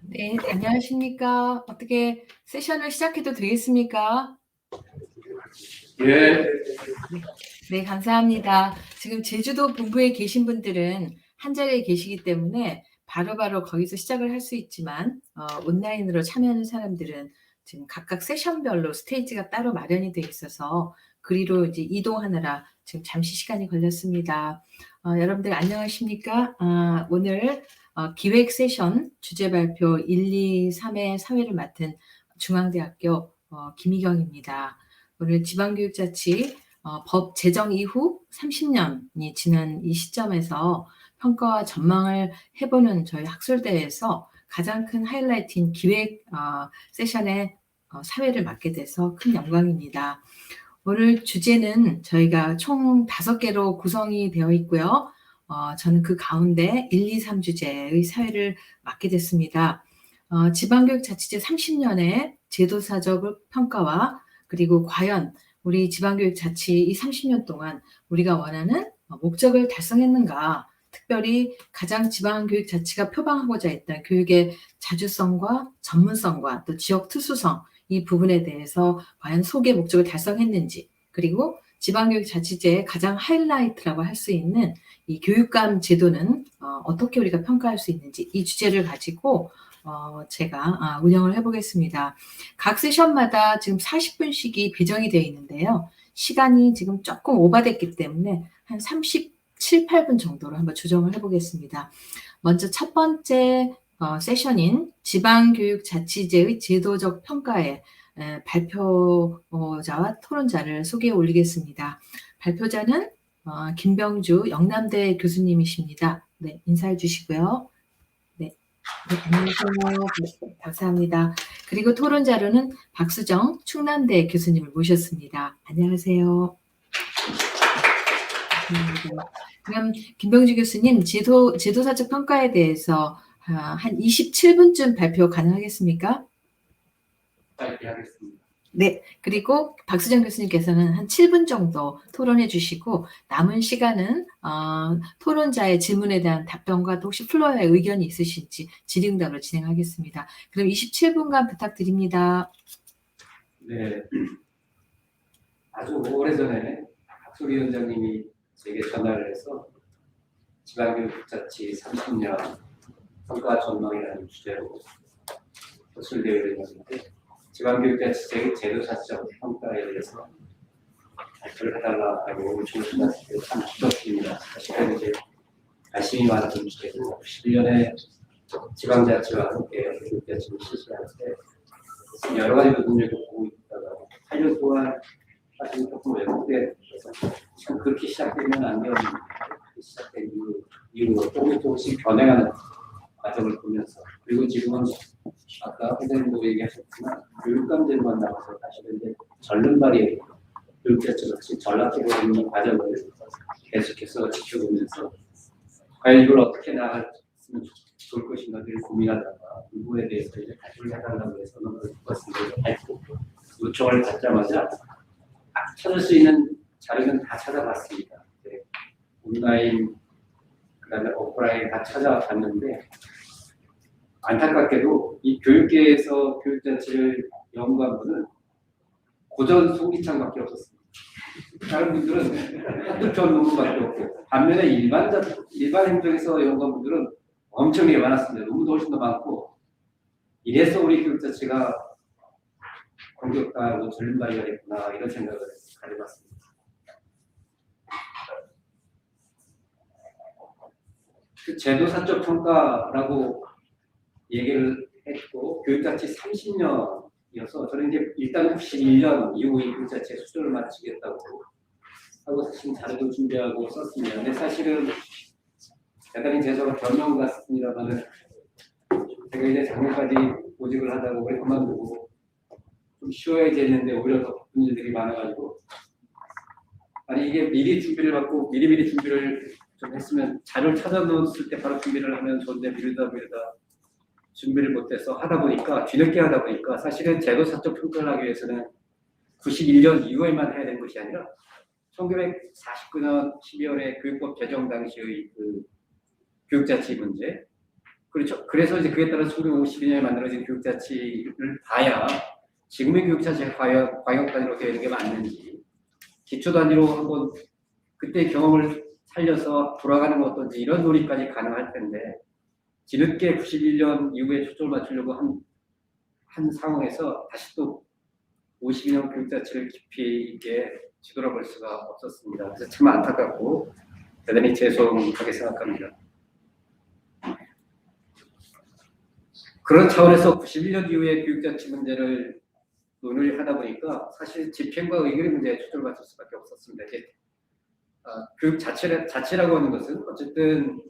네, 안녕하십니까. 어떻게 세션을 시작해도 되겠습니까? 예. 네, 감사합니다. 지금 제주도 본부에 계신 분들은 한 자리에 계시기 때문에 바로바로 거기서 시작을 할 수 있지만 온라인으로 참여하는 사람들은 지금 각각 세션별로 스테이지가 따로 마련이 돼 있어서 그리로 이제 이동하느라 지금 잠시 시간이 걸렸습니다. 여러분들 안녕하십니까? 오늘 기획 세션 주제 발표 1, 2, 3회 사회를 맡은 중앙대학교 김희경입니다. 오늘 지방교육자치 법 제정 이후 30년이 지난 이 시점에서 평가와 전망을 해보는 저희 학술대에서 가장 큰 하이라이트인 기획 세션의 사회를 맡게 돼서 큰 영광입니다. 오늘 주제는 저희가 총 5개로 구성이 되어 있고요. 저는 그 가운데 1, 2, 3주제의 사회를 맡게 됐습니다. 지방교육자치제 30년의 제도사적 평가와 그리고 과연 우리 지방교육자치 이 30년 동안 우리가 원하는 목적을 달성했는가, 특별히 가장 지방교육자치가 표방하고자 했던 교육의 자주성과 전문성과 또 지역 특수성 이 부분에 대해서 과연 소개 목적을 달성했는지, 그리고 지방교육자치제의 가장 하이라이트라고 할 수 있는 이 교육감 제도는 어떻게 우리가 평가할 수 있는지 이 주제를 가지고 제가 운영을 해보겠습니다. 각 세션마다 지금 40분씩이 배정이 되어 있는데요. 시간이 지금 조금 오버됐기 때문에 한 37, 8분 정도로 한번 조정을 해보겠습니다. 먼저 첫 번째 세션인 지방교육자치제의 제도적 평가에 발표자와 토론자를 소개해 올리겠습니다. 발표자는 김병주 영남대 교수님이십니다. 네, 인사해 주시고요. 네, 안녕하세요. 감사합니다. 그리고 토론자로는 박수정 충남대 교수님을 모셨습니다. 안녕하세요. 그럼 김병주 교수님, 제도사적 평가에 대해서 한 27분쯤 발표 가능하겠습니까? 짧게 하겠습니다. 네, 그리고 박수정 교수님께서는 한 7분 정도 토론해 주시고 남은 시간은 토론자의 질문에 대한 답변과 또 혹시 플로어에 의견이 있으신지 질의응답으로 진행하겠습니다. 그럼 27분간 부탁드립니다. 네, 아주 오래전에 박소리 위원장님이 제게 전화를 해서 지방교육자치 30년 평가 전망이라는 주제로 호출대회를 했는데 지방교육자치 제도사적 평가에 대해서 발표를 해달라고 요청하셨을 때 참 기뻤습니다. 사실은 이제 관심이 많았던 주제고 11년에 지방자치와 함께 교육자치를 실시할 때 여러 가지 노동력을 보고 있다가 8년 동안 사실 조금 왜곡돼서 참 그렇게 시작되면 안 되었는데 시작된 이후로 조금씩 변해가는 과정을 보면서 그리고 지금은 아까 선생님도 얘기하셨지만 교육감들만 나와서 사실은 이제 절름발이 교육자치가 전락해버리는 과정을 계속해서 지켜보면서 과연 이걸 어떻게 나갔으면 좋을 것인가를 고민하다가 이 부분에 대해서 이제 발표를 해달라고 해서는 그것을 발표 요청을 받자마자 찾을 수 있는 자료는 다 찾아봤습니다. 네. 온라인 그다음에 오프라인 다 찾아봤는데 안타깝게도 이 교육계에서 교육자치를 연구한 분은 고전 송기창밖에 없었습니다. 다른 분들은 한두편 논문밖에 없고 반면에 일반 행정에서 연구한 분들은 엄청나게 많았습니다. 논문도 훨씬 더 많고 이래서 우리 교육자치가 공격당하고 절름발이가 됐구나 이런 생각을 가져봤습니다. 그 제도사적 평가라고 얘기를 했고 교육자치 30년이어서 저는 이제 일단 61년 이후에 교육자치의 수준을 마치겠다고 하고 사실 자료도 준비하고 썼습니다. 근데 사실은 대단히 제가 변명 같습니다만은 제가 이제 작년까지 보직을 하다가 올해 그만두고 좀 쉬어야지 했는데 오히려 더 바쁜 일들이 많아가지고 아니 이게 미리 준비를 받고 미리미리 준비를 좀 했으면 자료를 찾아놓았을 때 바로 준비를 하면 좋은데 미루다 준비를 못해서 뒤늦게 하다 보니까 사실은 제도사적 평가를 하기 위해서는 91년 이후에만 해야 되는 것이 아니라 1949년 12월에 교육법 제정 당시의 그 교육자치 문제, 그렇죠. 그래서 이제 그에 따라 1952년에 만들어진 교육자치를 봐야 지금의 교육자치가 과연 광역단위로 되어 있는 게 맞는지, 기초단위로 한번 그때 경험을 살려서 돌아가는 건 어떤지 이런 논의까지 가능할 텐데, 뒤늦게 91년 이후에 초점을 맞추려고 한 상황에서 다시 또 52년 교육자치를 깊이 있게 뒤돌아볼 수가 없었습니다. 그래서 참 안타깝고 대단히 죄송하게 생각합니다. 그런 차원에서 91년 이후에 교육자치 문제를 논의를 하다 보니까 사실 집행과 의결의 문제에 초점을 맞출 수밖에 없었습니다. 교육 자치라고 하는 것은 어쨌든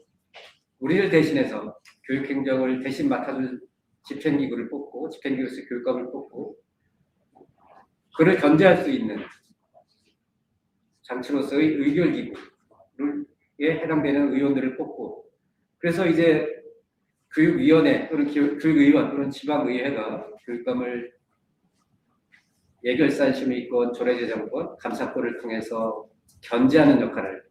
우리를 대신해서 교육행정을 대신 맡아줄 집행기구를 뽑고, 집행기구에서 교육감을 뽑고, 그를 견제할 수 있는 장치로서의 의결기구에 해당되는 의원들을 뽑고, 그래서 이제 교육위원회 또는 교육의원 또는 지방의회가 교육감을 예결사심의권, 조례제정권, 감사권을 통해서 견제하는 역할을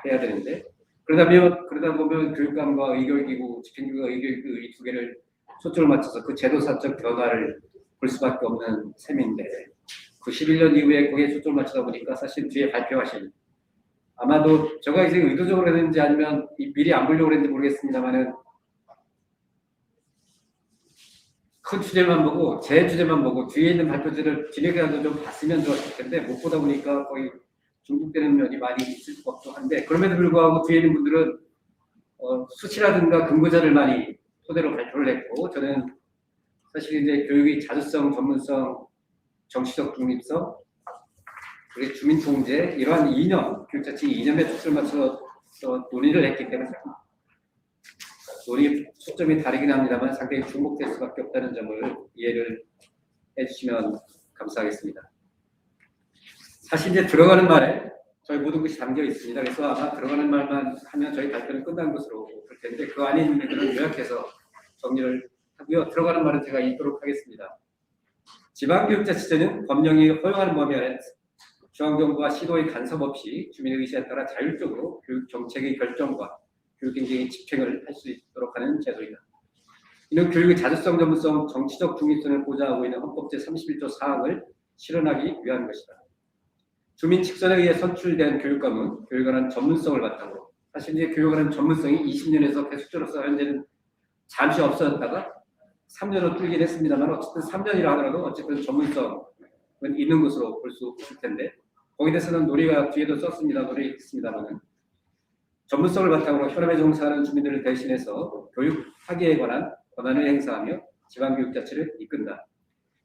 해야 되는데, 그러다 보면 교육감과 의결기구, 집행기구와 의결기구 이 두 개를 초점을 맞춰서 그 제도사적 변화를 볼 수밖에 없는 셈인데, 91년 이후에 거기에 초점을 맞추다 보니까 사실 뒤에 발표하신, 아마도 제가 이제 의도적으로 했는지 아니면 미리 안 보려고 했는지 모르겠습니다만은, 큰 주제만 보고 제 주제만 보고 뒤에 있는 발표들을 뒤늦게라도 좀 봤으면 좋았을 텐데 못 보다 보니까 거의 중복되는 면이 많이 있을 법도 한데, 그럼에도 불구하고 뒤에 있는 분들은 수치라든가 근거자를 많이 토대로 발표를 했고, 저는 사실 이제 교육의 자주성, 전문성, 정치적 중립성, 그리고 주민통제 이러한 이념, 교육자치 이념에 초점을 맞춰서 논의를 했기 때문에 논의 초점이 다르긴 합니다만 상당히 중복될 수밖에 없다는 점을 이해를 해주시면 감사하겠습니다. 사실 이제 들어가는 말에 저희 모든 것이 담겨 있습니다. 그래서 아마 들어가는 말만 하면 저희 발표는 끝난 것으로 볼 텐데, 그 안에 있는 것들은 요약해서 정리를 하고요. 들어가는 말은 제가 읽도록 하겠습니다. 지방교육자치제는 법령이 허용하는 범위 안에 중앙정부와 시도의 간섭 없이 주민의 의지에 따라 자율적으로 교육 정책의 결정과 교육행정의 집행을 할 수 있도록 하는 제도이다. 이는 교육의 자주성, 전문성, 정치적 중립성을 보장하고 있는 헌법 제31조 4항을 실현하기 위한 것이다. 주민 직선에 의해 선출된 교육감은 교육에 관한 전문성을 바탕으로, 사실 이제 교육에 관한 전문성이 20년에서 계속적으로서 현재는 잠시 없어졌다가 3년은 뚫긴 했습니다만, 어쨌든 3년이라 하더라도 어쨌든 전문성은 있는 것으로 볼 수 있을 텐데, 거기에 대해서는 논의가 뒤에도 논의했습니다만은, 전문성을 바탕으로 현업에 종사하는 주민들을 대신해서 교육하기에 관한 권한을 행사하며 지방교육자치를 이끈다.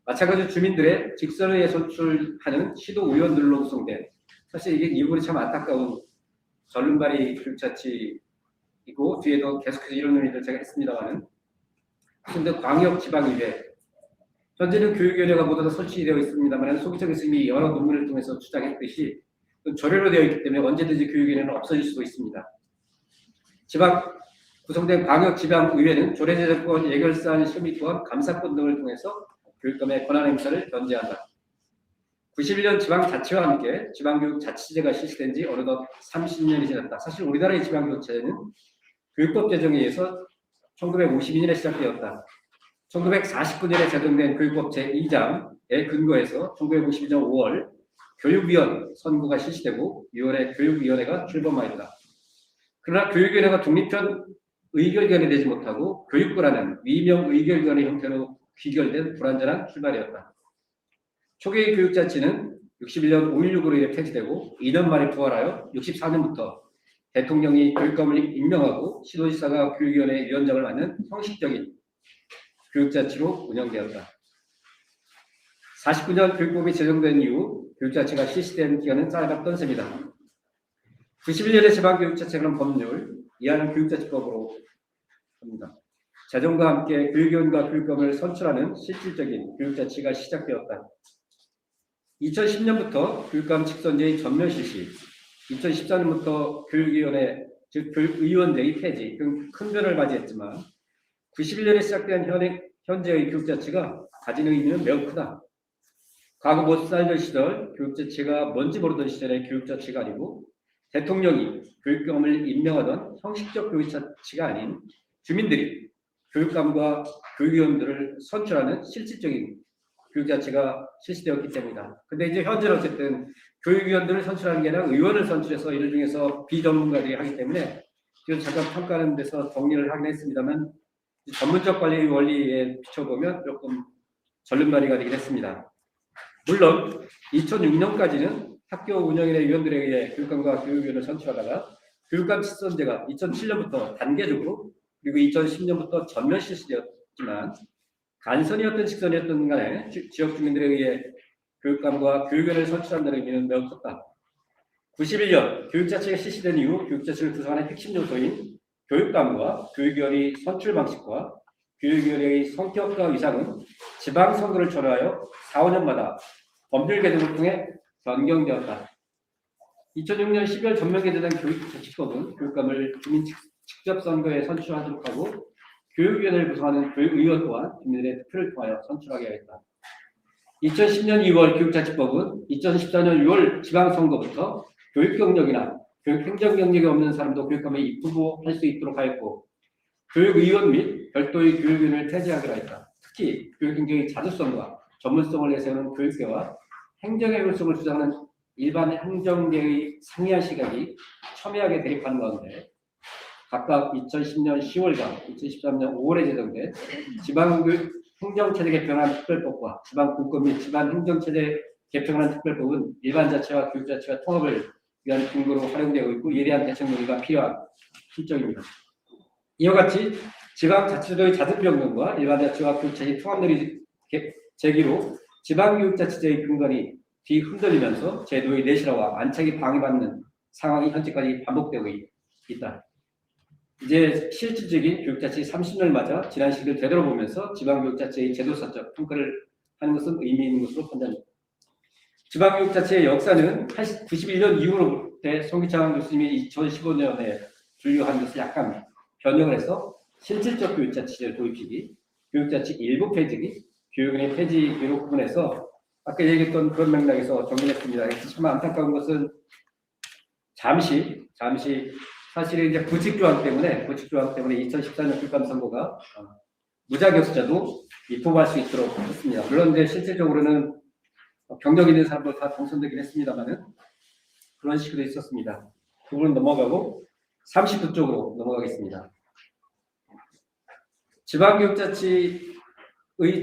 마찬가지로 주민들의 직선에 의해 선출하는 시도의원들로 구성된, 사실 이게 이 부분이 참 안타까운 전륜발이 교육자치이고, 뒤에도 계속해서 이런 논의를 제가 했습니다만은, 근데 광역지방의회, 현재는 교육위원회가 모두 다 설치되어 있습니다만, 소기청에서 이미 여러 논문을 통해서 주장했듯이 조례로 되어 있기 때문에 언제든지 교육위원회는 없어질 수도 있습니다. 지방 구성된 광역지방의회는 조례제정권, 예결사안 심의권, 감사권 등을 통해서 교육감의 권한 행사를 견제한다. 91년 지방자치와 함께 지방교육자치제가 실시된 지 어느덧 30년이 지났다. 사실 우리나라의 지방교육제는 교육법 제정에 의해서 1952년에 시작되었다. 1949년에 제정된 교육법 제2장에 근거해서 1952년 5월 교육위원 선거가 실시되고 6월에 교육위원회가 출범하였다. 그러나 교육위원회가 독립한 의결기관이 되지 못하고 교육부라는 위명 의결기관의 형태로 귀결된 불완전한 출발이었다. 초기의 교육자치는 61년 5.16으로 인해 폐지되고 2년 만에 부활하여 64년부터 대통령이 교육감을 임명하고 시도지사가 교육위원회 위원장을 맡는 형식적인 교육자치로 운영되었다. 49년 교육법이 제정된 이후 교육자치가 실시된 기간은 짧았던 셈이다. 91년에 지방교육자치라는 법률, 이하는 교육자치법으로 합니다. 제정과 함께 교육위원과 교육감을 선출하는 실질적인 교육자치가 시작되었다. 2010년부터 교육감 직선제의 전면 실시, 2014년부터 교육위원회, 즉 교육의원제의 폐지 등 큰 변화를 맞이했지만 91년에 시작된 현재의 교육자치가 가지는 의미는 매우 크다. 과거 모사이드 시절 교육 자체가 뭔지 모르던 시절의 교육 자체가 아니고 대통령이 교육감을 임명하던 형식적 교육 자체가 아닌 주민들이 교육감과 교육위원들을 선출하는 실질적인 교육 자체가 실시되었기 때문이다. 근데 이제 현재는 어쨌든 교육위원들을 선출하는 게 아니라 의원을 선출해서 이들 중에서 비전문가들이 하기 때문에 지금 잠깐 평가하는 데서 정리를 하긴 했습니다만 전문적 관리 원리에 비춰보면 조금 절름발이가 되긴 했습니다. 물론 2006년까지는 학교 운영인의 위원들에 의해 교육감과 교육위원을 선출하다가 교육감 직선제가 2007년부터 단계적으로 그리고 2010년부터 전면 실시되었지만 간선이었던 직선이었던 간에 지역 주민들에 의해 교육감과 교육위원을 선출한다는 의미는 매우 컸다. 91년 교육 자체가 실시된 이후 교육 자체를 구성하는 핵심 요소인 교육감과 교육위원의 선출 방식과 교육위원회의 성격과 위상은 지방선거를 전후하여 4, 5년마다 법률 개정을 통해 변경되었다. 2006년 12월 전면 개정된 교육자치법은 교육감을 주민 직접 선거에 선출하도록 하고 교육위원회를 구성하는 교육의원 또한 주민들의 투표를 통하여 선출하게 하였다. 2010년 2월 교육자치법은 2014년 6월 지방선거부터 교육 경력이나 교육 행정 경력이 없는 사람도 교육감에 후보할 수 있도록 하였고 교육의원 및 별도의 교육위원을 폐지하기로 했다. 특히 교육행정의 자주성과 전문성을 내세우는 교육계와 행정의 효율성을 주장하는 일반 행정계의 상이한 시각이 첨예하게 대립하는 가운데 각각 2010년 10월과 2013년 5월에 제정된 지방교육 행정체제 개편안 특별법과 지방분권 및 지방행정체제 개편안 특별법은 일반자치와 교육자치와 통합을 위한 근거로 활용되고 있고 이에 대한 대책 논의가 필요한 실정입니다. 이와 같이 지방자치제도의 잦은 변경과 일반자치와 교육자치 통합 논의 제기로 지방교육자치제의 근간이 뒤흔들리면서 제도의 내실화와 안착이 방해받는 상황이 현재까지 반복되고 있다. 이제 실질적인 교육자치 30년을 맞아 지난 시기를 되돌아보면서 지방교육자치의 제도사적 평가를 하는 것은 의미 있는 것으로 판단됩니다. 지방교육자치의 역사는 91년 이후로부터 송기창 교수님이 2015년에 분류한 것을 약간 변형을 해서 실질적 교육자치제를 도입시기, 교육자치 일부 폐지기, 교육의 폐지 기록 부분에서 아까 얘기했던 그런 맥락에서 정리했습니다. 참 안타까운 것은 잠시 사실은 이제 부칙조항 때문에 2014년 교육감 선거가 무자격자도 입법할 수 있도록 했습니다. 물론 이제 실질적으로는 경력 있는 사람들 다 당선되긴 했습니다만은 그런 식으로 있었습니다. 그 부분 넘어가고 39쪽으로 넘어가겠습니다. 지방교육자치의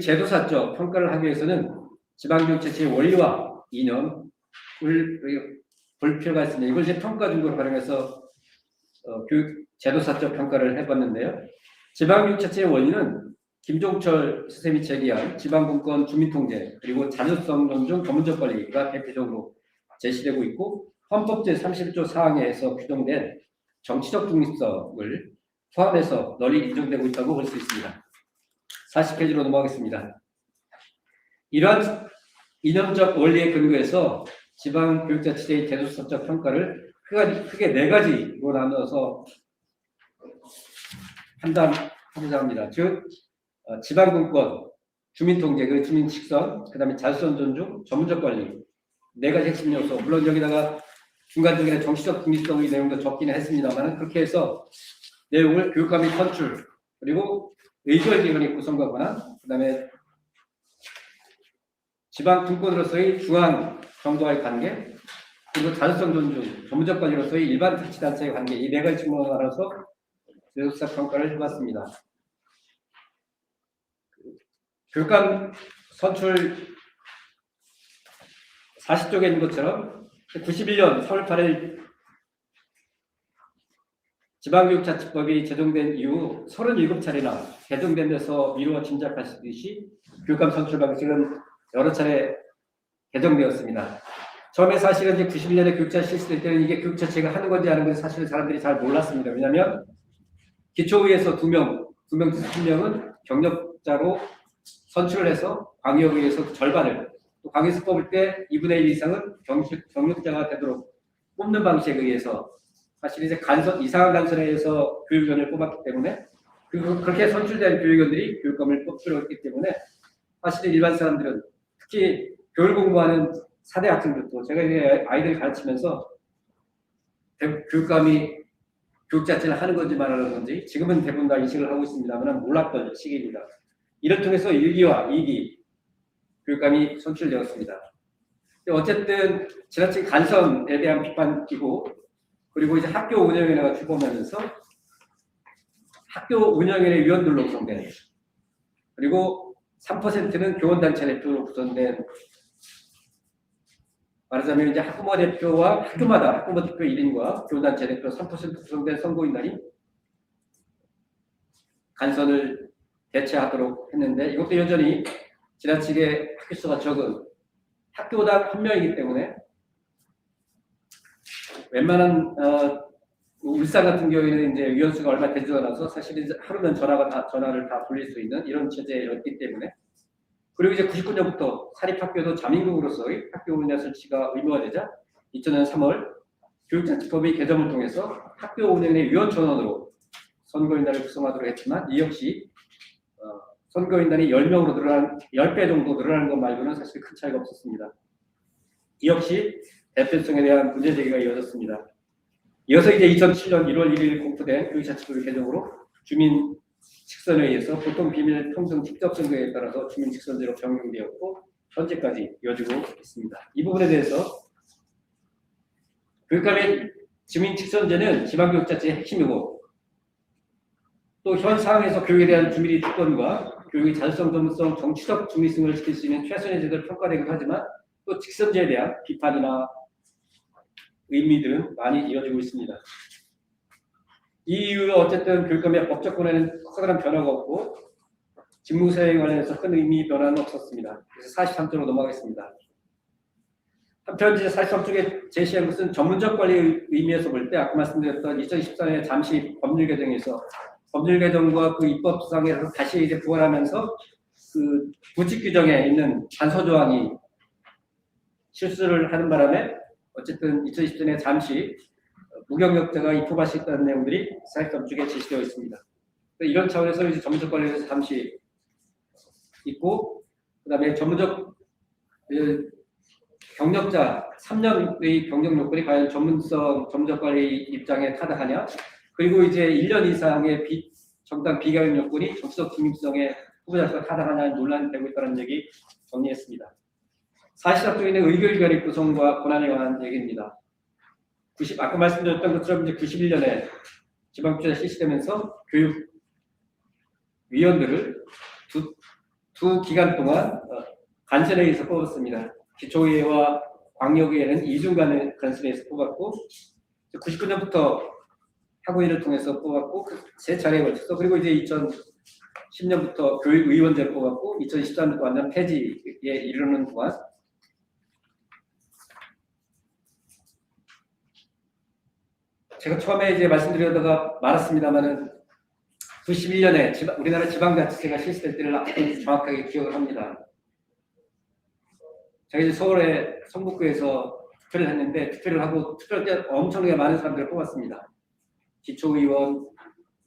제도사적 평가를 하기 위해서는 지방교육자치의 원리와 이념을 볼 필요가 있습니다. 이걸 이제 평가준거로 활용해서 교육 제도사적 평가를 해봤는데요. 지방교육자치의 원리는 김종철 선생님이 제기한 지방분권 주민통제 그리고 자주성 존중 전문적 관리가 대표적으로 제시되고 있고 헌법 제31조 4항에서 규정된 정치적 중립성을 포함해서 널리 인정되고 있다고 볼 수 있습니다. 40페이지로 넘어가겠습니다. 이러한 이념적 원리에 근거해서 지방교육자치제의 제도사적 평가를 크게 4가지로 나누어서 판단하고자 합니다. 즉 지방분권, 주민통제, 그 주민직선, 그 다음에 자주성 존중, 전문적 관리 4가지 핵심 요소. 물론 여기다가 중간중간에 정치적 중립성의 내용도 적기는 했습니다만 그렇게 해서 내용을 교육감의 선출 그리고 의결기관의 구성과 관한 그 다음에 지방분권으로서의 중앙 정부와의 관계 그리고 자주성 존중, 전문적 관리로서의 일반 자치단체의 관계 이 4가지 측면으로 알아서 제도사 평가를 해봤습니다. 교육감 선출 40쪽에 있는 것처럼 91년 3월 8일 지방교육자치법이 제정된 이후 37차례나 개정된 데서 미루어 짐작하시듯이 교육감 선출 방식은 여러 차례 개정되었습니다. 처음에 사실은 이제 91년에 교육자 실시될 때는 이게 교육자체가 하는 건지 아는 건지 사실은 사람들이 잘 몰랐습니다. 왜냐하면 기초의회에서 2명, 2명은 경력자로 선출을 해서 광역의회에서 절반을 또 광역에서 뽑을 때 2분의 1 이상은 경력자가 되도록 뽑는 방식에 의해서 사실 이제 이상한 간선에 의해서 교육위원을 뽑았기 때문에 그렇게 선출된 교육위원들이 교육감을 뽑기로 했기 때문에 사실은 일반 사람들은 특히 교육 공부하는 4대 학생들도 제가 이제 아이들 가르치면서 교육감이 교육 자체를 하는 건지 말하는 건지 지금은 대부분 다 인식을 하고 있습니다만 몰랐던 시기입니다. 이를 통해서 1기와 2기 교육감이 선출되었습니다. 어쨌든 지나친 간선에 대한 비판이고 그리고 이제 학교 운영위원회가 출범하면서 학교 운영위원회 위원들로 구성된 그리고 3%는 교원단체 대표로 구성된 말하자면 이제 학부모 대표와 학교마다 학부모 대표 1인과 교원단체 대표 3% 구성된 선거인단이 간선을 대체하도록 했는데 이것도 여전히 지나치게 학교 수가 적은 학교당 1명이기 때문에 웬만한 울산 같은 경우에는 이제 위원수가 얼마 되지 않아서 사실 이제 하루면 전화를 다 돌릴 수 있는 이런 체제였기 때문에 그리고 이제 99년부터 사립학교도 자민국으로서의 학교 운영 설치가 의무화되자 2000년 3월 교육자치법의 개정을 통해서 학교 운영의 위원 전원으로 선거인단을 구성하도록 했지만 이 역시 선거인단이 10명으로 10배 정도 늘어나는 것 말고는 사실 큰 차이가 없었습니다. 이 역시 대표성에 대한 문제 제기가 이어졌습니다. 이어서 이제 2007년 1월 1일 공포된 교육자치법 개정으로 주민 직선에 의해서 보통 비밀 평등 직접 선거에 따라서 주민 직선제로 변경되었고 현재까지 이어지고 있습니다. 이 부분에 대해서 교육감의 주민 직선제는 지방교육자치의 핵심이고 또 현 상황에서 교육에 대한 주민의 주권과 교육의 자율성, 전문성, 정치적 중립성을 지킬 수 있는 최선의 제도를 평가되기도 하지만 또 직선제에 대한 비판이나 의미들은 많이 이어지고 있습니다. 이 이후 어쨌든 교육감의 법적 권한에는 커다란 변화가 없고 직무 수행에 관련해서 큰 의미 변화는 없었습니다. 그래서 43쪽으로 넘어가겠습니다. 한편 이제 43쪽에 제시한 것은 전문적 관리의 의미에서 볼 때 아까 말씀드렸던 2014년에 잠시 법률 개정에서 법률 개정과 그 입법 수상에서 다시 이제 부활하면서 그 부칙 규정에 있는 단서 조항이 실수를 하는 바람에 어쨌든 2010년에 잠시 무경력자가 입법할 수 있다는 내용들이 43쪽에 제시되어 있습니다. 이런 차원에서 이제 전문적 관리에서 잠시 있고 그다음에 전문적 경력자 3년의 경력 요건이 과연 전문적 관리 입장에 타당하냐 그리고 이제 1년 이상의 정당 비교육 요건이 정치적 중립성에 후보자가 타당하냐는 논란이 되고 있다는 얘기 정리했습니다. 44쪽에는 의결기관의 구성과 권한에 관한 얘기입니다. 아까 말씀드렸던 것처럼 이제 91년에 지방교육제가 실시되면서 교육위원들을 두 기간 동안 간선에 의해서 뽑았습니다. 기초의회와 광역의회는 2중 간선에 의해서 뽑았고 99년부터 학우위를 통해서 뽑았고 세 차례에 걸쳐서 그리고 이제 2010년부터 교육의원제를 뽑았고 2014년부터 완전 폐지에 이르는 동안 제가 처음에 이제 말씀드리다가 말았습니다만은 91년에 우리나라 지방자치제가 실시될 때를 아주 정확하게 기억을 합니다. 제가 이제 서울의 성북구에서 투표를 했는데 투표를 하고 투표할 때 엄청나게 많은 사람들을 뽑았습니다. 기초의원,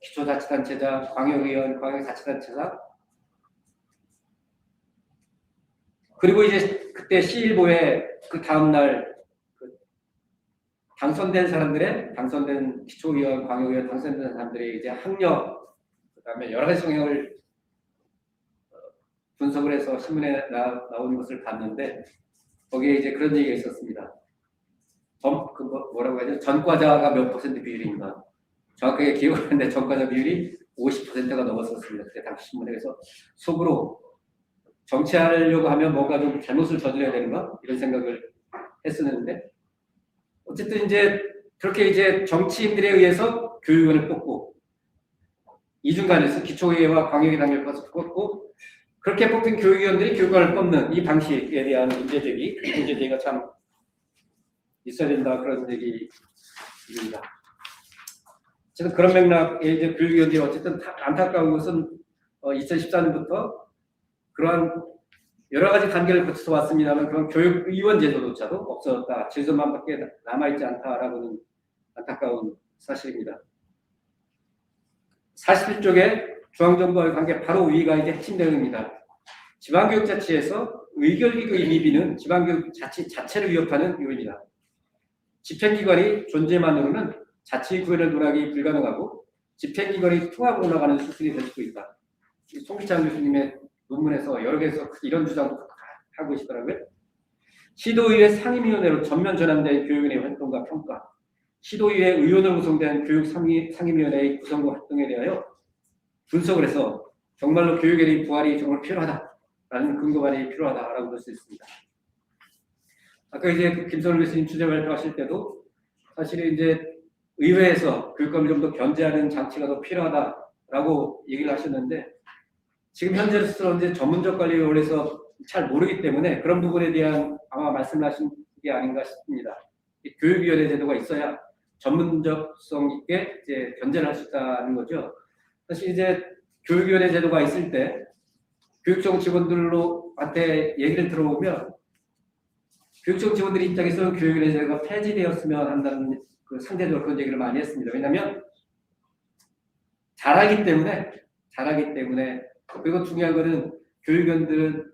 기초자치단체장, 광역의원, 광역자치단체장 그리고 이제 그때 시일보에 그 다음날 당선된 기초의원, 광역의원 당선된 사람들의 이제 학력, 그다음에 여러 가지 성향을 분석을 해서 신문에 나오는 것을 봤는데 거기에 이제 그런 얘기가 있었습니다. 뭐라고 해야 되죠? 전과자가 몇 퍼센트 비율인가? 정확하게 기억하는데 전과자 비율이 50%가 넘었었습니다. 그때 당시 신문에. 그래서 속으로 정치하려고 하면 뭔가 좀 잘못을 저질러야 되는가? 이런 생각을 했었는데 어쨌든 이제 그렇게 이제 정치인들에 의해서 교육위원을 뽑고 이중간에서 기초의회와 광역의 단계를 뽑고 그렇게 뽑힌 교육위원들이 교육관을 뽑는 이 방식에 대한 문제제기가 참 있어야 된다 그런 얘기입니다. 저는 그런 맥락에 이제 교육위원들이 어쨌든 안타까운 것은 2014년부터 그러한 여러 가지 단계를 거쳐서 왔습니다만 그런 교육위원 제도조차도 없어졌다. 제도만밖에 남아있지 않다라고는 안타까운 사실입니다. 41쪽에 중앙정부와의 관계 바로 위가 이제 핵심 내용입니다. 지방교육자치에서 의결기구 임의비는 지방교육 자치 자체를 위협하는 요인이다. 집행기관이 존재만으로는 자치구현을 논하기 불가능하고 집행기관이 통합으로 나가는 수순이 될 수도 있다. 송기창 교수님의 논문에서 여러 개에서 이런 주장도 하고 계시더라고요. 시도의회 상임위원회로 전면 전환된 교육위원회 활동과 평가, 시도의회 의원으로 구성된 교육상임위원회의 구성과 활동에 대하여 분석을 해서 정말로 교육위원회의 부활이 정말 필요하다라는 근거만이 필요하다라고 볼 수 있습니다. 아까 이제 그 김선우 교수님 주제 발표하실 때도 사실은 이제 의회에서 교육감을 좀 더 견제하는 장치가 더 필요하다라고 얘기를 하셨는데 지금 현재로서 이제 전문적 관리에 원해서 잘 모르기 때문에 그런 부분에 대한 아마 말씀하신 게 아닌가 싶습니다. 교육위원회 제도가 있어야 전문적성 있게 이제 견제를 할 수 있다는 거죠. 사실 이제 교육위원회 제도가 있을 때 교육청 직원들로한테 얘기를 들어보면 교육청 직원들 입장에서는 교육위원회 제도가 폐지되었으면 한다는 그 상대적으로 그런 얘기를 많이 했습니다. 왜냐하면 잘하기 때문에 그리고 중요한 거는 교육위원들은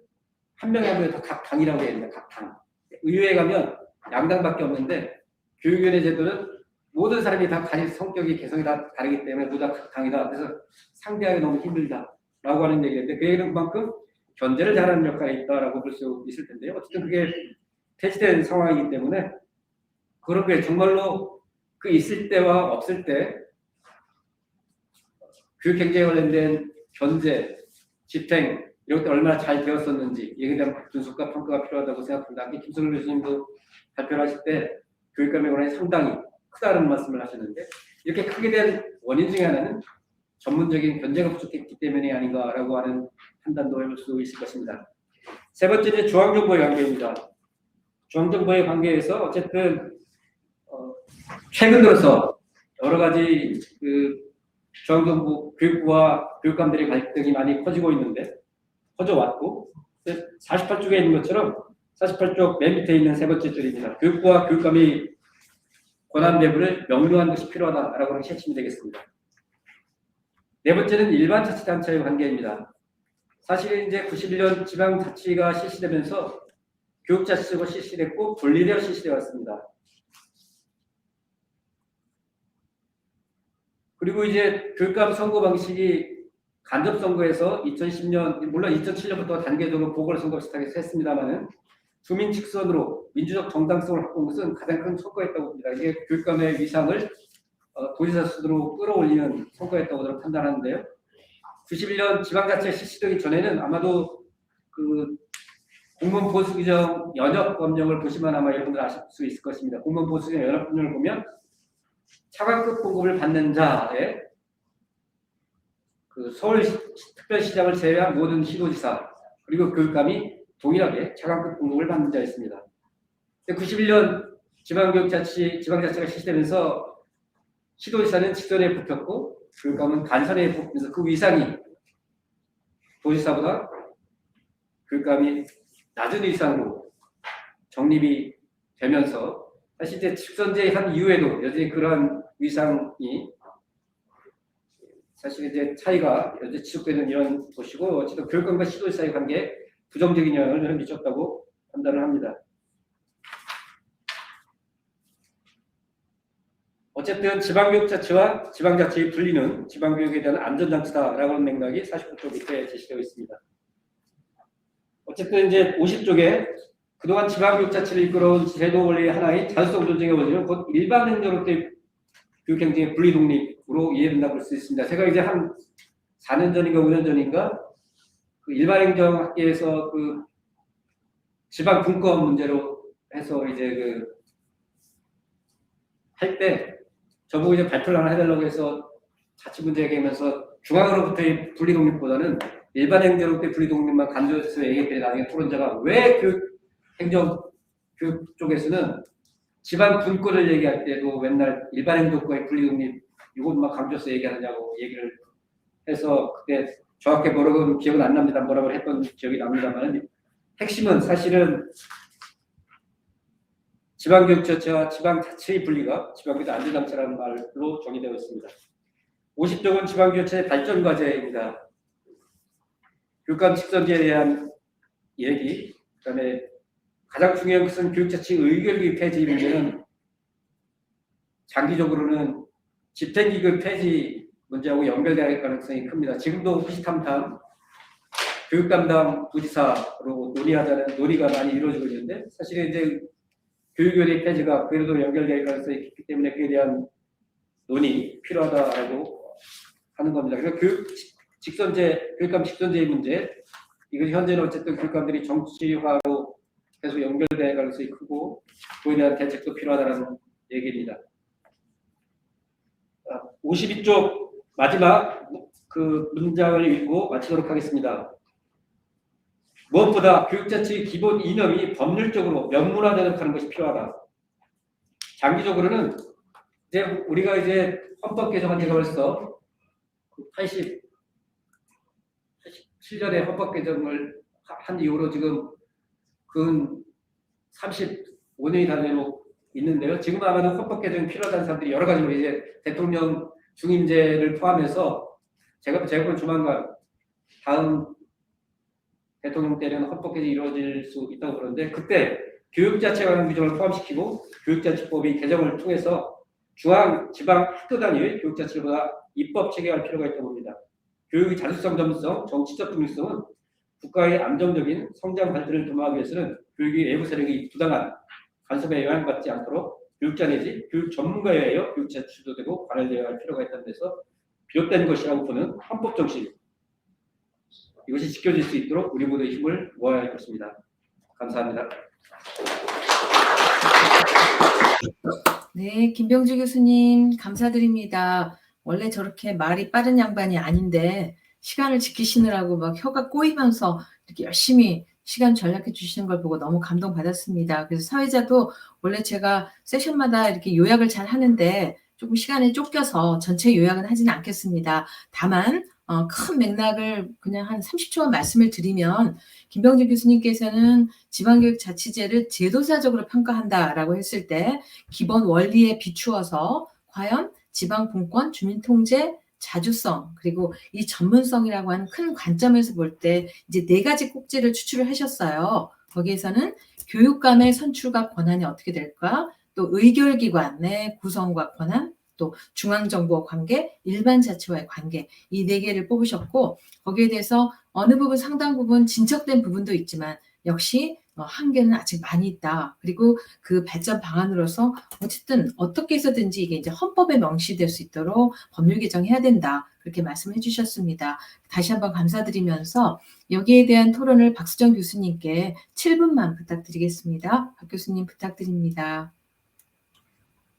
한 명이 한 명이 각 당이라고 해야 됩니다. 각 당. 의회에 가면 양당밖에 없는데 교육위원회 제도는 모든 사람이 다 가진 성격이 개성이 다 다르기 때문에 모두 다 각 당이다. 그래서 상대하기 너무 힘들다라고 하는 얘기인데 그 얘기는 그만큼 견제를 잘하는 역할이 있다라고 볼 수 있을 텐데요. 어쨌든 그게 폐지된 상황이기 때문에 그렇게 정말로 그 있을 때와 없을 때 교육행정에 관련된 견제, 집행 이런 것들 얼마나 잘 되었었는지 이에 대한 분석과 평가가 필요하다고 생각합니다. 김선우 교수님도 발표를 하실 때 교육감의 권한이 상당히 크다는 말씀을 하셨는데 이렇게 크게 된 원인 중에 하나는 전문적인 견제가 부족했기 때문이 아닌가라고 하는 판단도 해볼 수 있을 것입니다. 세 번째는 중앙정부의 관계입니다. 중앙정부의 관계에서 어쨌든 최근 들어서 여러 가지 그 중앙정부 교육부와 교육감들의 갈등이 많이 커져왔고 48쪽에 있는 것처럼 48쪽 맨 밑에 있는 세 번째 줄입니다. 교육부와 교육감이 권한 배분을 명료한 것이 필요하다라고 하는 핵심이 되겠습니다. 네 번째는 일반 자치단체의 관계입니다. 사실 이제 91년 지방자치가 실시되면서 교육자치제가 실시됐고 분리되어 실시되어 왔습니다. 그리고 이제 교육감 선거 방식이 간접선거에서 2010년, 물론 2007년부터 단계적으로 보궐선거 비슷하게 했습니다만은 주민 직선으로 민주적 정당성을 확보한 것은 가장 큰 성과였다고 봅니다. 이게 교육감의 위상을 도지사 수준으로 끌어올리는 성과였다고 저는 판단하는데요. 91년 지방자치가 실시되기 전에는 아마도 그 공무원 보수 규정 연역 법령을 보시면 아마 여러분들 아실 수 있을 것입니다. 공무원 보수 규정 연역 법령을 보면 차관급 봉급을 받는 자의 그 서울특별시장을 제외한 모든 시도지사 그리고 교육감이 동일하게 차관급 봉급을 받는 자였습니다. 91년 지방자치가 실시되면서 시도지사는 직선에 뽑혔고 교육감은 간선에 뽑히면서 그 위상이 도지사보다 교육감이 낮은 위상으로 정립이 되면서 사실 이제 직선제 한 이후에도 여전히 그러한 위상이 사실 이제 차이가 여전히 지속되는 이런 것이고 어쨌든 교육감과 시도지사의 관계에 부정적인 영향을 미쳤다고 판단을 합니다. 어쨌든 지방교육자치와 지방자치의 분리는 지방교육에 대한 안전장치다라고 하는 맥락이 49쪽 밑에 제시되어 있습니다. 어쨌든 이제 50쪽에 그동안 지방교육자치를 이끌어온 제도 원리의 하나인 자주성 존중의 원리는 곧 일반 행정으로부터의 교육행정의 분리독립으로 이해된다고 볼 수 있습니다. 제가 이제 한 4년 전인가 5년 전인가 그 일반행정학계에서 그 지방분권 문제로 해서 이제 그 할 때 저보고 이제 발표를 하나 해달라고 해서 자치 문제 얘기하면서 중앙으로부터의 분리독립보다는 일반 행정으로부터의 분리독립만 강조해서 얘기했더니 나중에 토론자가 왜 행정 교육 쪽에서는 지방 분권을 얘기할 때도 맨날 일반 행정과의 분리독립 이것만 강조해서 얘기하느냐고 얘기를 해서 그때 정확히 뭐라고 기억은 안 납니다. 뭐라고 했던 기억이 납니다만 핵심은 사실은 지방교육자치와 지방자치의 분리가 지방교육 안전장치라는 말로 정의되어 있습니다. 50쪽은 지방교육자치의 발전과제입니다. 교육감 직선제에 대한 얘기, 그다음에 가장 중요한 것은 교육자치 의결기 폐지 문제는 장기적으로는 집행기금 폐지 문제하고 연결될 가능성이 큽니다. 지금도 호시탐탐 교육 담당 부지사로 논의하자는 논의가 많이 이루어지고 있는데 사실은 이제 교육연의 폐지가 그래도 연결될 가능성이 있기 때문에 그에 대한 논의 필요하다고 하는 겁니다. 그래서 교육감 직선제의 문제, 이건 현재는 어쨌든 교육감들이 정치화로 계속 연결될 가능성이 크고 그에 대한 대책도 필요하다는 얘기입니다. 52쪽 마지막 그 문장을 읽고 마치도록 하겠습니다. 무엇보다 교육자치의 기본 이념이 법률적으로 명문화되도록 하는 것이 필요하다. 장기적으로는 이제 우리가 이제 헌법 개정한 지가 벌써 87년에 헌법 개정을 한 이후로 지금 근 35년이 다 되고 있는데요. 지금 아마도 헌법 개정이 필요하다는 사람들이 여러 가지로 이제 대통령 중임제를 포함해서 제가 조만간 다음 대통령 때는 헌법 개정이 이루어질 수 있다고 그러는데 그때 교육자치 관련 규정을 포함시키고 교육자치법의 개정을 통해서 중앙, 지방 학교 단위의 교육자치보다 입법 체계할 필요가 있다고 봅니다. 교육의 자주성, 전문성, 정치적 중립성은 국가의 안정적인 성장 발전을 도모하기 위해서는 교육의 외부 세력이 부당한 간섭에 영향받지 않도록 교육자 내지 교육 전문가에 의하여 교육자치 주도되고 관할되어야 할 필요가 있다는 데서 비롯된 것이라고 보는 헌법 정신, 이것이 지켜질 수 있도록 우리 모두의 힘을 모아야 할 것입니다. 감사합니다. 네, 김병주 교수님 감사드립니다. 원래 저렇게 말이 빠른 양반이 아닌데 시간을 지키시느라고 막 혀가 꼬이면서 이렇게 열심히 시간 전략해 주시는 걸 보고 너무 감동받았습니다. 그래서 사회자도 원래 제가 세션마다 이렇게 요약을 잘 하는데 조금 시간에 쫓겨서 전체 요약은 하지는 않겠습니다. 다만 큰 맥락을 그냥 한 30초만 말씀을 드리면 김병준 교수님께서는 지방교육자치제를 제도사적으로 평가한다라고 했을 때 기본 원리에 비추어서 과연 지방분권, 주민통제, 자주성 그리고 이 전문성이라고 하는 큰 관점에서 볼 때 이제 4가지 꼭지를 추출을 하셨어요. 거기에서는 교육감의 선출과 권한이 어떻게 될까? 또 의결기관의 구성과 권한, 또 중앙정부와 관계, 일반 자치와의 관계 이 4개를 뽑으셨고 거기에 대해서 어느 부분 상당 부분 진척된 부분도 있지만 역시 한계는 아직 많이 있다. 그리고 그 발전 방안으로서 어쨌든 어떻게 해서든지 이게 이제 헌법에 명시될 수 있도록 법률 개정해야 된다. 그렇게 말씀해 주셨습니다. 다시 한번 감사드리면서 여기에 대한 토론을 박수정 교수님께 7분만 부탁드리겠습니다. 박 교수님 부탁드립니다.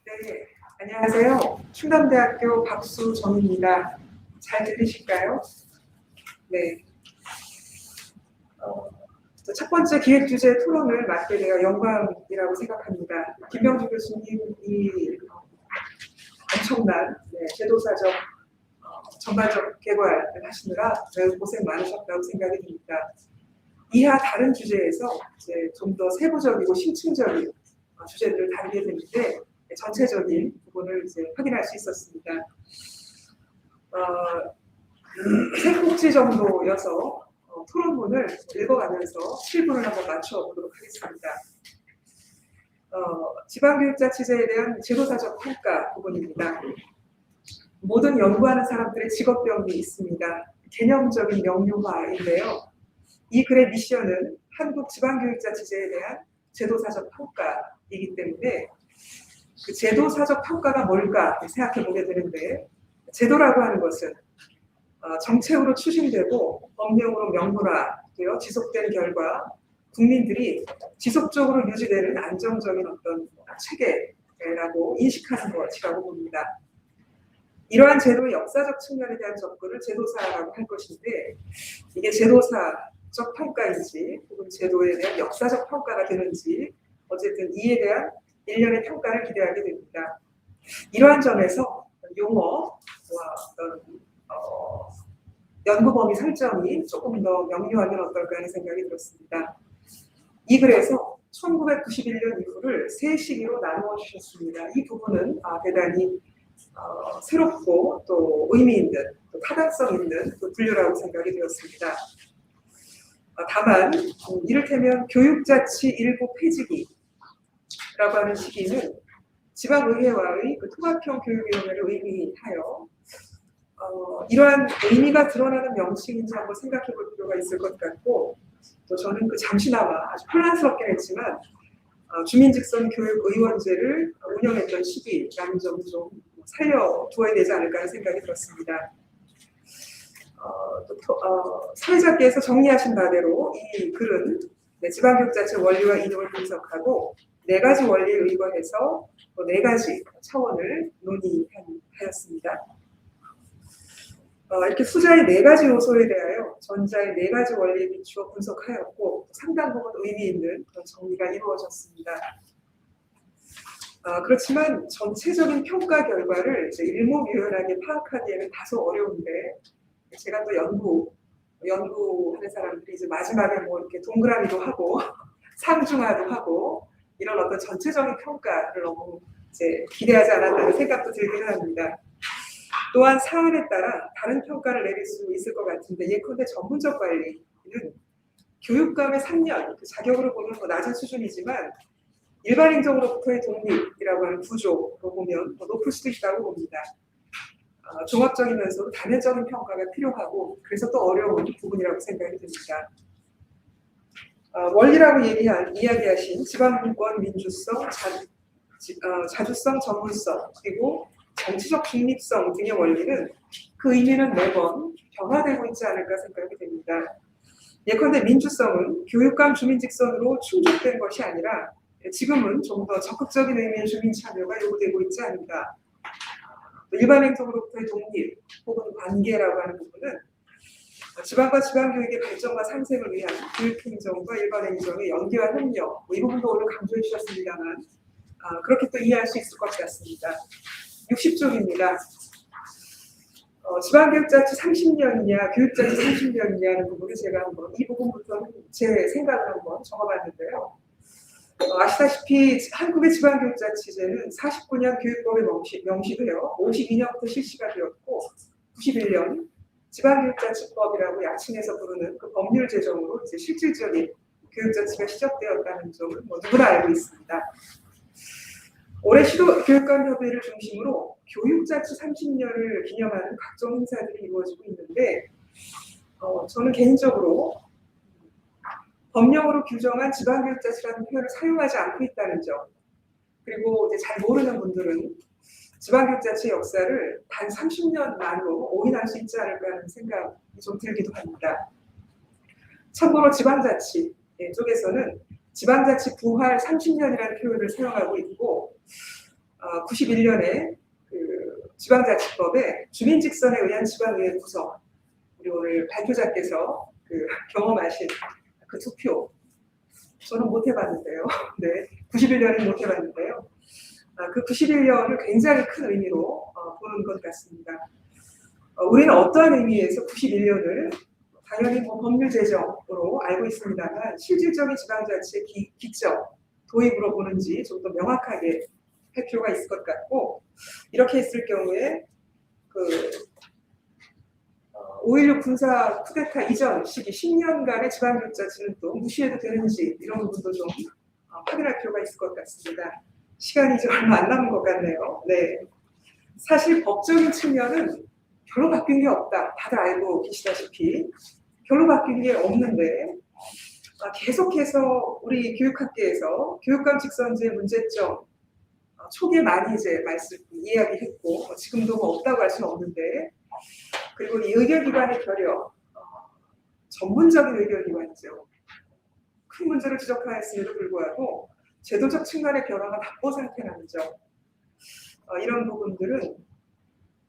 네, 안녕하세요. 충남대학교 박수정입니다. 잘 들리실까요? 네. 첫 번째 기획 주제 토론을 맡게 되어 영광이라고 생각합니다. 김병주 교수님이 엄청난 제도사적 전반적 개발을 하시느라 매우 고생 많으셨다고 생각이 듭니다. 이하 다른 주제에서 이제 좀 더 세부적이고 심층적인 주제들을 다루게 되는데 전체적인 부분을 이제 확인할 수 있었습니다. 세 꼭지 정도여서 토론문을 읽어가면서 7분을 한번 맞춰보도록 하겠습니다. 지방교육자치제에 대한 제도사적 평가 부분입니다. 모든 연구하는 사람들의 직업병이 있습니다. 개념적인 명료화인데요. 이 글의 미션은 한국 지방교육자치제에 대한 제도사적 평가이기 때문에 그 제도사적 평가가 뭘까 생각해 보게 되는데 제도라고 하는 것은 정책으로 추진되고 법령으로 명문화되어 지속된 결과 국민들이 지속적으로 유지되는 안정적인 어떤 체계라고 인식하는 것이라고 봅니다. 이러한 제도의 역사적 측면에 대한 접근을 제도사라고 할 것인데 이게 제도사적 평가인지 혹은 제도에 대한 역사적 평가가 되는지 어쨌든 이에 대한 일련의 평가를 기대하게 됩니다. 이러한 점에서 용어와 어떤 연구 범위 설정이 조금 더 명료하면 어떨까 하는 생각이 들었습니다. 이 글에서 1991년 이후를 세 시기로 나누어 주셨습니다. 이 부분은 대단히 새롭고 또 의미 있는 또 타당성 있는 또 분류라고 생각이 되었습니다. 다만 이를테면 교육자치 일부 폐지기라고 하는 시기는 지방의회와의 그 통합형 교육위원회를 의미하여 이러한 의미가 드러나는 명칭인지 한번 생각해 볼 필요가 있을 것 같고, 또 저는 그 잠시나마 아주 혼란스럽긴 했지만 주민직선 교육의원제를 운영했던 시기라는 점을 좀 살려두어야 되지 않을까 하는 생각이 들었습니다. 사회자께서 정리하신 바대로 이 글은 지방교육자체 원리와 이동을 분석하고 4가지 원리에 의거해서 또 4가지 차원을 논의하였습니다. 이렇게 수자의 4가지 요소에 대하여 전자의 4가지 원리에 비추어 분석하였고 상당 부분 의미 있는 그런 정리가 이루어졌습니다. 그렇지만 전체적인 평가 결과를 이제 일목요연하게 파악하기에는 다소 어려운데, 제가 또 연구하는 사람들이 이제 마지막에 뭐 이렇게 동그라미도 하고 상중하도 하고 이런 어떤 전체적인 평가를 너무 이제 기대하지 않았다는 생각도 들기는 합니다. 또한 사안에 따라 다른 평가를 내릴 수 있을 것 같은데, 예컨대 전문적 관리는 교육감의 3년 그 자격으로 보면 더 낮은 수준이지만 일반행정으로부터의 독립이라고 하는 구조로 보면 더 높을 수도 있다고 봅니다. 종합적이면서도 다면적인 평가가 필요하고 그래서 또 어려운 부분이라고 생각이 듭니다. 원리라고 이야기하신 지방분권, 민주성, 자주성, 전문성, 그리고 정치적 중립성 등의 원리는 그 의미는 매번 변화되고 있지 않을까 생각이 됩니다. 예컨대 민주성은 교육감 주민직선으로 충족된 것이 아니라 지금은 좀 더 적극적인 의미의 주민 참여가 요구되고 있지 않은가. 일반 행정으로부터의 독립 혹은 관계라고 하는 부분은 지방과 지방교육의 발전과 상생을 위한 교육행정과 일반행정의 연계와 협력, 이 부분도 오늘 강조해 주셨습니다만 그렇게 또 이해할 수 있을 것 같습니다. 60쪽입니다. 지방교육자치 30년이냐 교육자치 30년이냐 하는 부분을 제가 한번 이 부분부터는 제 생각을 한번 적어봤는데요. 아시다시피 한국의 지방교육자치제는 49년 교육법에 명시되어 52년부터 실시가 되었고 91년 지방교육자치법이라고 약칭해서 부르는 그 법률 제정으로 이제 실질적인 교육자치가 시작되었다는 점을 누구나 알고 있습니다. 올해 시도교육감협의회를 중심으로 교육자치 30년을 기념하는 각종 행사들이 이루어지고 있는데 저는 개인적으로 법령으로 규정한 지방교육자치라는 표현을 사용하지 않고 있다는 점, 그리고 이제 잘 모르는 분들은 지방교육자치의 역사를 단 30년만으로 올인할 수 있지 않을까 하는 생각이 좀 들기도 합니다. 참고로 지방자치 쪽에서는 지방자치 부활 30년이라는 표현을 사용하고 있고 91년에 그 지방자치법에 주민직선에 의한 지방의회 구성, 우리 오늘 발표자께서 그 경험하신 그 투표, 저는 못 해봤는데요. 네, 91년은 못 해봤는데요. 그 91년을 굉장히 큰 의미로 보는 것 같습니다. 우리는 어떠한 의미에서 91년을 당연히 법률 제정으로 알고 있습니다만 실질적인 지방자치의 기점, 도입으로 보는지 좀 더 명확하게 할 필요가 있을 것 같고, 이렇게 했을 경우에 그 5.16 군사 쿠데타 이전 시기 10년간의 지방교육자치는 또 무시해도 되는지 이런 부분도 좀 확인할 필요가 있을 것 같습니다. 시간이 이제 얼마 안 남은 것 같네요. 네, 사실 법적인 측면은 별로 바뀐 게 없다. 다들 알고 계시다시피 별로 바뀐 게 없는데 계속해서 우리 교육학계에서 교육감 직선제 문제점 초기에 많이 이제 이야기했고 지금도 뭐 없다고 할 수는 없는데, 그리고 이 의결기관의 결여, 전문적인 의결기관이죠. 큰 문제를 지적하였음에도 불구하고 제도적 측면의 변화가 답보 상태라는 점, 이런 부분들은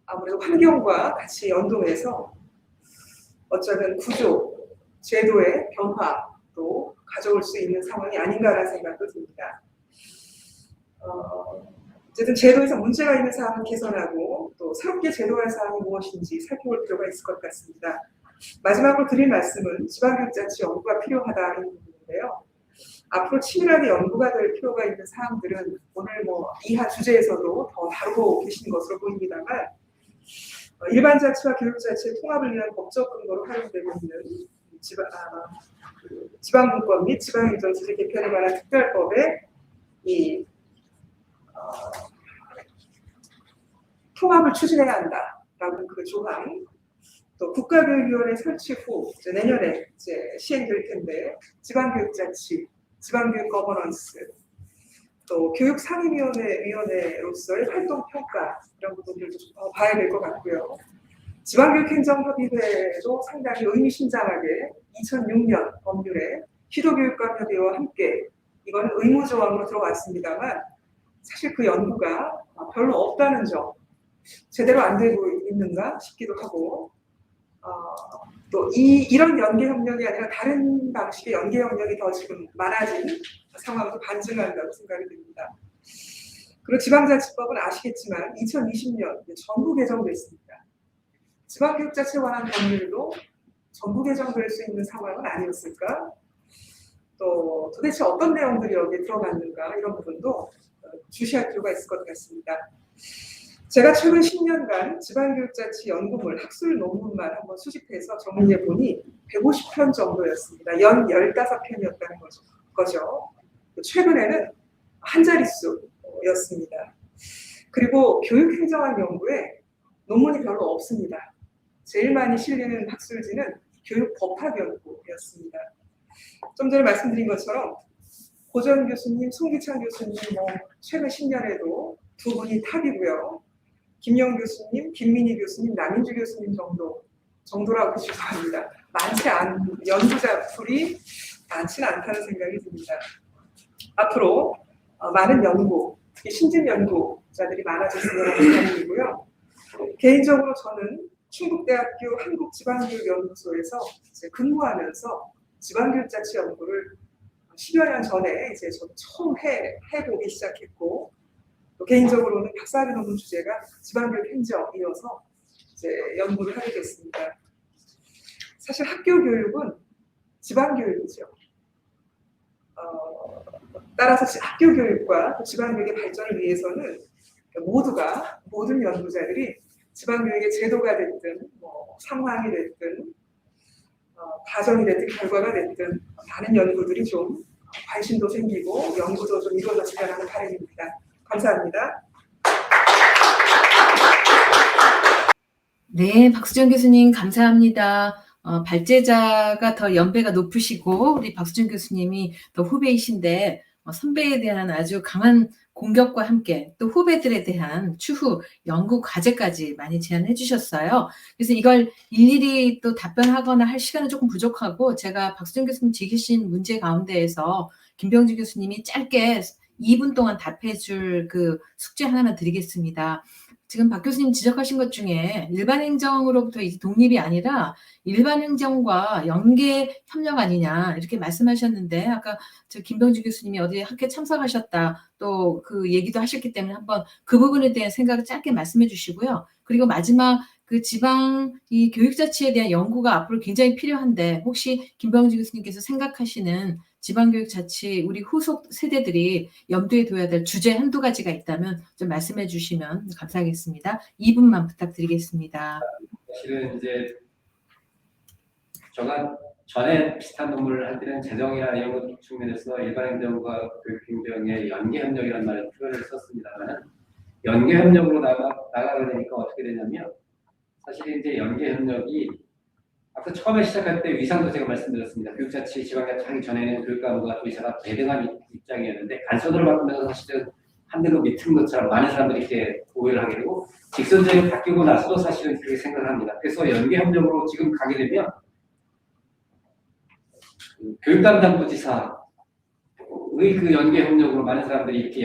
아무래도 환경과 같이 연동해서 어쩌면 구조, 제도의 변화도 가져올 수 있는 상황이 아닌가라는 생각도 듭니다. 어쨌든 제도에서 문제가 있는 사항은 개선하고 또 새롭게 제도할 사항이 무엇인지 살펴볼 필요가 있을 것 같습니다. 마지막으로 드릴 말씀은 지방교육자치 연구가 필요하다는 부분인데요. 앞으로 치밀하게 연구가 될 필요가 있는 사항들은 오늘 이하 주제에서도 더 다루고 계신 것으로 보입니다만 일반자치와 교육자치의 통합을 위한 법적 근거로 활용되고 있는 지방분권 및 지방행정체제 개편에 관한 특별법에 이 통합을 추진해야 한다라는 그 조항, 또 국가교육위원회 설치 후 이제 내년에 이제 시행될 텐데 지방교육자치, 지방교육 거버넌스, 또 교육상임위원회로서의 활동평가 이런 부분들도 좀 더 봐야 될 것 같고요. 지방교육행정협의회도 상당히 의미심장하게 2006년 법률에 시도교육감협의회와 함께 이거는 의무조항으로 들어왔습니다만 사실 그 연구가 별로 없다는 점, 제대로 안 되고 있는가 싶기도 하고, 또 이런 연계협력이 아니라 다른 방식의 연계협력이 더 지금 많아진 상황도 반증한다고 생각이 듭니다. 그리고 지방자치법은 아시겠지만 2020년 전부 개정됐습니다. 지방교육자치에 관한 법률도 전부 개정될 수 있는 상황은 아니었을까? 또 도대체 어떤 내용들이 여기에 들어갔는가 이런 부분도 주시할 필요가 있을 것 같습니다. 제가 최근 10년간 지방교육자치 연구물 학술 논문만 한번 수집해서 정리해 보니 150편 정도였습니다. 연 15편이었다는 거죠. 최근에는 한 자릿수였습니다. 그리고 교육행정학 연구에 논문이 별로 없습니다. 제일 많이 실리는 학술지는 교육법학 연구였습니다. 좀 전에 말씀드린 것처럼 고전 교수님, 송기창 교수님 최근 10년에도 두 분이 탑이고요. 김영 교수님, 김민희 교수님, 남인주 교수님 정도라고 죄송합니다. 연구자 풀이 많지는 않다는 생각이 듭니다. 앞으로 많은 연구, 특히 신진 연구자들이 많아졌으면 하는 바람이고요. 개인적으로 저는 충북대학교 한국지방교육연구소에서 근무하면서 지방교육자치 연구를 10여 년 전에 이제 저도 처음 해보기 시작했고, 또 개인적으로는 박사학위 논문 주제가 지방교육 행정이어서 이제 연구를 하게 됐습니다. 사실 학교 교육은 지방교육이죠. 따라서 학교 교육과 지방교육의 발전을 위해서는 모든 연구자들이 지방교육의 제도가 됐든 상황이 됐든 과정이 됐든 결과가 됐든 많은 연구들이 좀 관심도 생기고 연구도 좀 이루어졌으면 하는 바람입니다. 감사합니다. 네, 박수정 교수님 감사합니다. 발제자가 더 연배가 높으시고 우리 박수정 교수님이 더 후배이신데 선배에 대한 아주 강한 공격과 함께 또 후배들에 대한 추후 연구 과제까지 많이 제안해 주셨어요. 그래서 이걸 일일이 또 답변하거나 할 시간은 조금 부족하고 제가 박수정 교수님 지기신 문제 가운데에서 김병주 교수님이 짧게 2분 동안 답해 줄 그 숙제 하나만 드리겠습니다. 지금 박 교수님 지적하신 것 중에 일반 행정으로부터 이제 독립이 아니라 일반 행정과 연계 협력 아니냐 이렇게 말씀하셨는데 아까 저 김병주 교수님이 어디 학회 참석하셨다 또 그 얘기도 하셨기 때문에 한번 그 부분에 대한 생각을 짧게 말씀해 주시고요. 그리고 마지막 그 지방 이 교육자치에 대한 연구가 앞으로 굉장히 필요한데 혹시 김병주 교수님께서 생각하시는 지방교육자치 우리 후속 세대들이 염두에 둬야 될 주제 한두 가지가 있다면 좀 말씀해 주시면 감사하겠습니다. 2분만 부탁드리겠습니다. 사실은 이제 제가 전에 비슷한 논문을 할 때는 재정이나 이런 것 측면에서 일반 행정과 교육 행정의 연계 협력이라는 말을 표현을 썼습니다만 연계 협력으로 나가게 되니까 어떻게 되냐면 사실 이제 연계 협력이 아까 처음에 시작할 때 위상도 제가 말씀드렸습니다. 교육자치, 지방자치 하기 전에는 교육감과 의사가 대등한 입장이었는데 간선으로 바꾸면서 사실은 한대로 밑은 것처럼 많은 사람들이 이렇게 오해를 하게 되고 직선제로 바뀌고 나서도 사실은 그렇게 생각을 합니다. 그래서 연계협력으로 지금 가게 되면 교육담당부지사의 그 연계협력으로 많은 사람들이 이렇게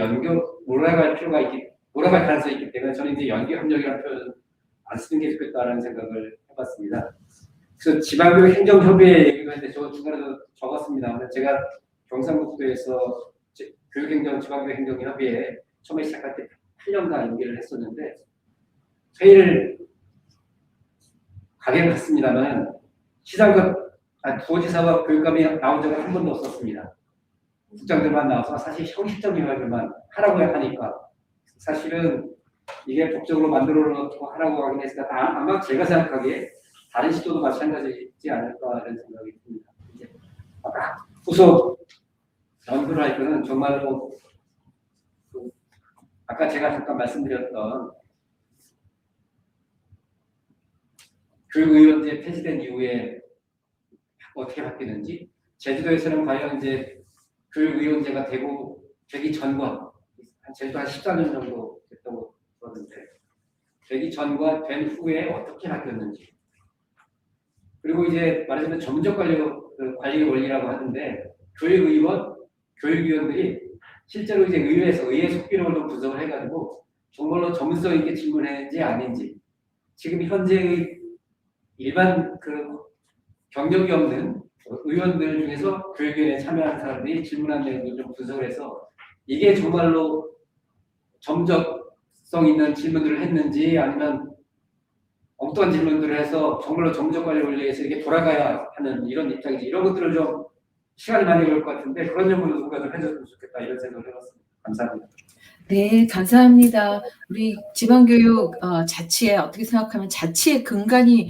몰아갈 가능성이 있기 때문에 저는 이제 연계협력이라는 표현 안 쓰는 게 좋겠다는 생각을 해봤습니다. 그래서 지방교육 행정협의회 얘기도 했는데 저 중간에도 적었습니다. 제가 경상북도에서 교육행정 지방교육행정협의회 처음에 시작할 때 8년간 연계를 했었는데 회의를 가게는 갔습니다만 도지사와 교육감이 나온 적은 한 번도 없었습니다. 국장들만 나와서 사실 형식적 이야기만 하라고 하니까 사실은 이게 법적으로 만들어 놓고 하라고 하긴 했으나 아마 제가 생각하기에 다른 시도도 마찬가지지 않을까 이런 생각이 듭니다. 이제 아까 후속 연구를 할 거는 정말로 아까 제가 잠깐 말씀드렸던 교육의원제 폐지된 이후에 어떻게 바뀌는지, 제주도에서는 과연 이제 교육의원제가 되기 전과 제주도 한 14년 정도 됐다고 들었는데 되기 전과 된 후에 어떻게 바뀌었는지, 그리고 이제 말하자면 점적 관리 원리라고 하는데 교육의원, 교육위원들이 실제로 이제 의회에서 의회 속기록으로 분석을 해가지고 정말로 전문성 있게 질문했는지 아닌지, 지금 현재의 일반 경력이 없는 의원들 중에서 교육위원회에 참여한 사람들이 질문한 내용을 좀 분석을 해서 이게 정말로 점적성 있는 질문들을 했는지 아니면 엉뚱한 질문들을 해서 정말로 점적 관리 원리에서 이게 돌아가야 하는 이런 입장인지, 이런 것들을 좀 시간이 많이 걸릴 것 같은데 그런 연구를 누가 좀 해줬으면 좋겠다 이런 생각을 해봤습니다. 감사합니다. 네, 감사합니다. 우리 지방교육 자치에 어떻게 생각하면 자치의 근간이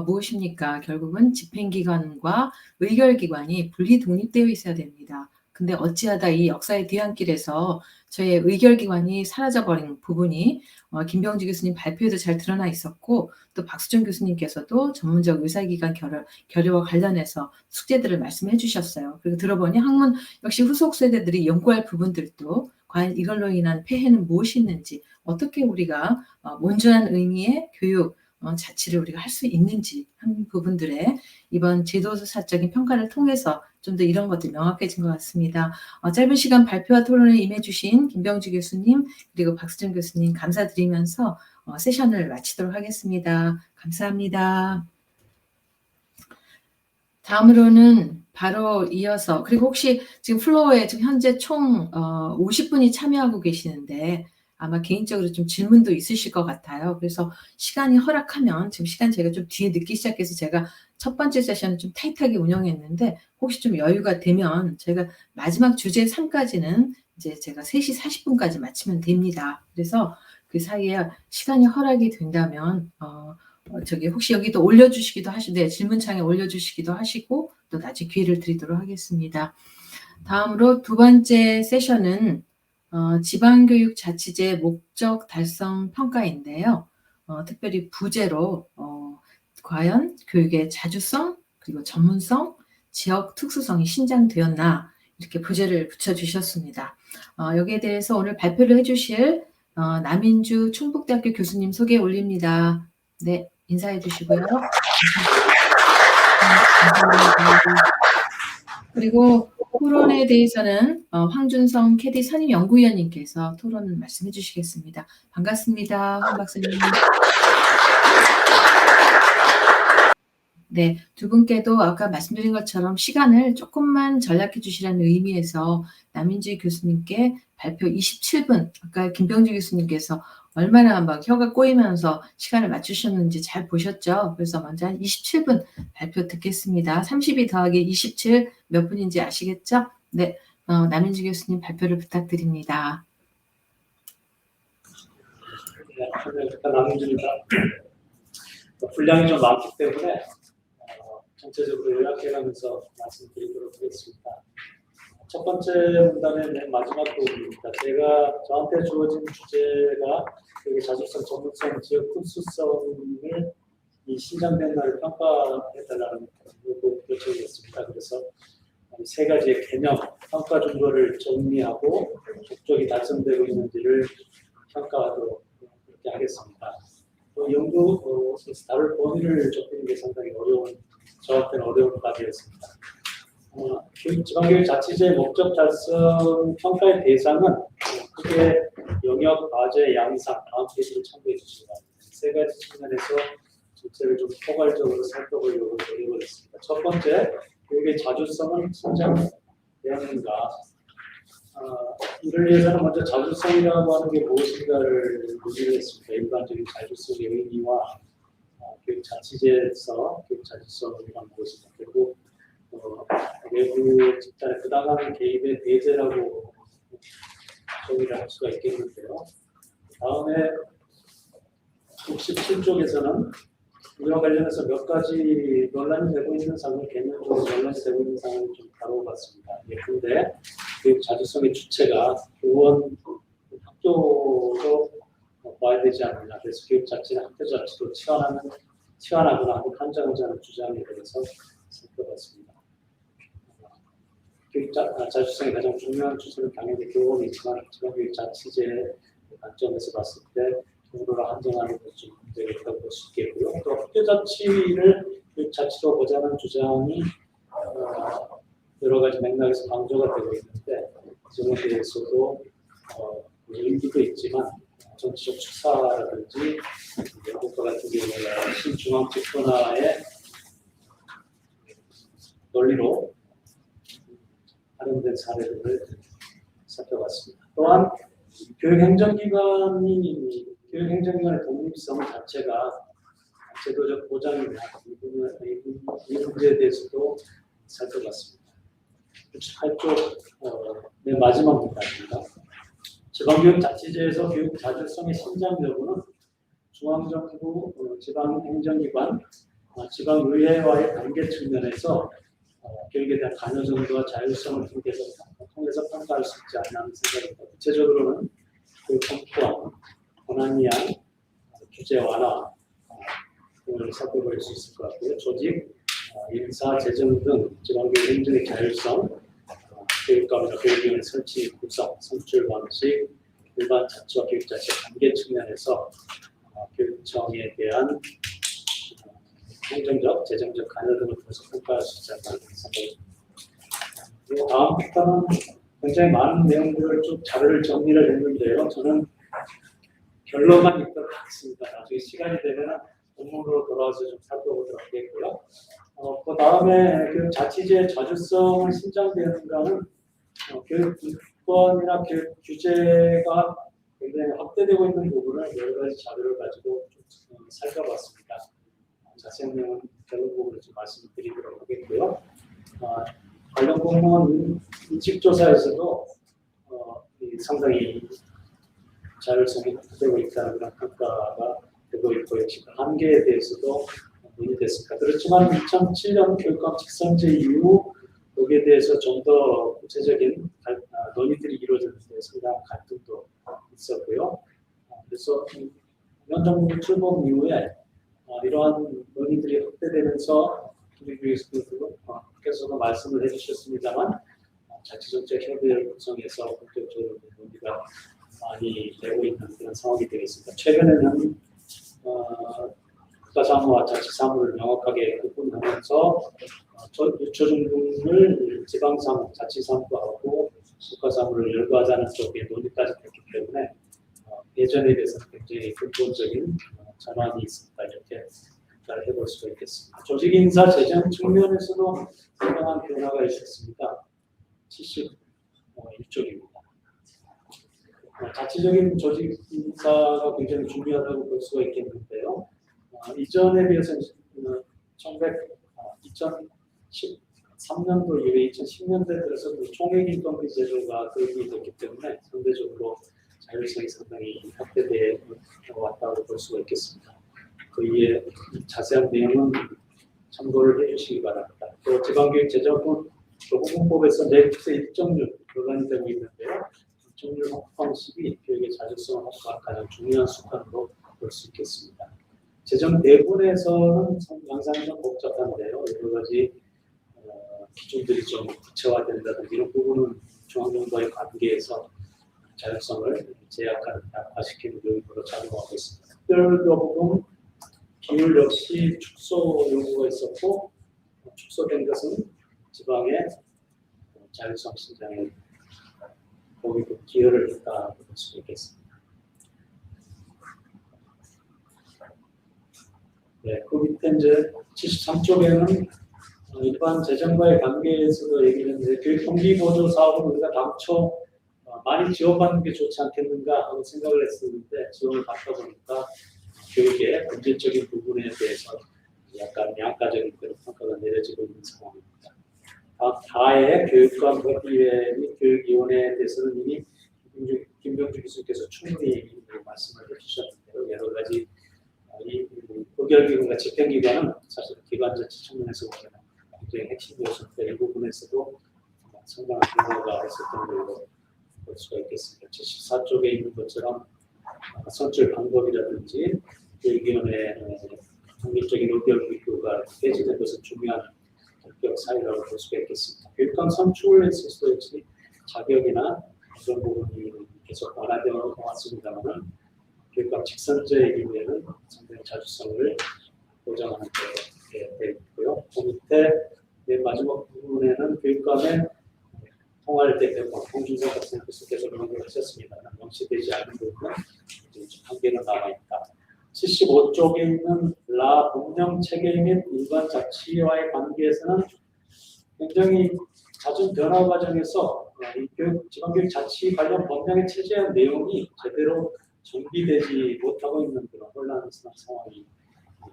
무엇입니까? 결국은 집행기관과 의결기관이 분리 독립되어 있어야 됩니다. 근데 어찌하다 이 역사의 뒤안길에서 저의 의결기관이 사라져버린 부분이 김병지 교수님 발표에도 잘 드러나 있었고, 또 박수정 교수님께서도 전문적 의사기관 결여와 관련해서 숙제들을 말씀해 주셨어요. 그리고 들어보니 학문 역시 후속 세대들이 연구할 부분들도 과연 이걸로 인한 폐해는 무엇이 있는지, 어떻게 우리가 온전한 의미의 교육 자치를 우리가 할 수 있는지 하는 부분들에 이번 제도사적인 평가를 통해서 좀 더 이런 것들이 명확해진 것 같습니다. 짧은 시간 발표와 토론에 임해주신 김병지 교수님 그리고 박수정 교수님 감사드리면서 세션을 마치도록 하겠습니다. 감사합니다. 다음으로는 바로 이어서, 그리고 혹시 지금 플로어에 지금 현재 총 50분이 참여하고 계시는데 아마 개인적으로 좀 질문도 있으실 것 같아요. 그래서 시간이 허락하면, 지금 시간 제가 좀 뒤에 늦기 시작해서 제가 첫 번째 세션을 좀 타이트하게 운영했는데 혹시 좀 여유가 되면 제가 마지막 주제 3까지는 이제 제가 3시 40분까지 마치면 됩니다. 그래서 그 사이에 시간이 허락이 된다면 저기 혹시 여기도 올려주시기도 하시고, 네, 질문창에 올려주시기도 하시고 또 나중에 기회를 드리도록 하겠습니다. 다음으로 두 번째 세션은 지방교육 자치제 목적 달성 평가인데요. 특별히 부제로 과연 교육의 자주성 그리고 전문성, 지역 특수성이 신장되었나 이렇게 부제를 붙여주셨습니다. 여기에 대해서 오늘 발표를 해주실 남인주 충북대학교 교수님 소개 올립니다. 네, 인사해 주시고요. 그리고 토론에 대해서는 황준성 캐디 선임연구위원님께서 토론을 말씀해 주시겠습니다. 반갑습니다. 황 박사님. 네, 두 분께도 아까 말씀드린 것처럼 시간을 조금만 전략해 주시라는 의미에서 남인주 교수님께 발표 27분, 아까 김병주 교수님께서 얼마나 막 혀가 꼬이면서 시간을 맞추셨는지 잘 보셨죠? 그래서 먼저 한 27분 발표 듣겠습니다. 32 더하기 27 몇 분인지 아시겠죠? 네, 남인주 교수님 발표를 부탁드립니다. 네, 남인주입니다. 분량이 좀 많기 때문에 전체적으로 요약해가면서 말씀드리도록 하겠습니다. 첫 번째 문단의 맨 마지막 부분입니다. 저한테 주어진 주제가 자주성, 전문성, 지역 특수성을 이 신장된 날을 평가해달라는 요청이었습니다. 그래서 세 가지의 개념, 평가 준거를 정리하고 목적이 달성되고 있는지를 평가하도록 그렇게 하겠습니다. 연구 다룰 범위를 좁히는 게 상당히 저한테는 어려운 과제였습니다. 지방교육 자치제 목적 달성 평가의 대상은 크게 영역, 과제, 양상, 다음 페이지를 참고해 주시기 바랍니다. 세 가지 측면에서 전체를 좀 포괄적으로 살펴보려고 노력을 했습니다. 첫 번째, 교육의 자주성은 신장되었는가? 이를 위해서는 먼저 자주성이라고 하는 게 무엇인가를 논의를 했습니다. 일반적인 자주성의 의미와 교육 자치제에서 교육 자주성이란 무엇인가, 그리고 외부 집단의 부당한 개입의 배제라고 정의를 할 수가 있겠는데요. 다음에 67쪽에서는 이와 관련해서 몇 가지 논란이 되고 있는 사항을 개념적으로 논란이 되고 있는 사항을 좀 다뤄봤습니다. 예컨대 교육 자주성의 주체가 교원 학교로 봐야 되지 않느냐. 그래서 교육 자체는 학교 자체도 치환하거나 혹은 한정하자는 주장에 대해서 살펴봤습니다. 교육 자주성의 가장 중요한 주체는 당연히 교원이지만 지방교육 자치제의 관점에서 봤을 때 정도로 한정하는 것이 좀 문제가 있다고 볼 수 있겠고요. 또 학교 자치를 교육 자치로 보자는 주장이 여러 가지 맥락에서 강조가 되고 있는데 그 점에 대해서도 일기도 있지만 정치적 추사라든지 영국과 같은 경우에 신중앙 집권화의 논리로 활용된 사례들을 살펴봤습니다. 또한 교육행정기관의 독립성 자체가 제도적 보장이나 이 문제에 대해서도 살펴봤습니다. 68쪽 맨 마지막 문단입니다. 지방교육자치제에서 교육 자주성의 신장 여부는 중앙정부, 지방행정기관, 지방의회와의 관계 측면에서 교육에 대한 관여 정도와 자율성을 통해서 평가할 수 있지 않나 하는 생각입니다. 구체적으로는 교육 성과, 권한이한, 규제 완화 등을 살펴볼 수 있을 것 같고요. 조직, 인사, 재정 등 지방교육 행정의 자율성, 교육감이나 교육위원회 설치 구성, 선출 방식, 일반 자치와 교육 자치 관계 측면에서 교육청에 대한 행정적, 재정적 관여 등을 통해서 평가할 수 있지 않나 생각합니다. 그리고 다음부터는 굉장히 많은 내용들을 쭉 자료를 정리를 했는데요. 저는 결론만 읽도록 하겠습니다. 나중에 시간이 되면 본문으로 돌아와서 좀 살펴보도록 하겠고요. 그 다음에 교육 자치제의 자주성을 신장되는가는 교육권이나 교육 규제가 굉장히 확대되고 있는 부분을 여러 가지 자료를 가지고 좀 살펴봤습니다. 자세한 내용은 결론 부분을 좀 말씀드리도록 하겠고요. 관련 공무원 인식조사에서도 상당히 자율성이 확대되고 있다는 그런 평가가 되고 있고 역시 한계에 대해서도 논의됐습니다. 그렇지만 2007년 교육감 직선제 이후 여기에 대해서 좀 더 구체적인 논의들이 이루어졌는데 상당한 갈등도 있었고요. 그래서 현 정부 출범 이후에 이러한 논의들이 확대되면서 우리 교육께서도 말씀을 해주셨습니다만 자치정책 협의회를 구성해서 본격적으로 논의가 많이 되고 있는 그런 상황이 되겠습니다. 최근에는 국가사무와 자치사무를 명확하게 구분하면서 유초중등을 지방사무, 자치사무하고 국가사무를 열거하자는 쪽의 논의까지 됐기 때문에 예전에 비해서는 굉장히 근본적인 전환이 있습니다. 이렇게 평가를 해볼 수가 있겠습니다. 조직인사 재정 측면에서도 상당한 변화가 있었습니다. 71쪽입니다. 자체적인 조직 인사가 굉장히 중요하다고 볼 수가 있겠는데요. 이전에 비해서 2013년도 이후에 2010년대 들어서 총액인건비 제도가 도입이 됐기 때문에 상대적으로 자율성이 상당히 확대되어 왔다고 볼 수가 있겠습니다. 그 이에 자세한 내용은 참고를 해주시기 바랍니다. 또 지방교육재정은 교육법에서 내국세 입점률 논란이 되고 있는데요. 입점률 방식이 교육의 자율성을 확보하는 가장 중요한 수단으로 볼 수 있겠습니다. 재정 대본에서는 양상이 좀 복잡한데요. 여러 가지 기준들이 좀 구체화된다든지 이런 부분은 중앙정부와의 관계에서 자율성을 제약하는 약화시키는 요인으로 작용하고 있습니다. 특별교부금 비율 역시 축소 요구가 있었고 축소된 것은 지방의 자율성 신장에 거기 기여를 했다고 볼 수 있겠습니다. 네, 그 밑에 이제 73쪽에는 일반 재정과의 관계에서도 얘기를 했는데 교육 동기 보조 사업은 우리가 당초 많이 지원받는 게 좋지 않겠는가 하고 생각을 했었는데 지원을 받다 보니까 교육의 본질적인 부분에 대해서 약간 양가적인 그런 평가가 내려지고 있는 상황입니다. 다의 교육감 협의회 및 교육위원회에 대해서는 이미 김병주 교수께서 충분히 말씀을 해주셨는데요. 여러 가지 이 의결기관과 집행기관은 사실 기관자치 측면에서 보면 굉장히 핵심 요소인데 이 부분에서도 상당한 변화가 있었던 걸로 볼 수가 있겠습니다. 74쪽에 있는 것처럼 선출 방법이라든지 의견의 독립적인 의결 기구가 폐지된 것은 중요한 결격 사유라고 볼 수가 있겠습니다. 교육감 선출에 있어서 자격이나 그런 부분이 계속 완화되어 왔습니다만은 교육감 직선제의 경우에는 상당히 자주성을 보장하는 데 되어 있고요. 그 밑에 맨 마지막 부분에는 교육감의 통할 때 배포, 통준성 같은 것을 계속 언급을 하셨습니다. 명시되지 않은 부분은 한계는 남아있다. 75쪽에 있는 라 법령 체계 및 일반 자치와의 관계에서는 굉장히 잦은 변화 과정에서 이 지방교육 자치 관련 법령의 체제한 내용이 제대로 정비되지 못하고 있는 그런 혼란스러운 상황이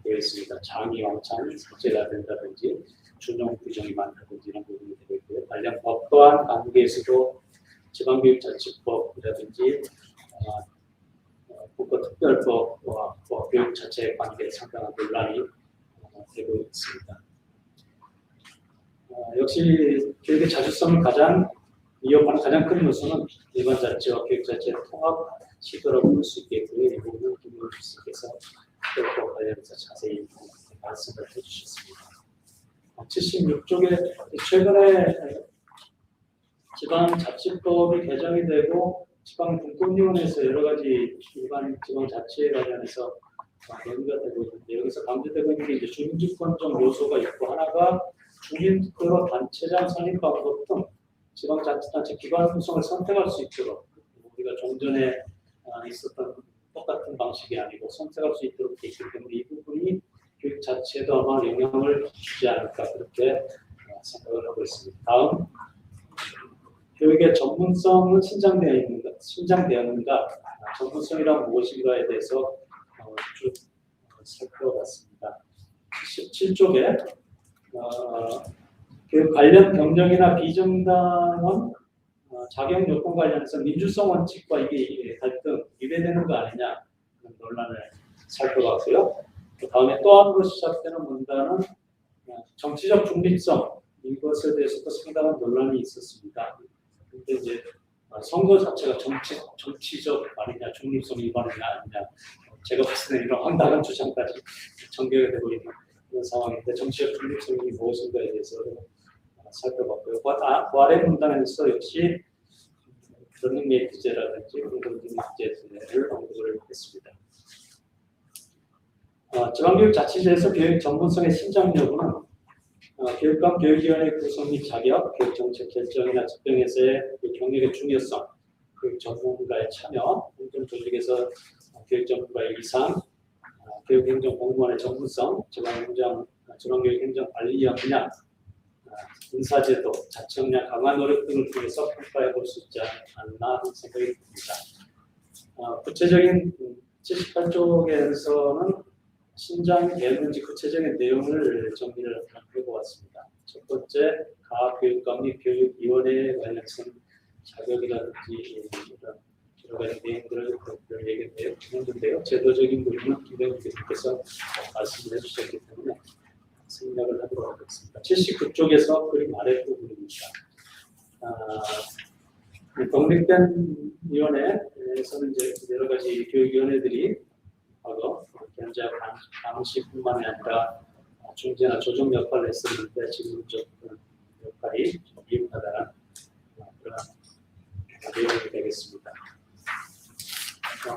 되어 있습니다. 장이 왕창 삭제가 된다든지 준용 규정이 많다든지 이런 부분이 되고 있고요. 관련 법과의 관계에서도 지방교육자치법이라든지 국가특별법과 교육 자체의 관계에 상당한 논란이 되고 있습니다. 역시 교육의 자주성을 위협하는 가장 큰 요소는 일반 자치와 교육 자체의 통합 시도라고 볼 수 있겠고요. 이 부분은 김용희 교수께서 교육과 관련해서 자세히 말씀을 해주셨습니다. 76쪽에 최근에 지방자치법이 개정이 되고 지방분권위원회에서 여러 가지 일반 지방자치에 관련해서 논의가 되고 있는데 여기서 강조되고 있는 게 이제 주민주권적 요소가 있고 하나가 주민투표로 단체장 선임 방법 등 지방자치단체 기관 구성을 선택할 수 있도록 우리가 종전에 있었던 똑같은 방식이 아니고 선택할 수 있도록 되어 있기 때문에 이 부분이 교육 자체에도 아마 영향을 주지 않을까 그렇게 생각을 하고 있습니다. 다음, 교육의 전문성은 신장되었는가, 전문성이란 무엇인가에 대해서 쭉 살펴봤습니다. 17쪽에 교육 관련 경정이나 비정당원 자격 요건 관련해서 민주성 원칙과 이게 갈등 위배되는 거 아니냐 하는 논란을 살펴봤고요. 그 다음에 또 하나로 시작되는 문단은 정치적 중립성 이것에 대해서도 상당한 논란이 있었습니다. 근데 이제 선거 자체가 정치적 아니냐 중립성 위반이냐 아니냐 제가 봤을 때 이런 황당한 주장까지 전개가 되고 있는 그런 상황인데 정치적 중립성이 무엇인가에 대해서 살펴봤고요. 그 아래 문단에서 역시 러닝메이트제라든지 공동중립제를 언급을 했습니다. 지방교육 자치제에서 교육 전문성의 신장 여부는 교육감 교육위원회 구성 및 자격, 교육 정책 결정이나 집행에서의 경력의 중요성, 교육 전문가의 참여, 행정 조직에서 교육 전문가의 이상, 교육행정 공무원의 전문성, 지방교육 행정관리위원 분야, 인사제도, 자치 역량 강화 노력 등을 통해서 평가해 볼 수 있지 않나 하는 생각이 듭니다. 구체적인 78쪽에서는 신장이 되었는지 구체적인 내용을 정리를 해보았습니다. 첫 번째, 가교육감 및 교육위원회에 관련해서 자격이라든지 이런 여러 가지 내용들을 얘기했는데요. 제도적인 부분은 김병희 교수께서 말씀을 해주셨기 때문에 생략을 하도록 하겠습니다. 79쪽에서 그림 아래 부분입니다. 독립된 위원회에서는 이제 여러 가지 교육위원회들이 과거 견제 감시뿐만 아니라 중재나 조정 역할을 했었는데 지금 역할이 미흡하다는 그런 내용이 되겠습니다.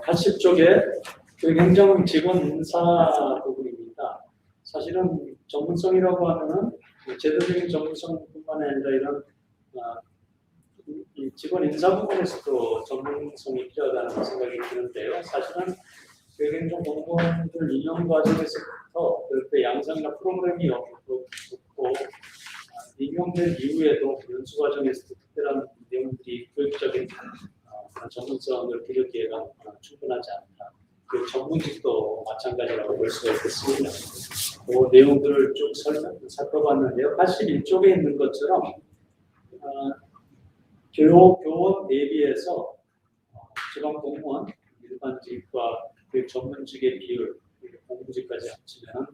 80쪽에 교육행정 직원 인사 부분입니다. 사실은 전문성이라고 하면은 제도적인 전문성뿐만 아니라 이런 이 직원 인사 부분에서도 전문성이 필요하다는 생각이 드는데요. 사실은 교육행정 공무원들 임용 과정에서부터 그때 양성이나 프로그램이 없고 임용된 이후에도 연수 과정에서도 특별한 내용들이 교육적인 전문성을 기를 기회가 충분하지 않다. 그 전문직도 마찬가지라고 볼 수가 있겠습니다. 그 내용들을 쭉 살펴봤는데요. 81쪽에 있는 것처럼 교원 대비해서 지방 공무원 일반직과 교육 전문직의 비율 공무직까지 합치면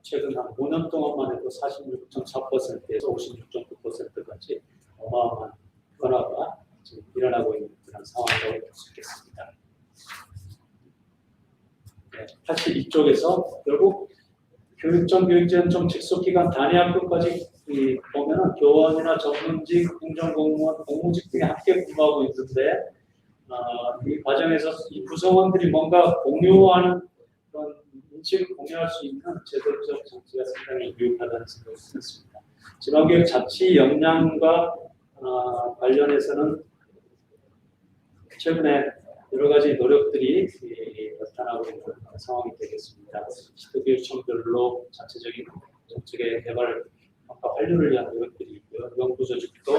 최근 한 5년 동안만 해도 46.4%에서 56.9%까지 어마어마한 변화가 지금 일어나고 있는 그런 상황이라고 볼 수 있겠습니다. 네, 사실 이쪽에서 결국 교육청, 교육지원청, 직속기관, 단위학교까지 보면은 교원이나 전문직, 행정공무원, 공무직 등이 함께 근무하고 있는데 이 과정에서 이 구성원들이 뭔가 공유하는 그런 인식을 공유할 수 있는 제도적 장치가 상당히 유익하다는 생각이 들었습니다. 지방교육 자치 역량과 관련해서는 최근에 여러 가지 노력들이 나타나고 있는 상황이 되겠습니다. 시도교육청별로 자체적인 정책의 개발, 평가 완료를 위한 노력들이 있고요. 연구 조직도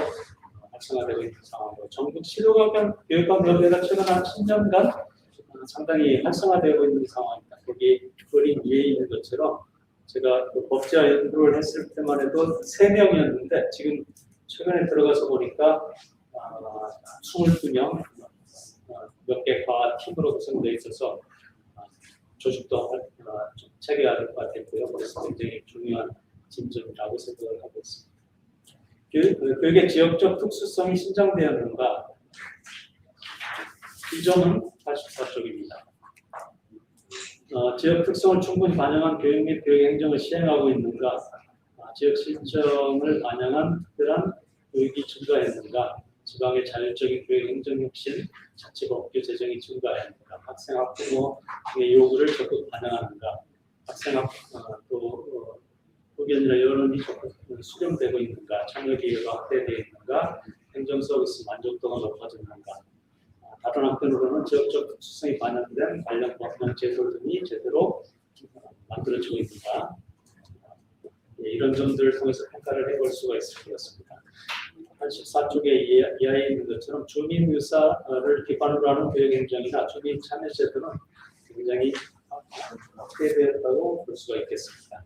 활성화되고 있는 상황이고, 전국 시도교육감협회가 최근 한 10년간 상당히 활성화되고 있는 상황입니다. 거기 그림 위에 있는 것처럼 제가 그 법제화 연구를 했을 때만 해도 3명이었는데 지금 최근에 들어가서 보니까 22명 몇 개 과 팀으로 구성되어 있어서 조직도 좀 체계화될 것 같았고요. 그래서 굉장히 중요한 진전이라고 생각을 하고 있습니다. 교육의 지역적 특수성이 신장되었는가? 이 점은 84쪽입니다. 지역 특성을 충분히 반영한 교육 및 교육 행정을 시행하고 있는가? 지역 실정을 반영한 특별한 교육이 증가했는가? 지방의 자율적인 교육 행정 혁신, 자치법규 제정이 증가했는가? 학생 학부모의 요구를 적극 반영하는가? 학생 또 의견이나 여론이 적극 수렴되고 있는가? 참여 기회가 확대되어 있는가? 행정 서비스 만족도가 높아졌는가? 다른 한편으로는 지역적 특수성이 반영된 관련 법령 제도 등이 제대로 만들어지고 있는가? 이런 점들을 통해서 평가를 해볼 수가 있을 것 같습니다. 84쪽에 이하에 있는 것처럼 주민 의사를 기반으로 하는 교육행정이나 주민 참여 제도는 굉장히 확대되었다고 볼 수가 있겠습니다.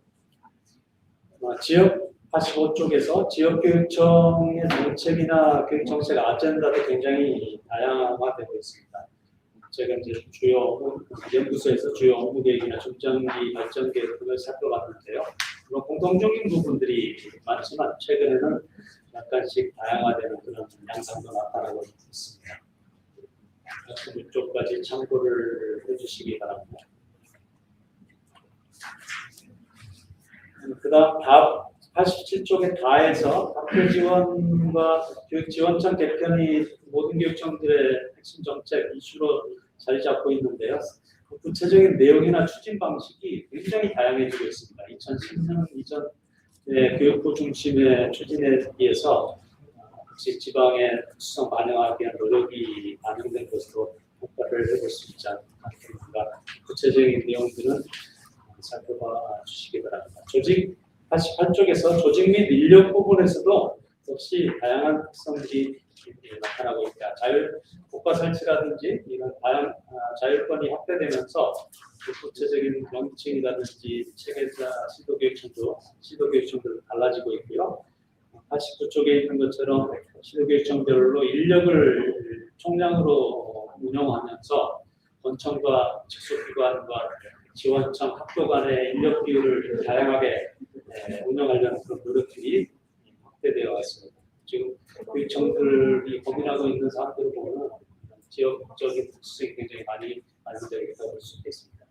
지역 85쪽에서 지역교육청의 정책이나 교육정책 아젠다도 굉장히 다양화되고 있습니다. 제가 이제 주요 연구소에서 주요 업무 계획이나 중장기 발전 계획 등을 살펴봤는데요. 물론 공통적인 부분들이 많지만 최근에는 약간씩 다양화되는 그런 양상도 나타나고 있습니다. 이쪽까지 참고를 해주시기 바랍니다. 그다음 87쪽의 다에서 학교 지원과 교육 지원청 개편이 모든 교육청들의 핵심 정책 이슈로 자리 잡고 있는데요. 그 구체적인 내용이나 추진 방식이 굉장히 다양해지고 있습니다. 2010년 이전의 교육부 중심의 추진에 비해서 혹시 지방의 특수성 반영하기 위한 노력이 반영된 것으로 평가를 해볼 수 있지 않겠는가. 구체적인 내용들은 살펴봐 주시기 바랍니다. 조직 88쪽에서 조직 및 인력 부분에서도 역시 다양한 특성들이 나타나고 있다. 국가 설치라든지 이런 자율권이 확대되면서 구체적인 명칭이라든지 체계자 시도교육청도 달라지고 있고요. 89쪽에 있는 것처럼 시도교육청별로 인력을 총량으로 운영하면서 본청과 직속기관과 지원청, 학교 간의 인력 비율을 다양하게 운영하려는 그런 노력들이 확대되어 있습니다. 지금 교육청들이 고민하고 있는 사항들을 보면 지역적인 특수성이 굉장히 많이 반영되어 있다고 볼 수 있겠습니다.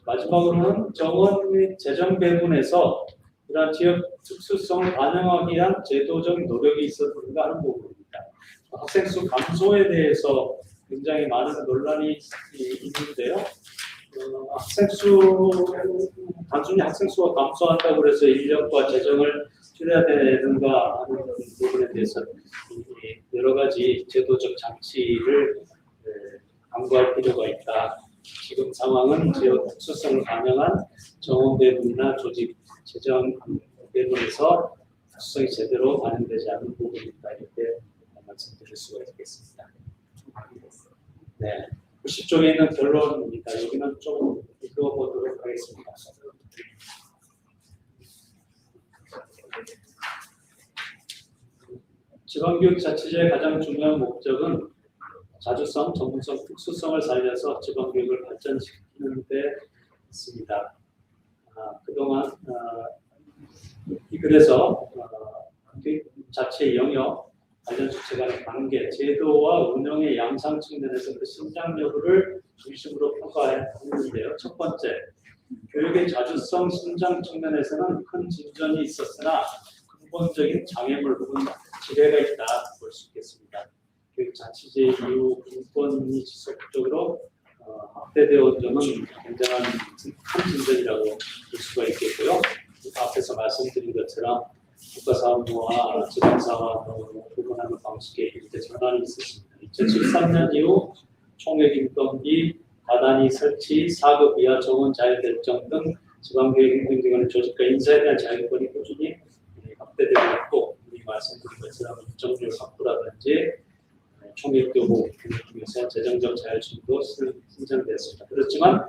마지막으로는 정원 및 재정 배분에서 이러한 지역 특수성을 반영하기 위한 제도적인 노력이 있었는가 하는 부분입니다. 학생 수 감소에 대해서 굉장히 많은 논란이 있는데요. 단순히 학생 수가 감소한다고 해서 인력과 재정을 줄여야 되는가 하는 부분에 대해서 여러 가지 제도적 장치를 강구할 필요가 있다. 지금 상황은 지역 특수성을 반영한 정원 배분이나 조직 재정 배분에서 특수성이 제대로 반영되지 않는 부분이 있다. 이렇게 말씀드릴 수가 있겠습니다. 네. 90쪽에 있는 결론입니다. 여기는 좀 읽어보도록 하겠습니다. 지방교육 자치제의 가장 중요한 목적은 자주성, 전문성, 특수성을 살려서 지방교육을 발전시키는 데 있습니다. 그동안 그래서 자체 영역 관련 주체 간의 관계, 제도와 운영의 양상 측면에서 그 신장 여부를 중심으로 평가했는데요. 첫 번째, 교육의 자주성 신장 측면에서는 큰 진전이 있었으나 근본적인 장애물 혹은 지뢰가 있다 볼 수 있겠습니다. 교육 자치제 이후 인권이 지속적으로 확대되어 온 점은 굉장한 큰 진전이라고 볼 수가 있겠고요. 앞에서 말씀드린 것처럼 국가사업부와 지방사업을 구분하는 방식의 일대 전환이 있었습니다. 2013년 이후 총액인건비, 다단위 설치, 4급 이하 정원 자율결정 등 지방교육행정기관의 조직과 인사에 대한 자율권이 꾸준히 확대되고 있고, 우리 말씀드린 것처럼 입점률 확보라든지 총액교부 등에서 재정적 자율성도 신장되었습니다. 그렇지만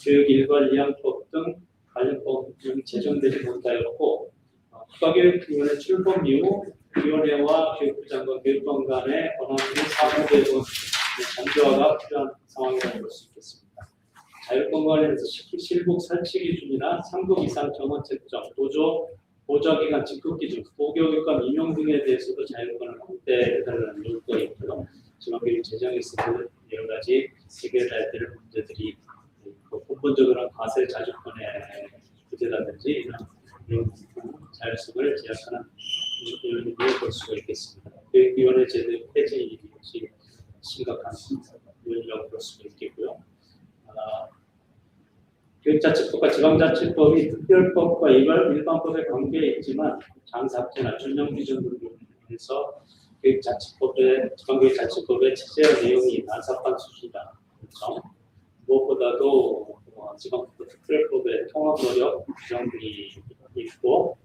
교육일괄이양법 등 관련법 등 제정되지 못하였고, 국가교육위원회 출범 이후 위원회와 교육부 장관, 교육감 간의 권한 및 사무대의 정교화가 필요한 상황이라고 볼 수 있겠습니다. 자율권 관련해서 실국 설치 기준이나 3급 이상 정원 책정, 보조, 보조기관 직급 기준, 보교육감 임용 등에 대해서도 자율권을 확대해달라는 요구가 있고요. 지방교육 제정에서도 여러 가지 해결해야 될 문제들이 있고, 근본적으로는 과세 자주권의 부재라든지 이런 자율성을 제약하는 요인으로 볼 수가 있겠습니다. 교육위원회 제도 폐지 역시 심각한 요인이라고 볼 수가 있겠고요. 교육자치법과 지방자치법이 특별법과 일반법의 관계에 있지만 장사업체나 준용 기준 등으로 인해서 지방교육자치법의 체제 내용이 난삽한 수준이다. 그렇죠? 무엇보다도 지방법 특별법의 통합 노력 규정들이 있고,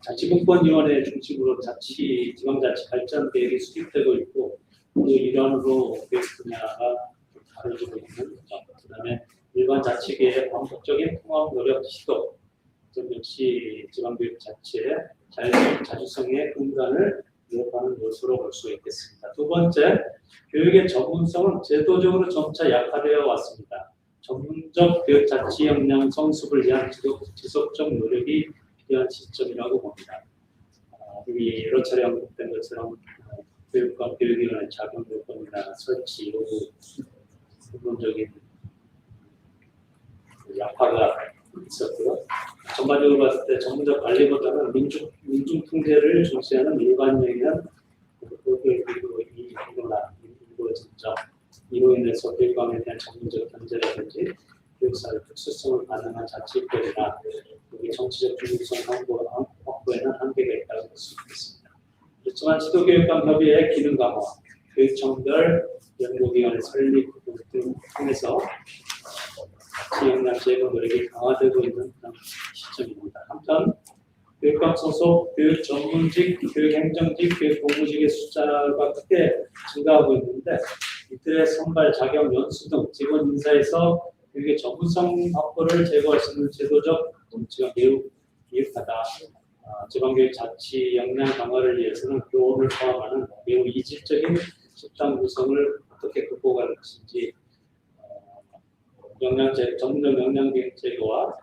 자치분권위원회 중심으로 지방자치 발전 계획이 수립되고 있고, 그 일환으로 교육 분야가 다뤄지고 있는 점. 그다음에 일반 자치계의 반복적인 통합 노력 시도, 역시 지방교육 자체의 자주성의 근간을 위협하는 요소로 볼 수 있겠습니다. 두 번째, 교육의 전문성은 제도적으로 점차 약화되어 왔습니다. 전문적 교육 자치 역량 성숙을 위한 지속적 노력이 필요한 시점이라고 봅니다. 이미 여러 차례 언급된 것처럼 교육과 교육위원회 자금 요건이나 설치 요구 근본적인 약화가 있었고요. 전반적으로 봤을 때 전문적 관리보다는 민중 통제를 중시하는 일관적인 교육으로 일부의 점점, 이로 인해서 교육감에 대한 전문적 견제라든지 교육사의 특수성을 반영한 자치법이나 여기 정치적 중립성 확보에는 한계가 있다고 볼 수 있겠습니다. 그렇지만 지도교육감 협의회 기능 강화, 교육청별 연구기관의 설립 등 통해서 자치 역량 제고 노력이 강화되고 있는 시점입니다. 한편 교육감 소속 교육 전문직, 교육 행정직, 교육 공무직의 숫자가 크게 증가하고 있는데, 이들의 선발, 자격, 연수 등 직원 인사에서 교육의 전문성 확보를 제고할 수 있는 제도적 조치가 매우 미흡하다. 지방교육 자치 역량 강화를 위해서는 교원을 포함하는 매우 이질적인 집단 구성을 어떻게 극복할 것인지, 전문적 역량교육 제도와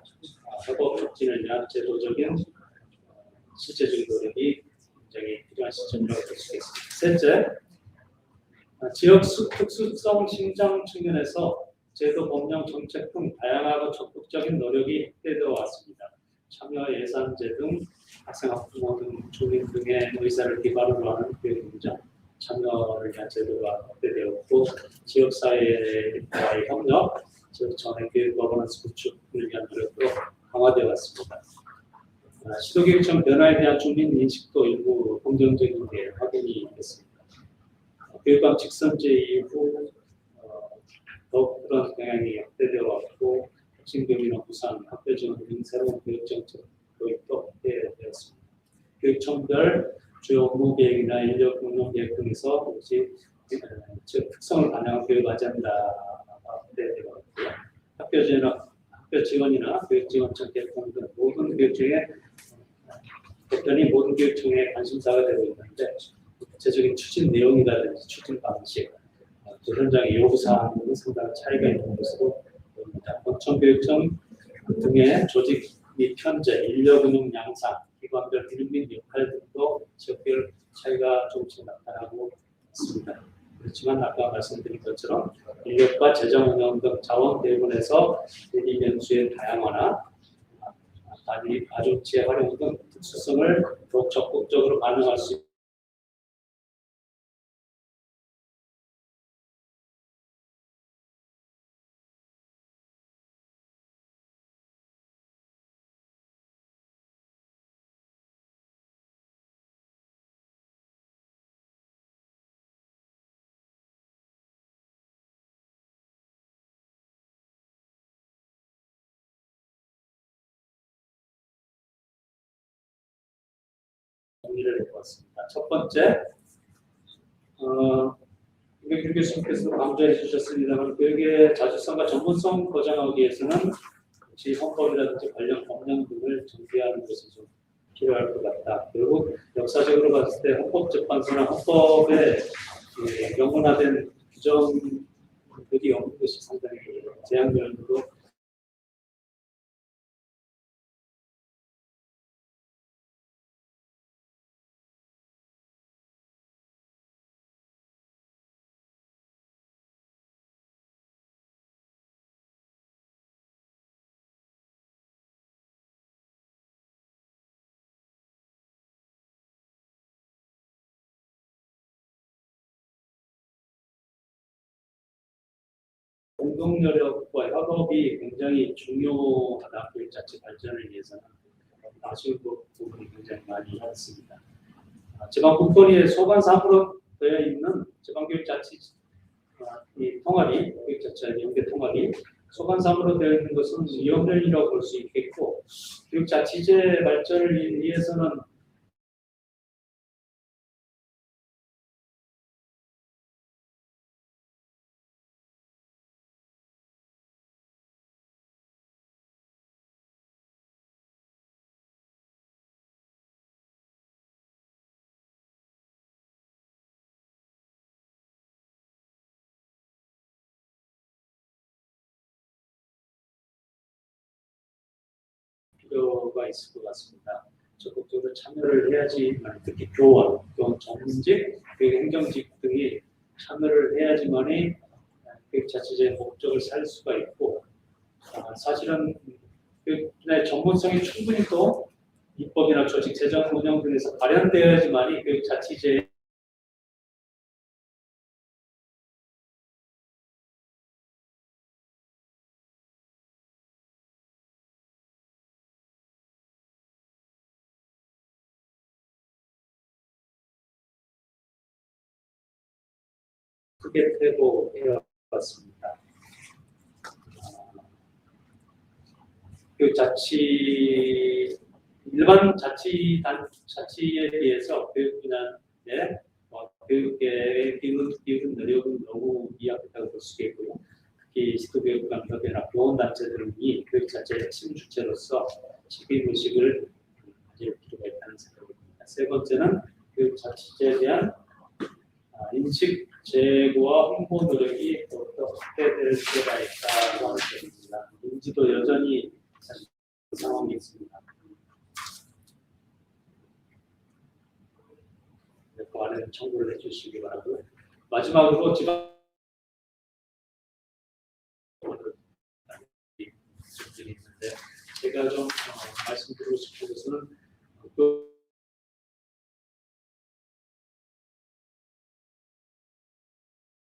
협업 촉진을 위한 제도적인 실제적인 노력이 굉장히 필요한 시점이라고 볼 수 있겠습니다. 셋째, 지역 특수성 신장 측면에서 제도, 법령, 정책 등 다양하고 적극적인 노력이 확대되어 왔습니다. 참여 예산제 등 학생, 학부모 등 주민 등의 의사를 기반으로 하는 교육 행정, 참여를 위한 제도가 확대되었고, 지역사회와의 협력, 지역청의 교육 거버넌스 구축을 위한 노력으로 강화되어 왔습니다. 시도교육청 변화에 대한 주민 인식도 일부 긍정적인 게 확인이 됐습니다. 교육감 직선제 이후 더욱 그런 경향이 확대되어 왔고, 혁신교육이나 부산, 학교 지원 등 새로운 교육정책 도입도 확대되었습니다. 교육청별 주요 업무 계획이나 인력 공론 계획 등에서 역시 특성을 반영한 교육 아젠다가 확대되어 왔고요. 학교 지원이나 교육지원청 개편 등 모든 교육청에 개편이 모든 교육청의 관심사가 되고 있는데, 구체적인 추진 내용이라든지 추진 방식, 또 현장의 요구사항 등은 상당한 차이가 있는 것으로 내용입니다. 본청교육청 등의 조직 및 현재 인력 운영 양상, 기관별 기능 및 역할 등도 지역별 차이가 조금씩 나타나고 있습니다. 그렇지만 아까 말씀드린 것처럼 인력과 재정 운영 등 자원 대부분에서 대리 변수의 다양화나 가중치의 활용 등 특수성을 더욱 적극적으로 반영할 수 있는 정리를 해보았습니다. 첫 번째, 김 교수님께서 강조해 주셨습니다만 교육의 자주성과 전문성 보장하기 위해서는 역시 헌법이라든지 관련 법령 등을 정비하는 것이 좀 필요할 것 같다. 그리고 역사적으로 봤을 때 헌법재판소나 헌법에 명문화된 규정들이 없는 것이 상당히 제한적으로 공동노력과 협업이 굉장히 중요하다. 교육 자체 발전을 위해서는 아쉬운 부분이 굉장히 많이 있습니다. 지방국권위의 소관 사무로 되어 있는 지방교육자치 이 통합이 교육자치 연계 통합이 소관 사무로 되어 있는 것은 위험이라고 볼 수 있겠고 교육자치제 발전을 위해서는 필요가 있을 것 같습니다. 적극적으로 참여를 해야지만 특히 교원, 전문직, 행정직 등이 참여를 해야지만이 교육자치제의 목적을 살 수가 있고 사실은 교육의 전문성이 충분히 또 입법이나 조직 재정 운영 등에서 발현되어야지만이 교육자치제의 크게 퇴보해왔습니다. 일반 자치에 비해서 교육 분야의 교육계의 기운 노력은 너무 미약하다고 볼 수 있고요. 특히 시도교육감 협회나 교원단체들이 교육 자체의 핵심 주체로서 책임의식을 가질 필요가 있다는 생각이 듭니다. 세 번째는 교육 자치제에 대한 인식 제고와 홍보 노력이 더욱더 확대될 필요가 있다고 하는 것입니다. 인지도 여전히 사실 그 상황이 있습니다. 그 안에는 청구를 해주시기 바라고요. 마지막으로 지방 들이 있는데 제가 좀 말씀드리고 싶은 것은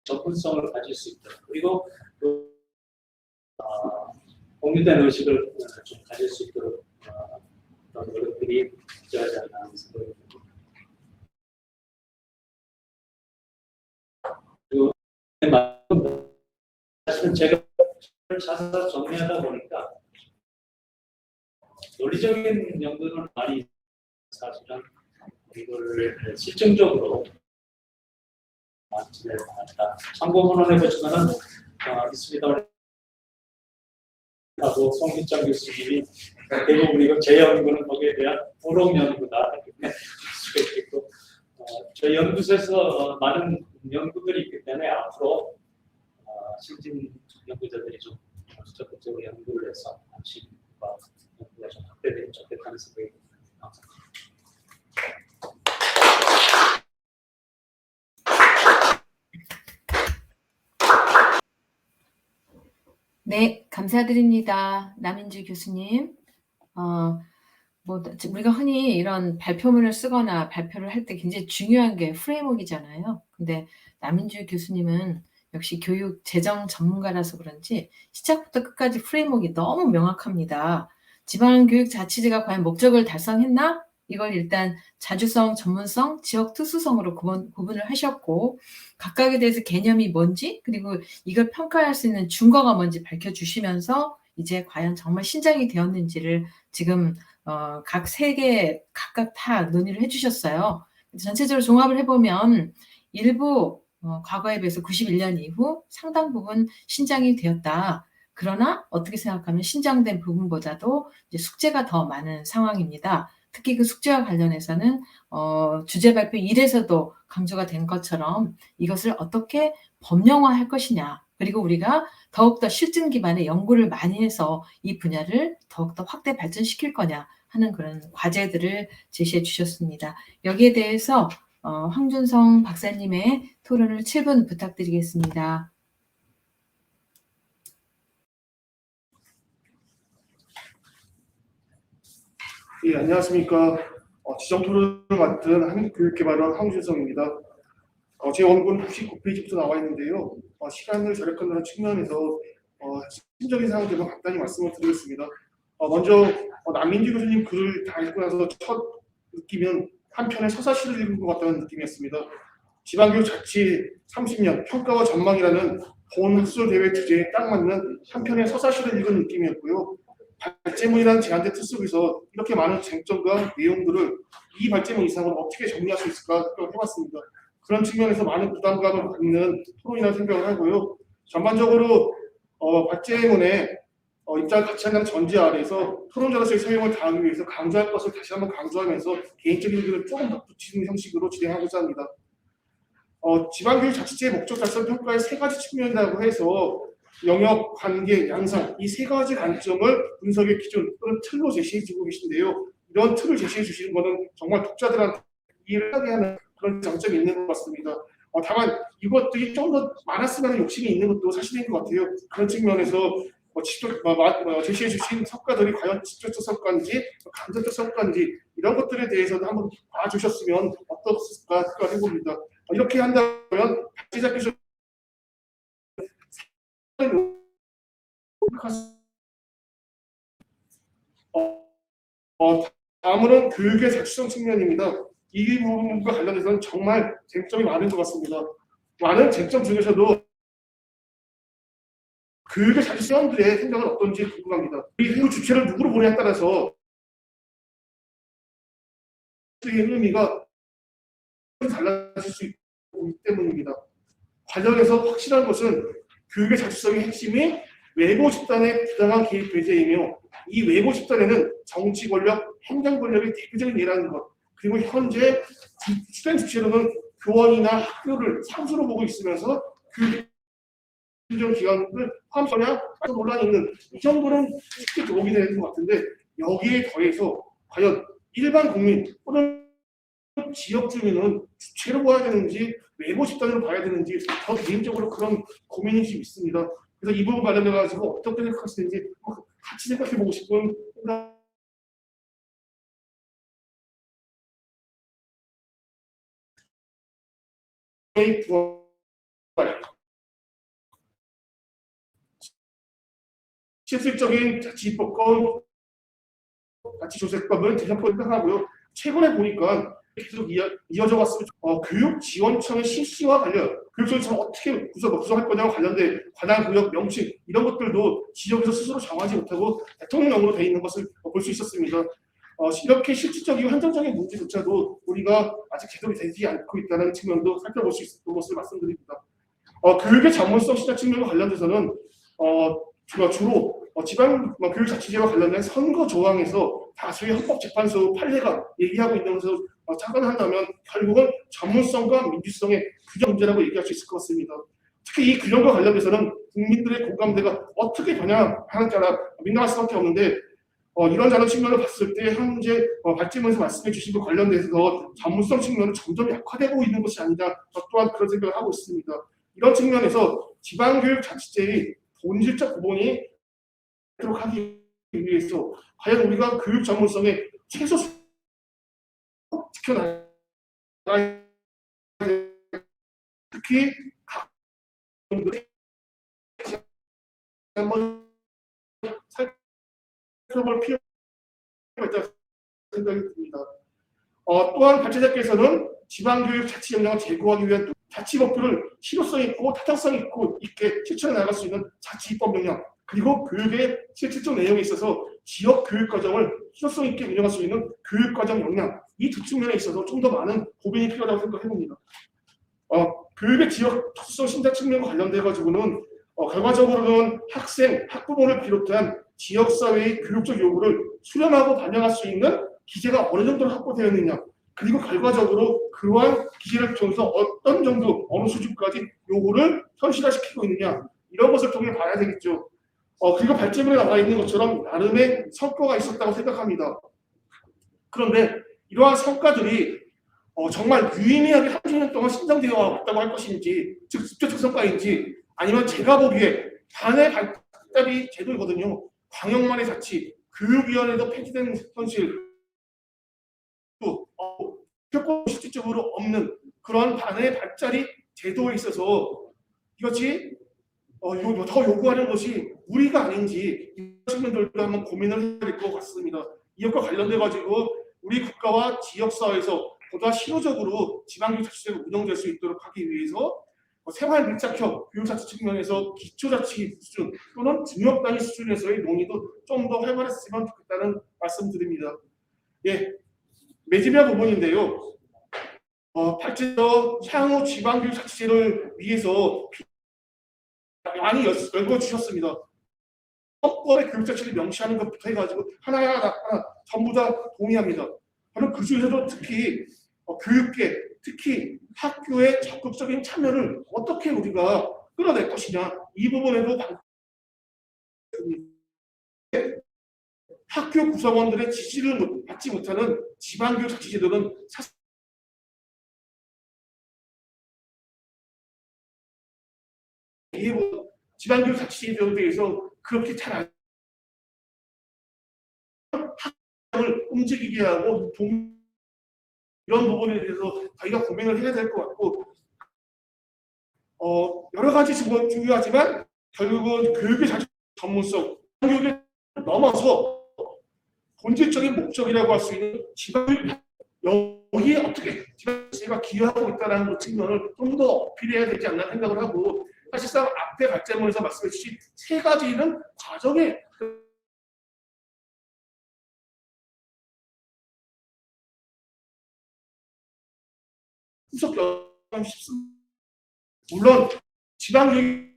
접근성을 가질 수 있다. 그리고 공유된 의식을 좀 가질 수 있도록 그런 노력들이 필요하지 않나 하는 생각이 듭니다. 그리고 사실은 제가 찾아서 정리하다 보니까 논리적인 연구는 많이 사실은 이걸 실증적으로 진행을 했다. 참고문헌 해보시면은 있습니다. 하고 송기창 교수님이 대부분 이거 제 연구는 거기에 대한 부록 연구다 이렇게 수가 있고 저희 연구소에서 많은 연구들이 있기 때문에 앞으로 신진 연구자들이 좀 적극적으로 연구를 해서 관심과 연구가 좀 확대되면 좋겠다는 생각이 듭니다. 감사합니다. 네, 감사드립니다. 남인주 교수님. 우리가 흔히 이런 발표문을 쓰거나 발표를 할 때 굉장히 중요한 게 프레임워크이잖아요. 근데 남인주 교수님은 역시 교육 재정 전문가라서 그런지 시작부터 끝까지 프레임워크가 너무 명확합니다. 지방교육자치제가 과연 목적을 달성했나? 이걸 일단 자주성, 전문성, 지역 특수성으로 구분을 하셨고, 각각에 대해서 개념이 뭔지, 그리고 이걸 평가할 수 있는 증거가 뭔지 밝혀주시면서 이제 과연 정말 신작이 되었는지를 지금 각 세 개 각각 다 논의를 해주셨어요. 전체적으로 종합을 해보면 일부 과거에 비해서 91년 이후 상당 부분 신장이 되었다. 그러나 어떻게 생각하면 신장된 부분보다도 이제 숙제가 더 많은 상황입니다. 특히 그 숙제와 관련해서는 주제 발표 1에서도 강조가 된 것처럼 이것을 어떻게 법령화할 것이냐, 그리고 우리가 더욱더 실증 기반의 연구를 많이 해서 이 분야를 더욱더 확대 발전시킬 거냐 하는 그런 과제들을 제시해 주셨습니다. 여기에 대해서 황준성 박사님의 토론을 7분 부탁드리겠습니다. 예, 안녕하십니까. 지정 토론을 맡은 한국교육개발원 황준성입니다. 제 원고는 99페이지부터 나와 있는데요. 시간을 절약한다는 측면에서 심적인 사항 대로 간단히 말씀을 드리겠습니다. 먼저 남인주 교수님 글을 다 읽고 나서 첫 느낌은 한편의 서사시를 읽은 것 같다는 느낌이었습니다. 지방교육 자치 30년 평가와 전망이라는 본 학술대회 주제에 딱 맞는 한편의 서사시를 읽은 느낌이었고요. 발제문이라는 제한된 틀 속에서 이렇게 많은 쟁점과 내용들을 이 발제문 이상으로 어떻게 정리할 수 있을까 생각을 해봤습니다. 그런 측면에서 많은 부담감을 갖는 토론이라고 생각을 하고요. 전반적으로 발제문에 입장을 같이 한다는 전제 아래에서 토론자로서의 사용을 다하기 위해서 강조할 것을 다시 한번 강조하면서 개인적인 의견을 조금 더 붙이는 형식으로 진행하고자 합니다. 지방교육 자치제의 목적 달성 평가의 세 가지 측면이라고 해서 영역, 관계, 양상 이 세 가지 관점을 분석의 기준 또는 틀로 제시해주고 계신데요. 이런 틀을 제시해 주시는 것은 정말 독자들한테 이해를 하게 하는 그런 장점이 있는 것 같습니다. 다만 이것들이 좀 더 많았으면 하는 욕심이 있는 것도 사실인 것 같아요. 그런 측면에서 제시해 주신 성과들이 과연 직접적 성과인지 간접적 성과인지 이런 것들에 대해서도 한번 봐주셨으면 어떻을까 생각을 해봅니다. 이렇게 한다면 발제자 다음으로는 교육의 자주성 측면입니다. 이 부분과 관련해서는 정말 쟁점이 많은 것 같습니다. 많은 쟁점 중에서도 교육의 자주성들의 생각은 어떤지 궁금합니다. 이 교육 주체를 누구로 보느냐에 따라서 그 의미가 달라질 수 있기 때문입니다. 관련해서 확실한 것은 교육의 자주성의 핵심이 외부 집단의 부당한 개입 배제이며 이 외부 집단에는 정치 권력, 행정 권력이 대표적인 예라는 것, 그리고 현재 주된 주체로는 교원이나 학교를 상수로 보고 있으면서 교육 기관을 포함하냐 논란이 있는 이 정도는 쉽게 들어오게 되는 것 같은데 여기에 더해서 과연 일반 국민 또는 지역 주민은 주체로 봐야 되는지 외부 집단으로 봐야 되는지 저 개인적으로 그런 고민이 좀 있습니다. 그래서 이 부분 관련해 가지고 어떻게 생각하시는지 같이 생각해 보고 싶은 생각. 실질적인 자치법과 자치조세법은 대상법을 생각하고요. 최근에 보니까 계속 이어져 왔으면 교육지원청의 실시와 관련 교육지원청 어떻게 구성할 거냐와 관련된 관할 구역 명칭 이런 것들도 지역에서 스스로 정하지 못하고 대통령령으로 되어 있는 것을 볼 수 있었습니다. 이렇게 실질적이고 한정적인 문제조차도 우리가 아직 제대로 되지 않고 있다는 측면도 살펴볼 수 있는 것을 말씀드립니다. 교육의 전문성 시장 측면과 관련돼서는 주로 지방교육자치제와 관련된 선거 조항에서 다수의 헌법재판소 판례가 얘기하고 있는 것을 착안한다면 결국은 전문성과 민주성의 규정 문제라고 얘기할 수 있을 것 같습니다. 특히 이 균형과 관련돼서는 국민들의 공감대가 어떻게 변화하는지라 민감할 수밖에 없는데 이런 다른 측면을 봤을 때 현재 발제문에서 말씀해 주신 것 관련돼서 전문성 측면은 점점 약화되고 있는 것이 아니냐, 저 또한 그런 생각을 하고 있습니다. 이런 측면에서 지방교육자치제의 본질적 부분이 되도록 하기 위해서 과연 우리가 교육 전문성의 최소 지켜나가야 특히 각 한번 살펴볼 필요가 있다고 생각이 듭니다. 또한 발제자께서는 지방교육 자치 역량을 제고하기 위한 자치 목표를 실효성 있고 타당성 있게 실천해 나갈 수 있는 자치 입법 역량, 그리고 교육의 실질적 내용에 있어서 지역 교육 과정을 실효성 있게 운영할 수 있는 교육 과정 역량, 이 두 측면에 있어서 좀 더 많은 고민이 필요하다고 생각해 봅니다. 교육의 지역 특수성 신장 측면과 관련돼 가지고는 결과적으로는 학생, 학부모를 비롯한 지역사회의 교육적 요구를 수렴하고 반영할 수 있는 기재가 어느 정도로 확보되었느냐, 그리고 결과적으로 그러한 기재를 통해서 어떤 정도, 어느 수준까지 요구를 현실화시키고 있느냐, 이런 것을 통해 봐야 되겠죠. 그리고 발제문에 나와 있는 것처럼 나름의 성과가 있었다고 생각합니다. 그런데 이러한 성과들이 정말 유의미하게 30년 동안 신장되어 왔다고 할 것인지, 즉 직접적 성과인지, 아니면 제가 보기에 반의 발달이 제도이거든요. 광역만의 자치, 교육위원회도 폐지된 현실, 또 효과 실질적으로 없는 그런 반의 발달이 제도에 있어서 이것이 더 요구하는 것이 우리가 아닌지 이런 측면들도 한번 고민을 해야 될 것 같습니다. 이것과 관련돼 가지고 우리 국가와 지역사회에서 보다 실효적으로 지방교육자치제가 운영될 수 있도록 하기 위해서 생활 밀착형 교육자치 측면에서 기초자치 수준 또는 중역단위 수준에서의 논의도 좀 더 활발했으면 좋겠다는 말씀드립니다. 예, 매집이한 부분인데요. 발제도 향후 지방교육자치제를 위해서 많이 열거주셨습니다. 헌법의 교육자치를 명시하는 것부터 해가지고 하나 전부 다 동의합니다. 저는 그 중에서도 특히 교육계, 특히 학교의 적극적인 참여를 어떻게 우리가 끌어낼 것이냐, 이 부분에도 학교 구성원들의 지지를 받지 못하는 지방교육자치제도는 사실 지방교육자치제도에 대해서 그렇게 잘 학교를 움직이게 하고 이런 부분에 대해서 저희가 고민을 해야 될 것 같고, 여러 가지 지금 중요하지만 결국은 교육의 전문성, 교육을 넘어서 본질적인 목적이라고 할 수 있는 지방교육, 여기에 어떻게 지방교육제가 기여하고 있다는 측면을 좀 더 어필해야 되지 않나 생각을 하고, 사실상 앞에 발제문에서 말씀해 주신 세 가지는 과정에 후속적으로 싶습니다. 물론 지방교육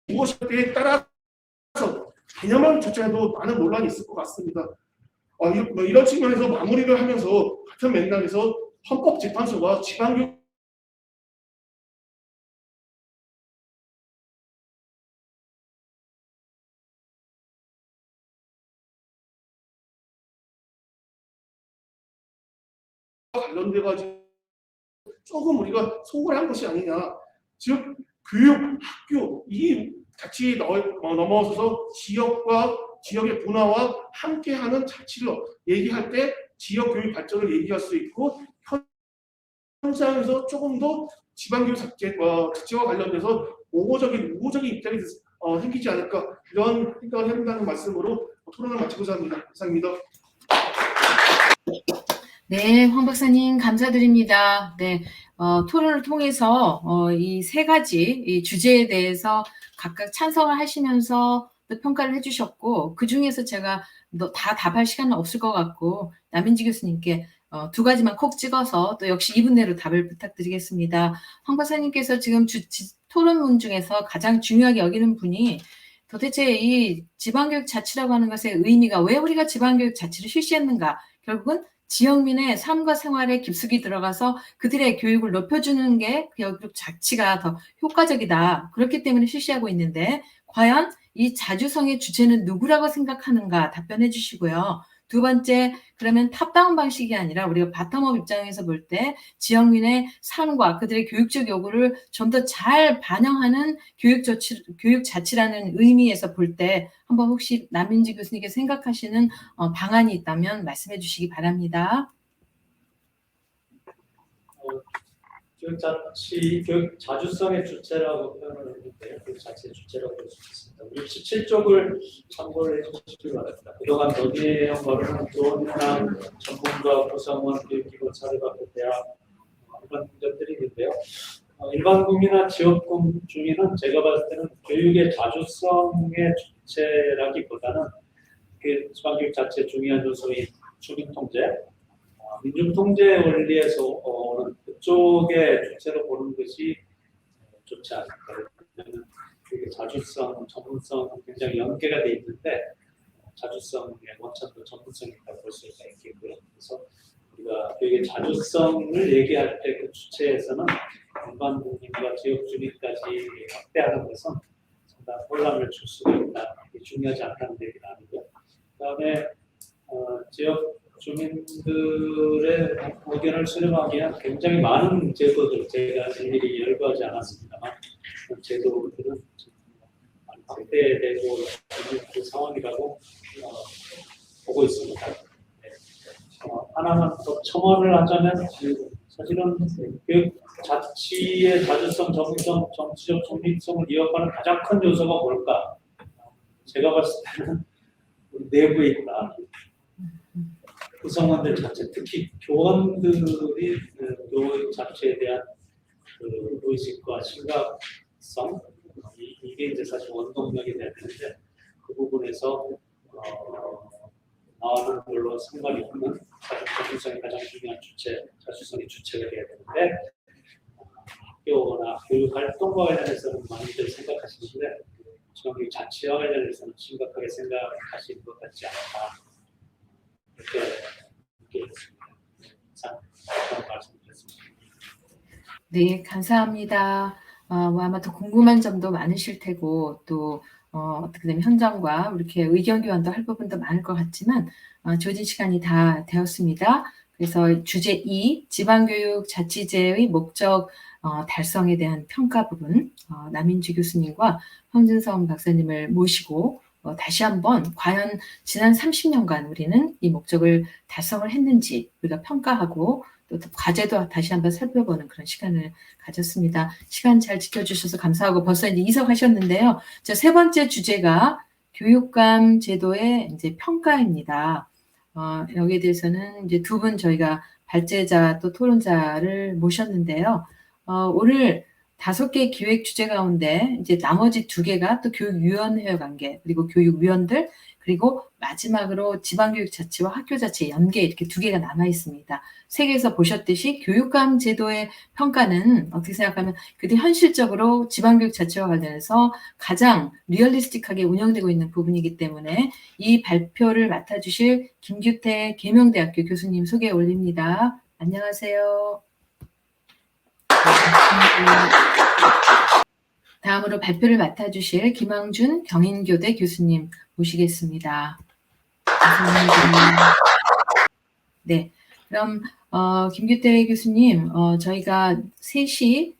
무엇에 따라서 개념을 자체도 많은 논란이 있을 것 같습니다. 이런 측면에서 마무리를 하면서 같은 맥락에서 헌법재판소와 지방교육 관련돼 가지고 조금 우리가 소홀한 것이 아니냐, 즉 교육, 학교 이 자치 넘어서서 지역과 지역의 문화와 함께하는 자치를 얘기할 때 지역 교육 발전을 얘기할 수 있고, 현장에서 조금 더 지방교육 자치와 관련돼서 우호적인 입장이 생기지 않을까, 이런 생각을 해본다는 말씀으로 토론을 마치고자 합니다. 이상입니다. 네, 황 박사님 감사드립니다. 네, 토론을 통해서 이 세 가지 이 주제에 대해서 각각 찬성을 하시면서 또 평가를 해주셨고, 그 중에서 제가 다 답할 시간은 없을 것 같고 남인지 교수님께 두 가지만 콕 찍어서 또 역시 2분 내로 답을 부탁드리겠습니다. 황 박사님께서 지금 토론문 중에서 가장 중요하게 여기는 분이 도대체 이 지방교육 자치라고 하는 것의 의미가, 왜 우리가 지방교육 자치를 실시했는가, 결국은 지역민의 삶과 생활에 깊숙이 들어가서 그들의 교육을 높여주는 게 교육 자치가 더 효과적이다. 그렇기 때문에 실시하고 있는데 과연 이 자주성의 주체는 누구라고 생각하는가 답변해 주시고요. 두 번째, 그러면 탑다운 방식이 아니라 우리가 바텀업 입장에서 볼 때 지역민의 삶과 그들의 교육적 요구를 좀 더 잘 반영하는 교육 자치라는 의미에서 볼 때 한번 혹시 남인지 교수님께 생각하시는 방안이 있다면 말씀해 주시기 바랍니다. 교육 자주성의 주체라고 표현을 했는데요. 교육 자체의 주체라고 볼 수 있습니다. 67쪽을 참고를 해주시기 바랍니다. 그동안 논의해온 거는 교원이나 전문가, 구성원, 교육기관, 사립학교, 대학 이런 문제들이 있는데요. 일반 국민이나 지역군 중에는 제가 봤을 때는 교육의 자주성의 주체라기보다는 그 지방교육 자체의 중요한 요소인 주민통제, 민중통제 원리에서 오는 그쪽의 주체로 보는 것이 좋지 않을까. 왜냐하면 그게 자주성, 전문성은 굉장히 연계가 돼 있는데 자주성의 원천도 전문성이 있다고 볼 수가 있겠고요. 그래서 우리가 교육의 자주성을 얘기할 때 그 주체에서는 일반 국민과 지역 주민까지 확대하는 것은 상당히 혼란을 줄 수가 있다. 이게 중요하지 않다는 얘기는 아니고요. 그다음에 지역 주민들의 의견을 수렴하기엔 굉장히 많은 제도들, 제가 일일이 열거하지 않았습니다만 제도들은 많이 확대되고 있는 그 상황이라고 보고 있습니다. 네. 하나만 더 첨언을 하자면 사실은 교육 자치의 자주성, 전문성, 정치적 중립성을 이어가는 가장 큰 요소가 뭘까? 제가 봤을 때는 우리 내부에 있다. 구성원들 자체, 특히 교원들이 교육 자체에 대한 그 의식과 심각성, 이게 이제 사실 원동력이 돼야 되는데 그 부분에서 나오는 걸로 상관이 없는 자주성이 가장 중요한 주체, 자주성의 주체가 돼야 되는데 학교나 교육 활동과 관련해서는 많이들 생각하시는데 지방교육 자치와 관련해서는 심각하게 생각하시는 것 같지 않다. 이렇게 있습니다. 이상 말씀드렸습니다. 네, 감사합니다. 아마 더 궁금한 점도 많으실 테고 또 어떻게 되면 현장과 이렇게 의견 교환도 할 부분도 많을 것 같지만 주어진 시간이 다 되었습니다. 그래서 주제 2, 지방교육 자치제의 목적 달성에 대한 평가 부분 남인주 교수님과 황준성 박사님을 모시고 다시 한번 과연 지난 30년간 우리는 이 목적을 달성을 했는지 우리가 평가하고 또 과제도 다시 한번 살펴보는 그런 시간을 가졌습니다. 시간 잘 지켜주셔서 감사하고 벌써 이제 이석하셨는데요. 자, 세 번째 주제가 교육감 제도의 이제 평가입니다. 여기에 대해서는 이제 두 분 저희가 발제자 또 토론자를 모셨는데요. 오늘 5개 기획 주제 가운데 이제 나머지 2개가 또 교육위원회와 관계, 그리고 교육위원들, 그리고 마지막으로 지방교육 자치와 학교 자치 연계 이렇게 2개가 남아 있습니다. 세계에서 보셨듯이 교육감 제도의 평가는 어떻게 생각하면 그때 현실적으로 지방교육 자치와 관련해서 가장 리얼리스틱하게 운영되고 있는 부분이기 때문에 이 발표를 맡아주실 김규태 계명대학교 교수님 소개 올립니다. 안녕하세요. 다음으로 발표를 맡아주실 김황준 경인교대 교수님 모시겠습니다. 감사합니다. 네, 그럼 김규태 교수님, 저희가 3시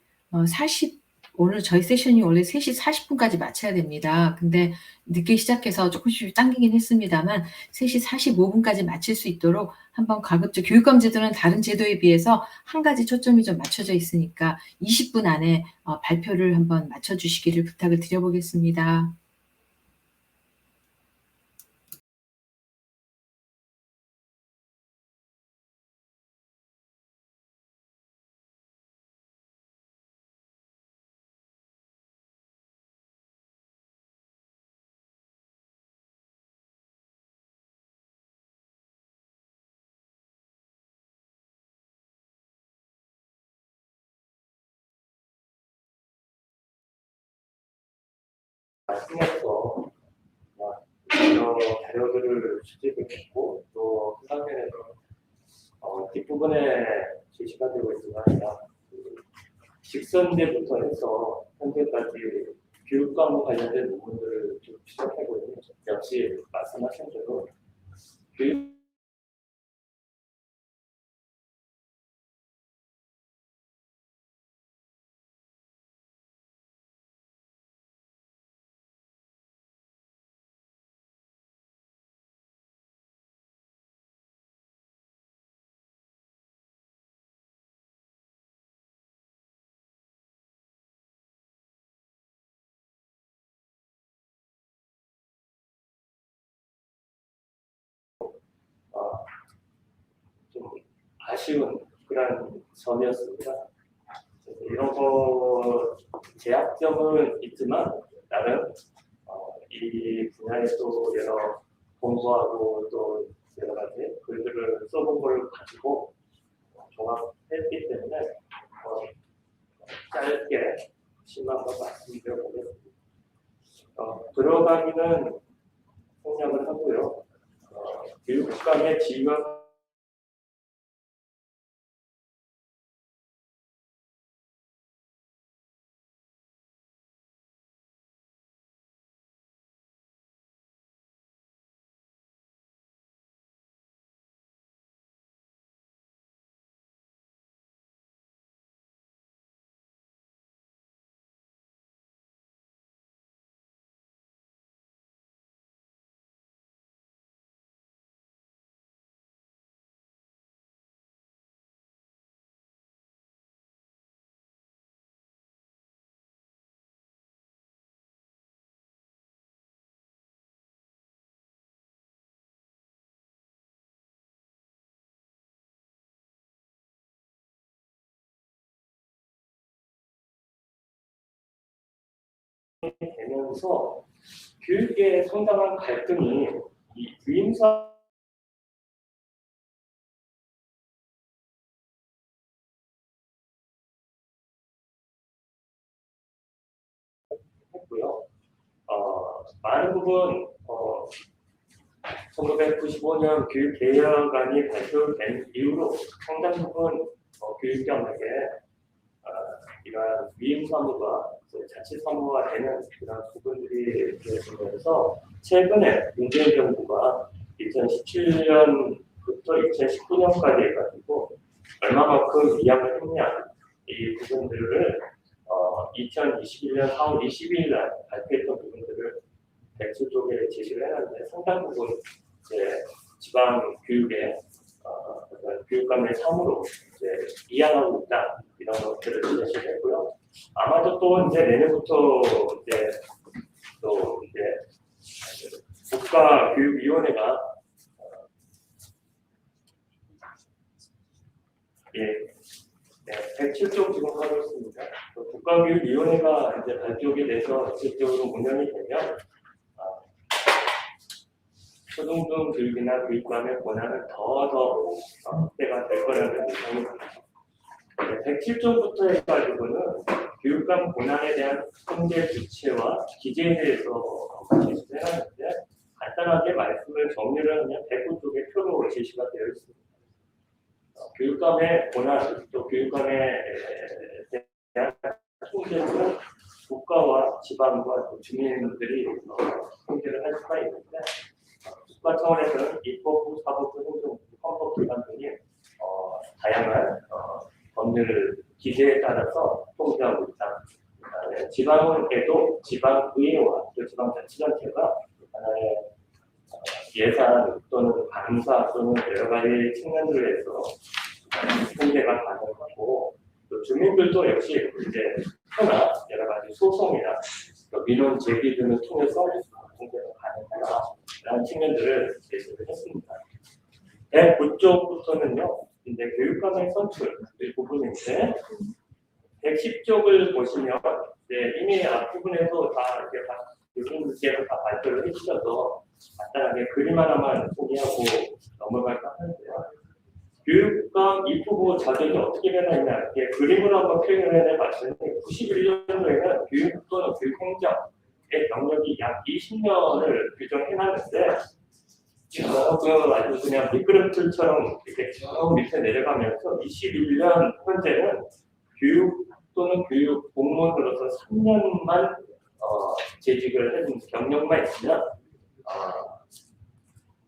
오늘 저희 세션이 원래 3시 40분까지 마쳐야 됩니다. 근데 늦게 시작해서 조금씩 당기긴 했습니다만 3시 45분까지 마칠 수 있도록 한번 가급적 교육감 제도는 다른 제도에 비해서 한 가지 초점이 좀 맞춰져 있으니까 20분 안에 발표를 한번 맞춰주시기를 부탁을 드려보겠습니다. 말씀에서 여러 자료들을 수집을 했고 또 그 상태에서 뒷부분에 제시가 되고 있지만 직선제부터 해서 현재까지 교육과목 관련된 논문들을 좀 추적해보니 역시 말씀하신 대로 교육 좀 아쉬운 그런 점이었습니다. 그래서 이런 거 제약점은 있지만 나름 이 분야에 또 여러 공부하고 또 여러 가지 글들을 써본 걸 가지고 종합했기 때문에 짧게 심한 거 말씀드려보겠습니다. 들어가기는 생략을 하고요. 교육감의 지원 되면서 교육에 상당한 갈등이 이 위임사 했고요. 많은 부분 1995년 교육개혁안이 발표된 이후로 상당 부분 교육감에게 이러한 위임 사무가 자치 사무가 되는 그런 부분들이 되어지면서 최근에 문재인 정부가 2017년부터 2019년까지 해가지고 얼마만큼 이양을 했냐 이 부분들을 2021년 4월 22일 날 발표했던 부분들을 백수 쪽에 제시를 해놨는데 상당 부분 이제 지방 교육의 교육감의 사무로 이제 이양하고 있다 이런 것들을 제시를 했고요. 아마도 또 이제 내년부터 이제 또 이제 국가교육위원회가 107조 지금 하고 있습니다. 국가교육위원회가 이제 발족이 돼서 실질적으로 운영이 되면 초등등 교육이나 교육감의 권한은 더 확대가 될 거라는 예상입니다. 107조부터 해가지고는 교육감 권한에 대한 통제 주체와 기재에 대해서 제시를 해놨는데 간단하게 말씀을 정리를 하면 109쪽의 표로 제시가 되어 있습니다. 교육감의 권한 또 교육감에 대한 통제는 국가와 지방과 주민들이 통제를 할 수가 있는데 국가 차원에서는 입법부, 사법부, 행정부, 헌법기관 등이 다양한 법률 기재에 따라서 통제하고 있다. 지방에도 지방의회와 또 지방자치단체가 하나의 예산 또는 감사 또는 여러 가지 측면들에서 통제가 가능하고 또 주민들도 역시 이제 표나 여러 가지 소송이나 민원 제기 등을 통해서 통제가 가능하다라는 측면들을 제시를 했습니다. 109쪽부터는요, 이제 교육감의 선출 이 부분인데 110쪽을 보시면 이제 이미 앞부분에서 다 이렇게 교수님께서 다 발표를 해주셔서 간단하게 그림 하나만 소개하고 넘어갈까 하는데요. 교육감 입후보 자격이 어떻게 변하냐 이렇게 그림으로 한번 표현을 해봤더니 91년도에는 교육 또는 교육행정의 경력이 약 20년을 규정해놨는데 아주 그냥 미끄럼틀처럼 이렇게 쭉 밑에 내려가면서 21년 현재는 교육 또는 교육 공무원으로서 3년만 재직을 해준 경력만 있으면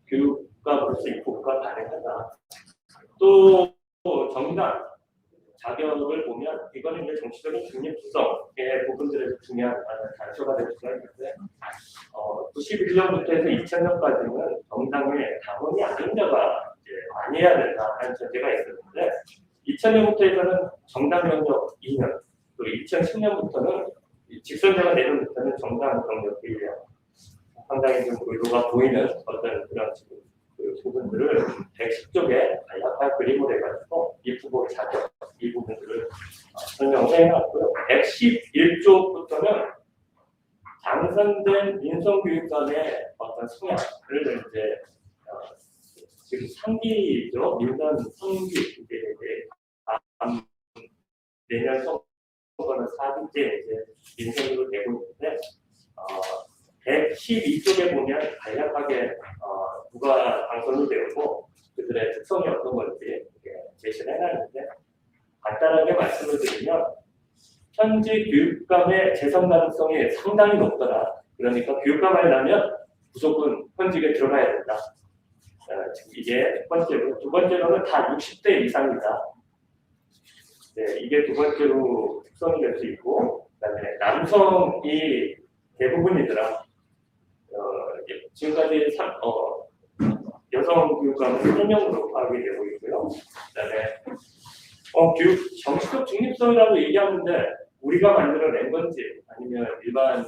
교육과로서 입국가 가능하다. 또 정당 자격을 보면 이거는 이제 정치적인 중립성의 부분들에서 중요한 단서가 될 수가 있는데 91년부터 해서 2000년까지는 정당의 당원이 아닌 자가 이제 많이 해야 된다는 전제가 있었는데 2000년부터 해서는 정당 경력 2년 또 2010년부터는 직선제가 내려부터는 정당 경력 1년 상당히 좀 의도가 보이는 어떤 그런 지금 그 부분들을 110쪽에 간략한 그림을 해가지고 이 후보 자격 이 부분들을 설명을 해놨고요. 111쪽부터는 당선된 민선교육감의 어떤 성향을 이제 지금 3기죠. 민선 3기 이제 내년 선거는 4기째 이제 민선으로 되고 있는데 112쪽에 보면 간략하게 누가 당선이 되었고 그들의 특성이 어떤 건지 이렇게 제시를 해놨는데 간단하게 말씀을 드리면 현재 교육감의 재선 가능성이 상당히 높더라. 그러니까 교육감 하려면 무조건 현직에 들어가야 된다. 이게 첫 번째로. 두 번째로는 다 60대 이상이다. 네, 이게 두 번째로 특성이 될 수 있고 그다음에 남성이 대부분이더라. 지금까지 여성 교육감은 3명으로 파악이 되고 있고요. 그다음에 교육 정치적 중립성이라고 얘기하는데 우리가 만들어낸 건지 아니면 일반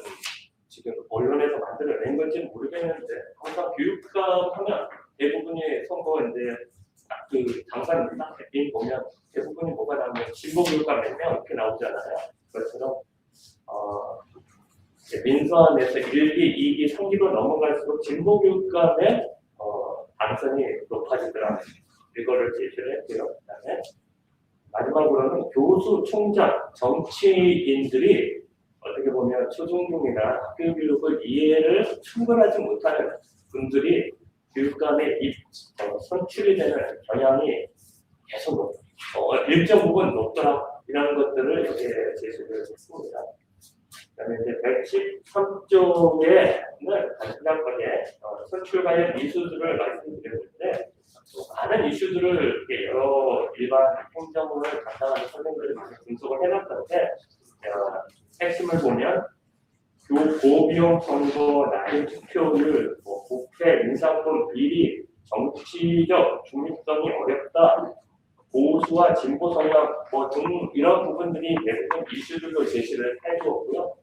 지금 언론에서 만들어낸 건지는 모르겠는데 항상 교육감 하면 대부분이 선거 이제 그 당선 인 보면 대부분이 뭐가 나오면 진보 교육감 몇 명 이렇게 나오잖아요. 그것처럼 민선에서 1기, 2기, 3기로 넘어갈수록 진보 교육감의 당선이 높아지더라고요. 이거를 제시를 했고요. 그다음에 마지막으로는 교수, 총장, 정치인들이 어떻게 보면 초중등이나 학교 교육을 이해를 충분하지 못하는 분들이 교육감에 선출이 되는 경향이 계속 일정 부분 높더라. 이런 것들을 여기에 제시를 했습니다. 그다음에 이제 113쪽에는 간략하게 선출 관련 이슈들을 말씀드렸는데 많은 이슈들을 이렇게 여러 일반 행정을 간단하게 설명을 분석을 해놨던데 핵심을 보면 고비용 선거, 나이 투표율, 국회 인상권 비리, 정치적 중립성이 어렵다, 보수와 진보 성향 등 이런 부분들이 대부분 이슈들로 제시를 해주었고요.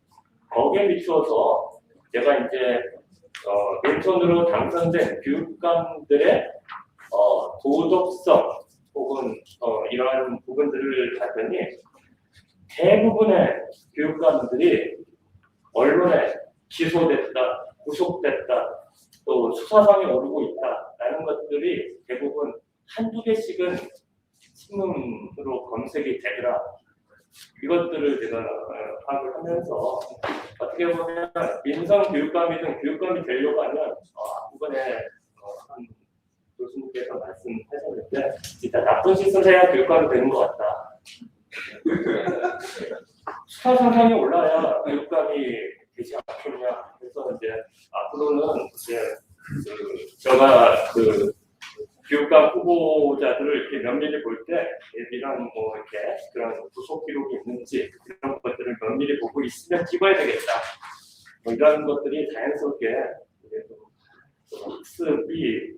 거기에 비추어서 제가 이제 민선으로 당선된 교육감들의 도덕성 혹은 이러한 부분들을 봤더니 대부분의 교육감들이 언론에 기소됐다, 구속됐다, 또 수사상에 오르고 있다라는 것들이 대부분 한두 개씩은 신문으로 검색이 되더라. 이것들을 제가 파악을 하면서 어떻게 보면 민선 교육감이든 교육감이 되려고 하면 이번에 한 교수님께서 말씀하셨는데 진짜 나쁜 짓을 해야 교육감이 되는 것 같다. 수사 상상이 올라야 교육감이 되지 않겠냐. 그래서 이제 앞으로는 이제 제가 교육감 후보자들을 이렇게 면밀히 볼 때 이런 이렇게 그런 구속 기록이 있는지 이런 것들을 면밀히 보고 있으면 찍어야 되겠다. 이런 것들이 자연스럽게 좀 학습이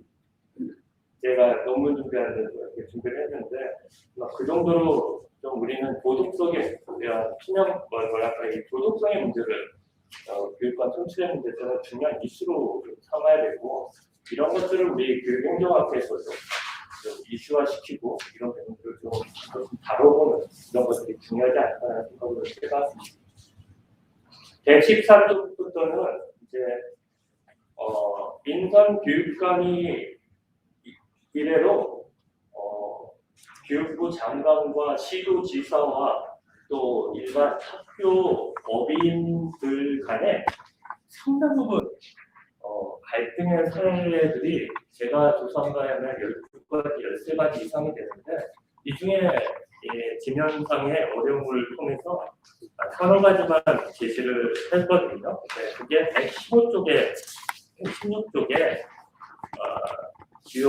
제가 논문 준비하는데 이렇게 준비를 했는데 그 정도로 좀 우리는 도덕적인 이 도덕성의 문제를 교육관 선출의 문제에서는 중요한 이슈로 삼아야 되고 이런 것들을 우리 교육행정학에서 좀 이슈화시키고 이런 부분들을 좀 다뤄보는 이런 것들이 중요하지 않다는 생각을 해봤습니다. 114쪽부터는 이제 민선 교육감이 이래로 교육부 장관과 시도지사와 또 일반 학교 법인들 간에 상당 부분 갈등의 사례들이 제가 조사한 바에 하면 12가지, 13가지 이상이 되는데 이 중에 지면상의 어려움을 통해서 3가지만 제시를 했거든요. 네, 그게 115쪽에 16쪽에 주요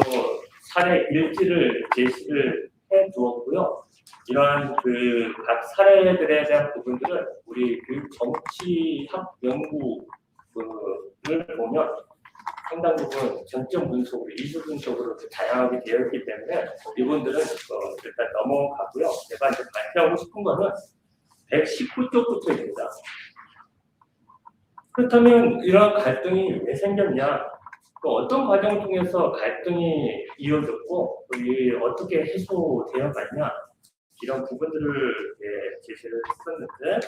사례 일지를 제시를 해 두었고요. 이러한 그 각 사례들에 대한 부분들은 우리 교육 정치학 연구를 보면 상당 부분 전점 분석으로, 이수 분석으로 다양하게 되어 있기 때문에 이분들은 일단 넘어가고요. 제가 이제 발표하고 싶은 거는 119쪽부터입니다. 그렇다면 이런 갈등이 왜 생겼냐? 또 어떤 과정을 통해서 갈등이 이어졌고 또 어떻게 해소되어 갔냐? 이런 부분들을 제시를 했었는데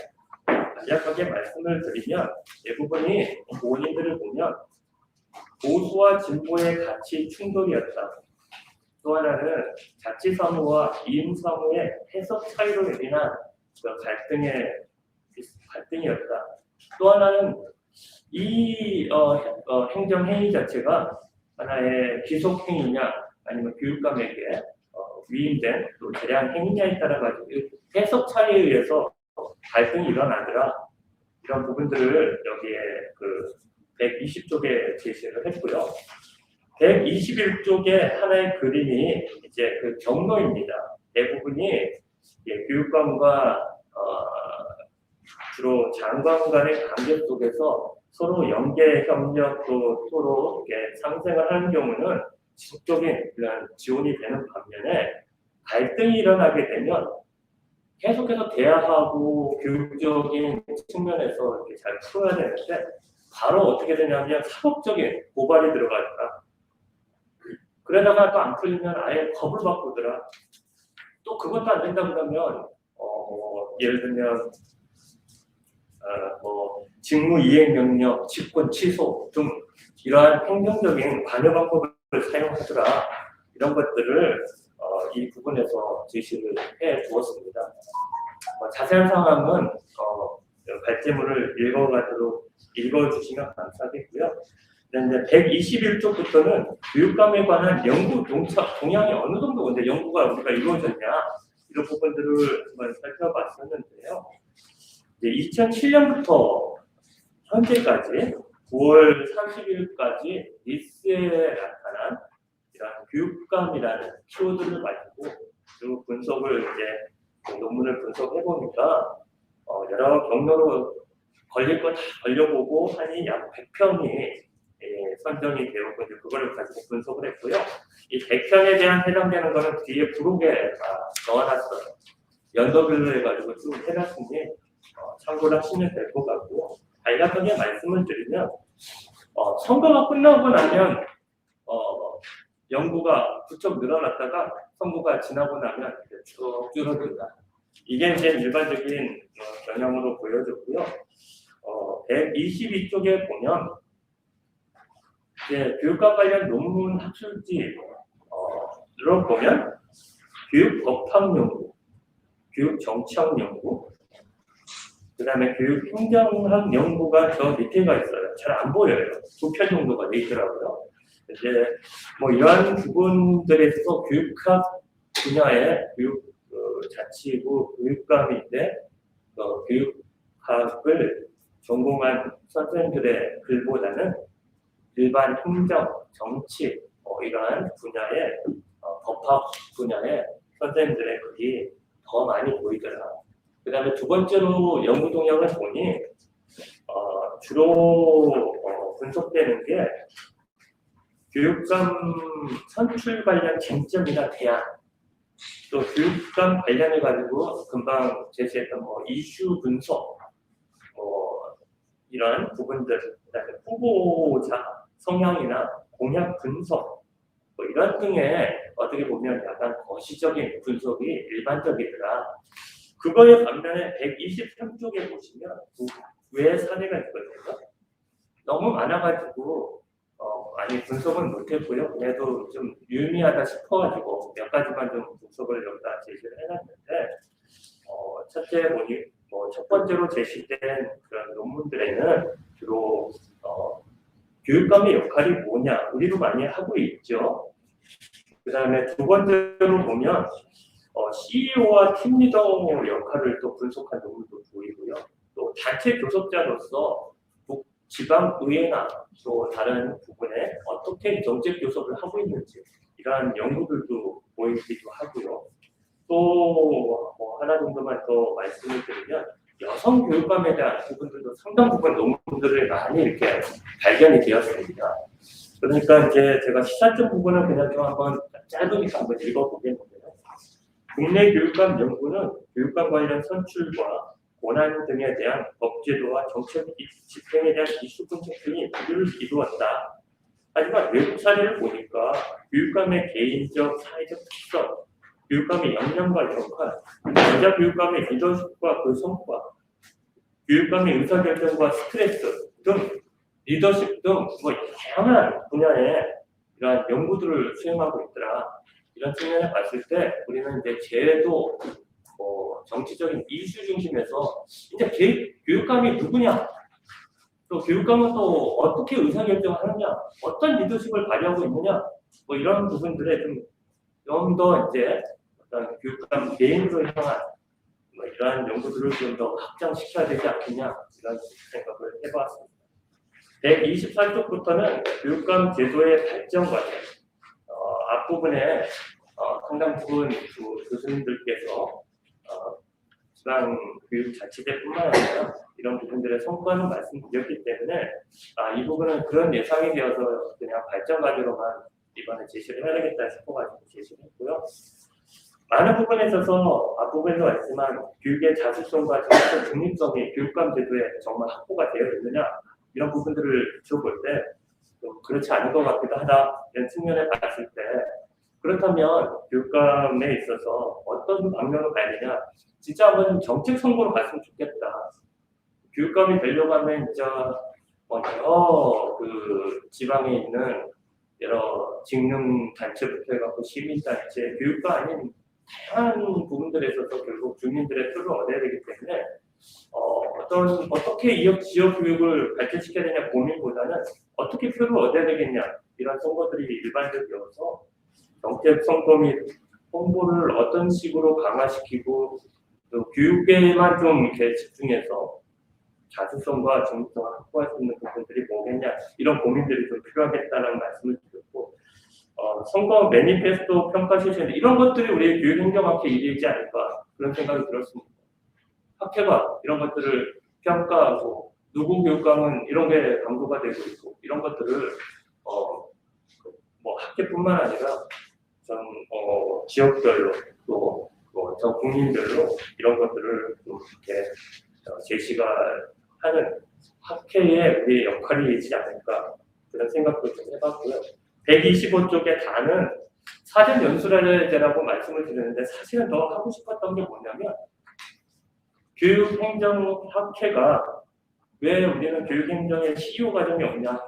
간략하게 말씀을 드리면 대부분이 원인들을 보면 보수와 진보의 가치 충돌이었다. 또 하나는 자치사무와 이임사무의 해석 차이로 인한 갈등이었다. 또 하나는 이 행정행위 자체가 하나의 기속행위냐 아니면 교육감에게 위임된 또 재량 행위냐에 따라 가지고 해석 차이에 의해서 갈등이 일어나더라. 이런 부분들을 여기에 그 120쪽에 제시를 했고요. 121쪽에 하나의 그림이 이제 그 경로입니다. 대부분이 교육감과 주로 장관 간의 관계 속에서 서로 연계 협력 또 서로 상생을 하는 경우는 지속적인 그런 지원이 되는 반면에 갈등이 일어나게 되면 계속해서 대화하고 교육적인 측면에서 이렇게 잘 풀어야 되는데 바로 어떻게 되냐면 사법적인 고발이 들어가니까 그러다가 또 안 풀리면 아예 법을 바꾸더라. 또 그것도 안 된다 그러면 예를 들면 직무이행명령, 직권 취소 등 이러한 행정적인 관여 방법을 사용하더라. 이런 것들을 이 부분에서 제시를 해 두었습니다. 자세한 상황은 발제물을 읽어주시면 감사하겠고요. 그런데 121쪽부터는 교육감에 관한 연구 동향이 어느 정도 근데 연구가 우리가 이루어졌냐 이런 부분들을 한번 살펴봤었는데요. 2007년부터 현재까지 9월 30일까지 니스에 나타난 이런 교육감이라는 키워드를 가지고 그 분석을 이제 논문을 분석해 보니까 여러 경로로 걸릴 거 다 걸려보고 하니 약 100편이 선정이 되었고 이제 그거를 가지고 분석을 했고요. 이 100편에 대한 해당되는 거는 뒤에 부록에 넣어놨어요. 연도별로 해가지고 쭉 해놨으니 참고를 하시면 될 것 같고 간략하게 말씀을 드리면 선거가 끝나고 나면 연구가 부쩍 늘어났다가 선거가 지나고 나면 쭉 줄어든다. 이게 이제 일반적인 경향으로 보여졌고요. 122쪽에 보면 이제 교육과 관련 논문 학술지를 보면 교육 법학 연구, 교육 정치학 연구, 그다음에 교육 행정학 연구가 저 밑에가 있어요. 잘 안 보여요. 2편 정도가 돼 있더라고요. 이제 이러한 부분들에서 교육학 분야의 교육 자치부 교육감인데 교육학을 전공한 선생님들의 글보다는 일반 행정, 정치 이러한 분야의 법학 분야의 선생님들의 글이 더 많이 보이더라. 그 다음에 두 번째로 연구 동향을 보니 주로 분석되는 게 교육감 선출 관련 쟁점이나 대안, 또 교육감 관련해 가지고 금방 제시했던 이슈 분석, 이런 부분들, 그다음에 후보자 성향이나 공약 분석, 이런 등의 어떻게 보면 약간 거시적인 분석이 일반적이더라. 그거에 반면에 123쪽에 보시면 두 외의 사례가 있거든요. 너무 많아가지고 많이 분석은 못했고요. 그래도 좀 유의미하다 싶어가지고 몇 가지만 좀 분석을 여기다 제시를 해놨는데 첫 번째로 제시된 그런 논문들에는 주로 교육감의 역할이 뭐냐 우리도 많이 하고 있죠. 그 다음에 두 번째로 보면 CEO와 팀리더 역할을 또 분석한 논문도 보이고요. 또 단체 교섭자로서 지방의회나 또 다른 부분에 어떻게 정책 교섭을 하고 있는지 이러한 연구들도 보이기도 하고요. 또 하나 정도만 더 말씀을 드리면 여성 교육감에 대한 부분들도 상당 부분 논문들을 많이 이렇게 발견이 되었습니다. 그러니까 이제 제가 시사점 부분은 그냥 좀 한번 짧으니까 한번 읽어보겠는데요. 국내 교육감 연구는 교육감 관련 선출과 권한 등에 대한 법제도와 정책 집행에 대한 이슈 분석 등이 모두를 이루었다. 하지만 외국 사례를 보니까 교육감의 개인적, 사회적 특성, 교육감의 역량과 역할, 여자 교육감의 리더십과 그 성과, 교육감의 의사결정과 스트레스 등 리더십 등 다양한 분야에 이러한 연구들을 수행하고 있더라. 이런 측면에 봤을 때 우리는 이제 제도, 정치적인 이슈 중심에서 이제 교육감이 누구냐, 또 교육감은 또 어떻게 의사결정을 하느냐, 어떤 리더십을 발휘하고 있느냐, 이런 부분들에 좀 더 이제 어떤 교육감 개인으로 향한 이러한 연구들을 좀 더 확장시켜야 되지 않겠냐 이런 생각을 해보았습니다. 124쪽부터는 교육감 제도의 발전 과정, 앞부분에 상당 부분 교수님들께서 지방교육자치제뿐만 아니라 이런 부분들의 성과는 말씀드렸기 때문에 이 부분은 그런 예상이 되어서 그냥 발전 과정으로만 이번에 제시를 해야 되겠다 싶어가지고 제시를 했고요. 많은 부분에 있어서 앞부분에도 말했지만 교육의 자주성과 정책 중립성이 교육감 제도에 정말 확보가 되어 있느냐 이런 부분들을 지켜볼 때 좀 그렇지 않은 것 같기도 하다 이런 측면에 봤을 때 그렇다면 교육감에 있어서 어떤 방면으로 가야 되냐 진짜 한번 정책 선거로 갔으면 좋겠다. 교육감이 되려고 하면 진짜 여러 그 지방에 있는 여러 직능 단체부터 해갖고 시민단체, 교육과 아닌 다양한 부분들에 있어서 결국 주민들의 표를 얻어야 되기 때문에 어떻게 지역 교육을 발전시켜야 되냐 고민보다는 어떻게 표를 얻어야 되겠냐 이런 선거들이 일반적이어서 정책 선거 및 홍보를 어떤 식으로 강화시키고 또 교육에만 좀 이렇게 집중해서 자주성과 중립성을 확보할 수 있는 부분들이 뭐겠냐 이런 고민들이 좀 필요하겠다는 말씀을 드렸고 선거 매니페스토 평가 실시는 이런 것들이 우리 교육행정학회 일이지 않을까 그런 생각이 들었습니다. 학회가 이런 것들을 평가하고 누구 교육감은 이런 게 강조가 되고 있고 이런 것들을 학회뿐만 아니라 전 지역별로 또 전 국민별로 이런 것들을 좀 이렇게 제시가 하는 학회의 우리의 역할이지 않을까 그런 생각도 좀 해봤고요. 125쪽의 다는 사전 연수라고 말씀을 드렸는데 사실은 더 하고 싶었던 게 뭐냐면 교육행정학회가 왜 우리는 교육행정의 CEO 과정이 없냐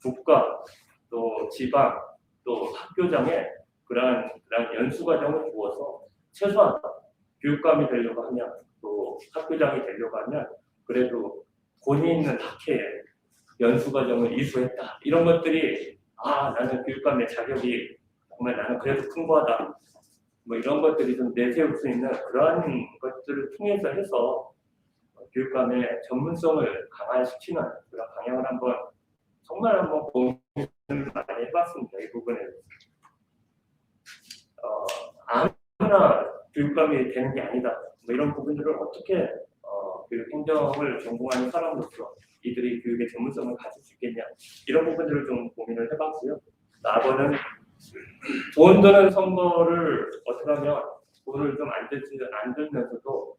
국가 또 지방 또 학교장에 그러한 연수 과정을 두어서 최소한 교육감이 되려고 하면 또 학교장이 되려고 하면 그래도 권위 있는 학회에 연수 과정을 이수했다. 이런 것들이 나는 교육감의 자격이 정말 나는 그래도 풍부하다. 이런 것들이 좀 내세울 수 있는 그러한 것들을 통해서 해서 교육감의 전문성을 강화시키는 그런 방향을 정말 한번 고민을 많이 해봤습니다. 이 부분에 아무나 교육감이 되는 게 아니다. 이런 부분들을 어떻게 교육 행정을 전공하는 사람으로서 이들이 교육의 전문성을 가질 수 있겠냐 이런 부분들을 좀 고민을 해봤고요. 나번은 돈 드는 선거를 어떻게 하면 돈을 좀 안 들면서도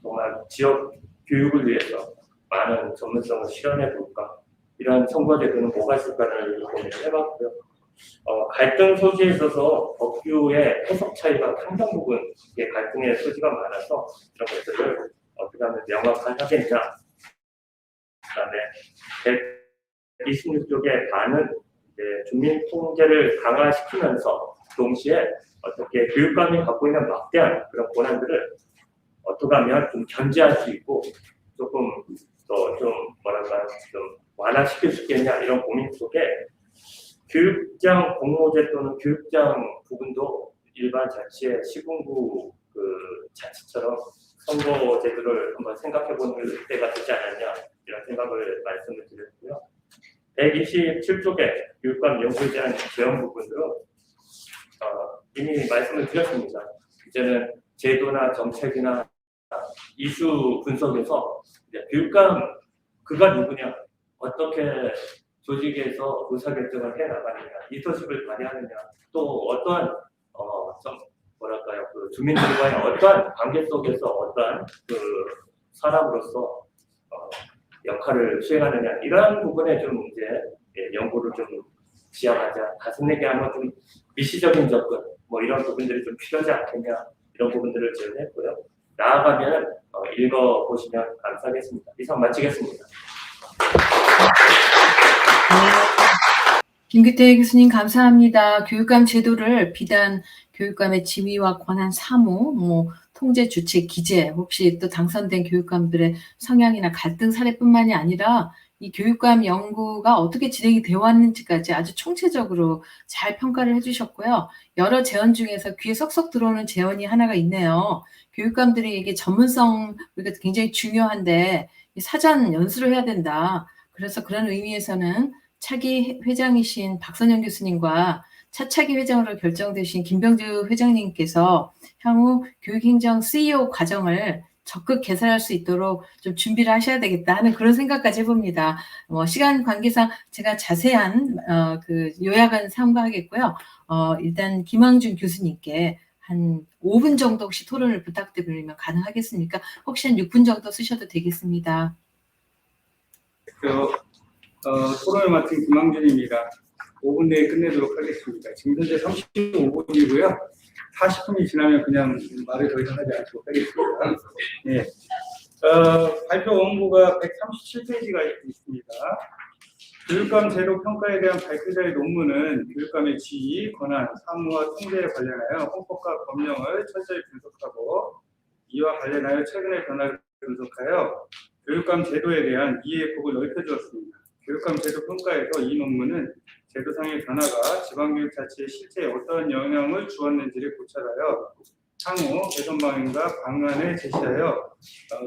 정말 지역 교육을 위해서 많은 전문성을 실현해 볼까 이런 선거 제도는 뭐가 있을까를 고민을 해봤고요. 갈등 소지에 있어서 법규의 해석 차이가 상당 부분 갈등의 소지가 많아서 이런 것들을 어떻게 하면 명확하겠냐. 그다음에 126쪽의 반은 주민 통제를 강화시키면서 동시에 어떻게 교육감이 갖고 있는 막대한 그런 권한들을 어떻게 하면 좀 견제할 수 있고 조금 더 좀 완화시킬 수 있겠냐 이런 고민 속에 교육장 공모제 또는 교육장 부분도 일반 자치의 시군구 그 자치처럼 선거 제도를 한번 생각해 보는 때가 되지 않았냐 이런 생각을 말씀을 드렸고요. 127쪽에 교육감 연구에 대한 제한 부분들은 이미 말씀을 드렸습니다. 이제는 제도나 정책이나 이슈 분석에서 이제 교육감 그가 누구냐, 어떻게 조직에서 의사결정을 해 나가느냐, 리더십을 발휘하느냐, 또 어떠한 좀 뭐랄까요, 그 주민들과의 어떠한 관계 속에서 어떠한 그 사람으로서 역할을 수행하느냐 이러한 부분에 좀 이제 연구를 좀 지향하자. 가슴내게 하면 좀 미시적인 접근 뭐 이런 부분들이 좀 필요하지 않겠냐 이런 부분들을 제안했고요. 나아가면 읽어 보시면 감사하겠습니다. 이상 마치겠습니다. 김규태 교수님 감사합니다. 교육감 제도를 비단 교육감의 지위와 권한 사무, 통제, 주체, 기재, 혹시 또 당선된 교육감들의 성향이나 갈등 사례뿐만이 아니라 이 교육감 연구가 어떻게 진행이 되어 왔는지까지 아주 총체적으로 잘 평가를 해주셨고요. 여러 제언 중에서 귀에 쏙쏙 들어오는 제언이 하나가 있네요. 교육감들이 이게 전문성 우리가 굉장히 중요한데 사전 연수를 해야 된다. 그래서 그런 의미에서는 차기 회장이신 박선영 교수님과 차차기 회장으로 결정되신 김병주 회장님께서 향후 교육행정 CEO 과정을 적극 개설할 수 있도록 좀 준비를 하셔야 되겠다 하는 그런 생각까지 해봅니다. 시간 관계상 제가 자세한 그 요약은 삼가하겠고요. 일단 김황준 교수님께 한 5분 정도 혹시 토론을 부탁드리면 가능하겠습니까? 혹시 한 6분 정도 쓰셔도 되겠습니다. 토론을 맡은 김황준입니다. 5분 내에 끝내도록 하겠습니다. 지금 현재 35분이고요. 40분이 지나면 그냥 말을 더 이상 하지 않도록 하겠습니다. 네. 발표 원고가 137페이지가 있습니다. 교육감 제도 평가에 대한 발표자의 논문은 교육감의 지위, 권한, 사무와 통제에 관련하여 헌법과 법령을 철저히 분석하고 이와 관련하여 최근의 변화를 분석하여 교육감 제도에 대한 이해의 폭을 넓혀주었습니다. 교육감 제도 평가에서 이 논문은 제도상의 변화가 지방교육 자체에 실제 어떠한 영향을 주었는지를 고찰하여 향후 개선 방향과 방안을 제시하여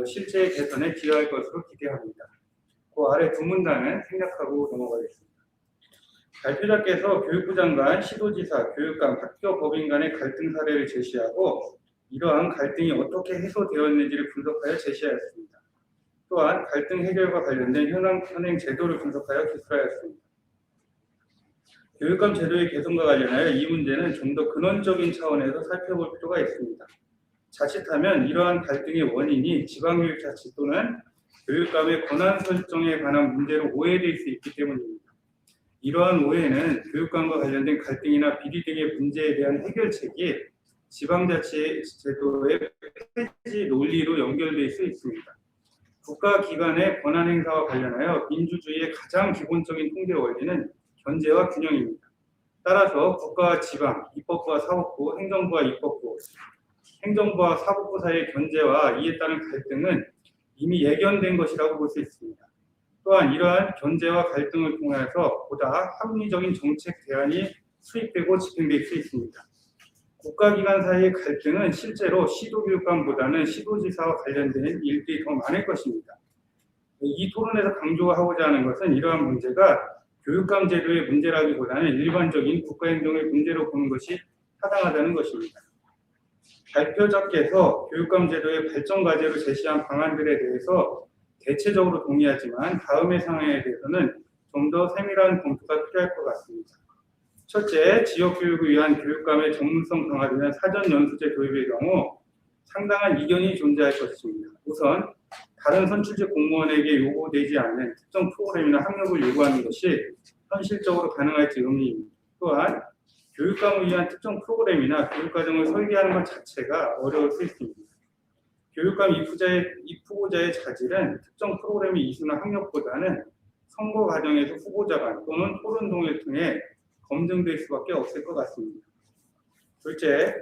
실제 개선에 기여할 것으로 기대합니다. 그 아래 두 문단은 생략하고 넘어가겠습니다. 발표자께서 교육부 장관, 시도지사, 교육감, 학교 법인 간의 갈등 사례를 제시하고 이러한 갈등이 어떻게 해소되었는지를 분석하여 제시하였습니다. 또한 갈등 해결과 관련된 현행 제도를 분석하여 기술하였습니다. 교육감 제도의 개선과 관련하여 이 문제는 좀 더 근원적인 차원에서 살펴볼 필요가 있습니다. 자칫하면 이러한 갈등의 원인이 지방교육 자치 또는 교육감의 권한 설정에 관한 문제로 오해될 수 있기 때문입니다. 이러한 오해는 교육감과 관련된 갈등이나 비리 등의 문제에 대한 해결책이 지방자치 제도의 폐지 논리로 연결될 수 있습니다. 국가기관의 권한 행사와 관련하여 민주주의의 가장 기본적인 통제 원리는 견제와 균형입니다. 따라서 국가와 지방, 입법부와 사법부, 행정부와 입법부, 행정부와 사법부 사이의 견제와 이에 따른 갈등은 이미 예견된 것이라고 볼 수 있습니다. 또한 이러한 견제와 갈등을 통해서 보다 합리적인 정책 대안이 수립되고 집행될 수 있습니다. 국가기관 사이의 갈등은 실제로 시도교육감보다는 시도지사와 관련된 일들이 더 많을 것입니다. 이 토론에서 강조하고자 하는 것은 이러한 문제가 교육감 제도의 문제라기보다는 일반적인 국가행정의 문제로 보는 것이 타당하다는 것입니다. 발표자께서 교육감 제도의 발전 과제로 제시한 방안들에 대해서 대체적으로 동의하지만 다음의 상황에 대해서는 좀 더 세밀한 검토가 필요할 것 같습니다. 첫째, 지역교육을 위한 교육감의 전문성 강화를 위한 사전 연수제 도입의 경우 상당한 이견이 존재할 것입니다. 우선 다른 선출직 공무원에게 요구되지 않는 특정 프로그램이나 학력을 요구하는 것이 현실적으로 가능할지 의문입니다. 또한 교육감을 위한 특정 프로그램이나 교육과정을 설계하는 것 자체가 어려울 수 있습니다. 교육감 입후보자의 자질은 특정 프로그램의 이수나 학력보다는 선거 과정에서 후보자 간 또는 토론 동의를 통해 검증될 수밖에 없을 것 같습니다. 둘째,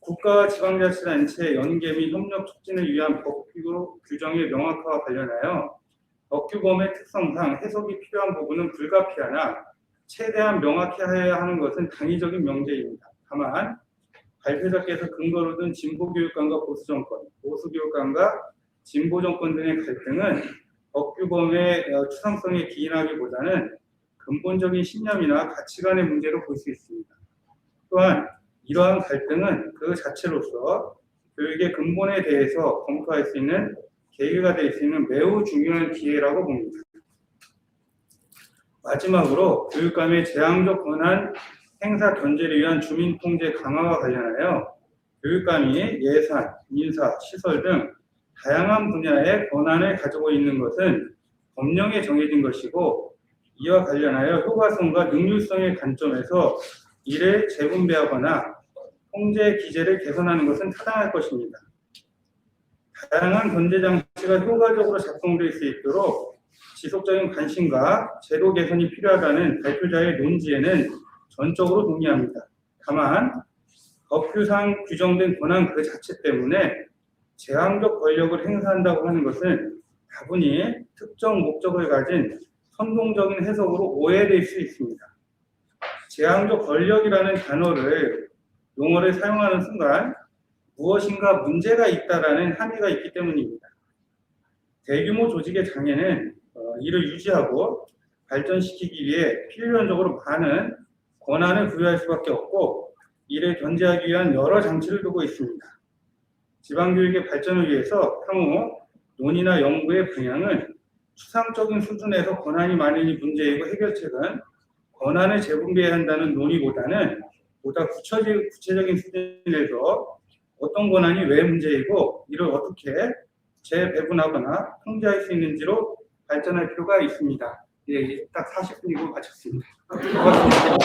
국가와 지방자치단체의 연계 및 협력 촉진을 위한 법 규정의 명확화와 관련하여 법규범의 특성상 해석이 필요한 부분은 불가피하나 최대한 명확히 해야 하는 것은 당위적인 명제입니다. 다만 발표자께서 근거로 든 진보교육관과 보수정권, 보수교육관과 진보정권 등의 갈등은 법규범의 추상성에 기인하기보다는 근본적인 신념이나 가치관의 문제로 볼 수 있습니다. 또한 이러한 갈등은 그 자체로서 교육의 근본에 대해서 검토할 수 있는 계기가 될 수 있는 매우 중요한 기회라고 봅니다. 마지막으로 교육감의 재앙적 권한 행사 견제를 위한 주민 통제 강화와 관련하여 교육감이 예산, 인사, 시설 등 다양한 분야의 권한을 가지고 있는 것은 법령에 정해진 것이고 이와 관련하여 효과성과 능률성의 관점에서 이를 재분배하거나 통제 기제를 개선하는 것은 타당할 것입니다. 다양한 견제 장치가 효과적으로 작동될 수 있도록 지속적인 관심과 제도 개선이 필요하다는 발표자의 논지에는 전적으로 동의합니다. 다만 법규상 규정된 권한 그 자체 때문에 제한적 권력을 행사한다고 하는 것은 다분히 특정 목적을 가진 선동적인 해석으로 오해될 수 있습니다. 제한적 권력이라는 용어를 사용하는 순간 무엇인가 문제가 있다라는 함의가 있기 때문입니다. 대규모 조직의 장애는 이를 유지하고 발전시키기 위해 필연적으로 많은 권한을 부여할 수밖에 없고 이를 견제하기 위한 여러 장치를 두고 있습니다. 지방교육의 발전을 위해서 향후 논의나 연구의 방향은 추상적인 수준에서 권한이 많으니 문제이고 해결책은 권한을 재분배해야 한다는 논의보다는 보다 구체적인 수준에서 어떤 권한이 왜 문제이고 이를 어떻게 재배분하거나 통제할 수 있는지로 발전할 필요가 있습니다. 예, 딱 40분이고 마쳤습니다. 고맙습니다.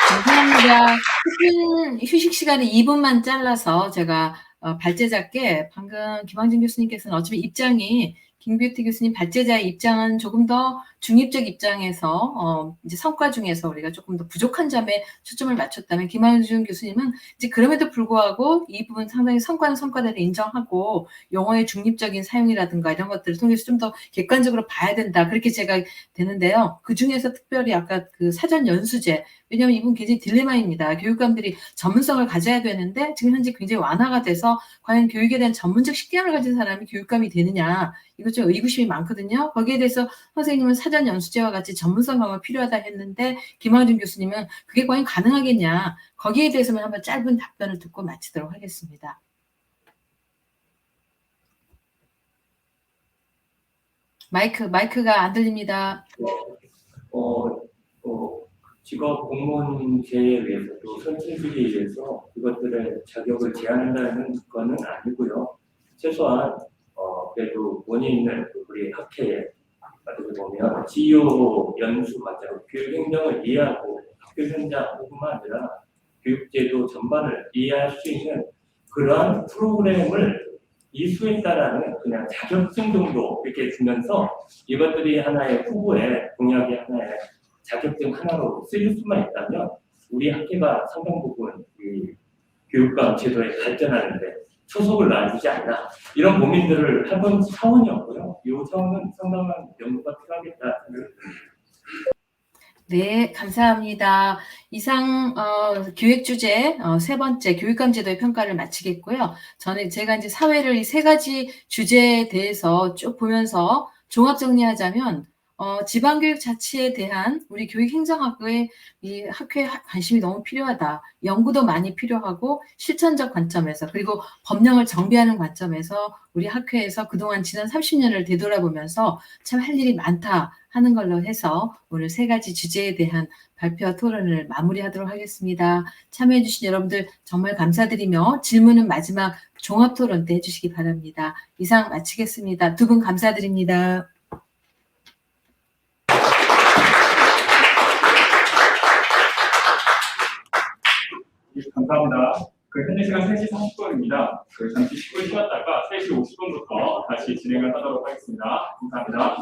감사합니다. 휴식 시간에 2분만 잘라서 제가 발제자께 방금 김황준 교수님께서는 어차피 입장이 김뷰티 교수님 발제자의 입장은 조금 더 중립적 입장에서 이제 성과 중에서 우리가 조금 더 부족한 점에 초점을 맞췄다면 김황준 교수님은 이제 그럼에도 불구하고 이 부분 상당히 성과는 성과대로 인정하고 용어의 중립적인 사용이라든가 이런 것들을 통해서 좀 더 객관적으로 봐야 된다 그렇게 제가 되는데요. 그 중에서 특별히 아까 그 사전 연수제 왜냐하면 이분 굉장히 딜레마입니다. 교육감들이 전문성을 가져야 되는데 지금 현재 굉장히 완화가 돼서 과연 교육에 대한 전문적 식견을 가진 사람이 교육감이 되느냐 이것 좀 의구심이 많거든요. 거기에 대해서 선생님은 사전 연수제와 같이 전문성 강화 필요하다 했는데 김황준 교수님은 그게 과연 가능하겠냐 거기에 대해서만 한번 짧은 답변을 듣고 마치도록 하겠습니다. 마이크가 안 들립니다. 직업 공무원제에 의해서도 선진주의에 의해서 이것들의 자격을 제한한다는 것은 아니고요. 최소한 그래도 원이 있는 우리 학회에 어떻게 보면 지요 연수 과정, 교육 행정을 이해하고 학교 현장뿐만 아니라 교육제도 전반을 이해할 수 있는 그러한 프로그램을 이수했다라는 그냥 자격증 정도 이렇게 주면서 이것들이 하나의 후보에 공약의 하나의 자격증 하나로 쓰일 수만 있다면 우리 학회가 상당 부분 이 교육감 제도에 발전하는데 초석을 놔주지 않나 이런 고민들을 해본 차원이었고요. 이 차원은 상당한 연구가 필요하겠다 생각합니다. 네, 감사합니다. 이상 기획 주제 세 번째 교육감 제도의 평가를 마치겠고요. 제가 이제 사회를 이 세 가지 주제에 대해서 쭉 보면서 종합 정리하자면 지방교육 자치에 대한 우리 교육행정학의 이 학회에 관심이 너무 필요하다. 연구도 많이 필요하고 실천적 관점에서 그리고 법령을 정비하는 관점에서 우리 학회에서 그동안 지난 30년을 되돌아보면서 참 할 일이 많다 하는 걸로 해서 오늘 세 가지 주제에 대한 발표와 토론을 마무리하도록 하겠습니다. 참여해 주신 여러분들 정말 감사드리며 질문은 마지막 종합토론 때 해주시기 바랍니다. 이상 마치겠습니다. 두 분 감사드립니다. 감사합니다. 현재 시간 3시 30분입니다. 잠시 쉬고 쉬었다가 3시 50분부터 다시 진행을 하도록 하겠습니다. 감사합니다.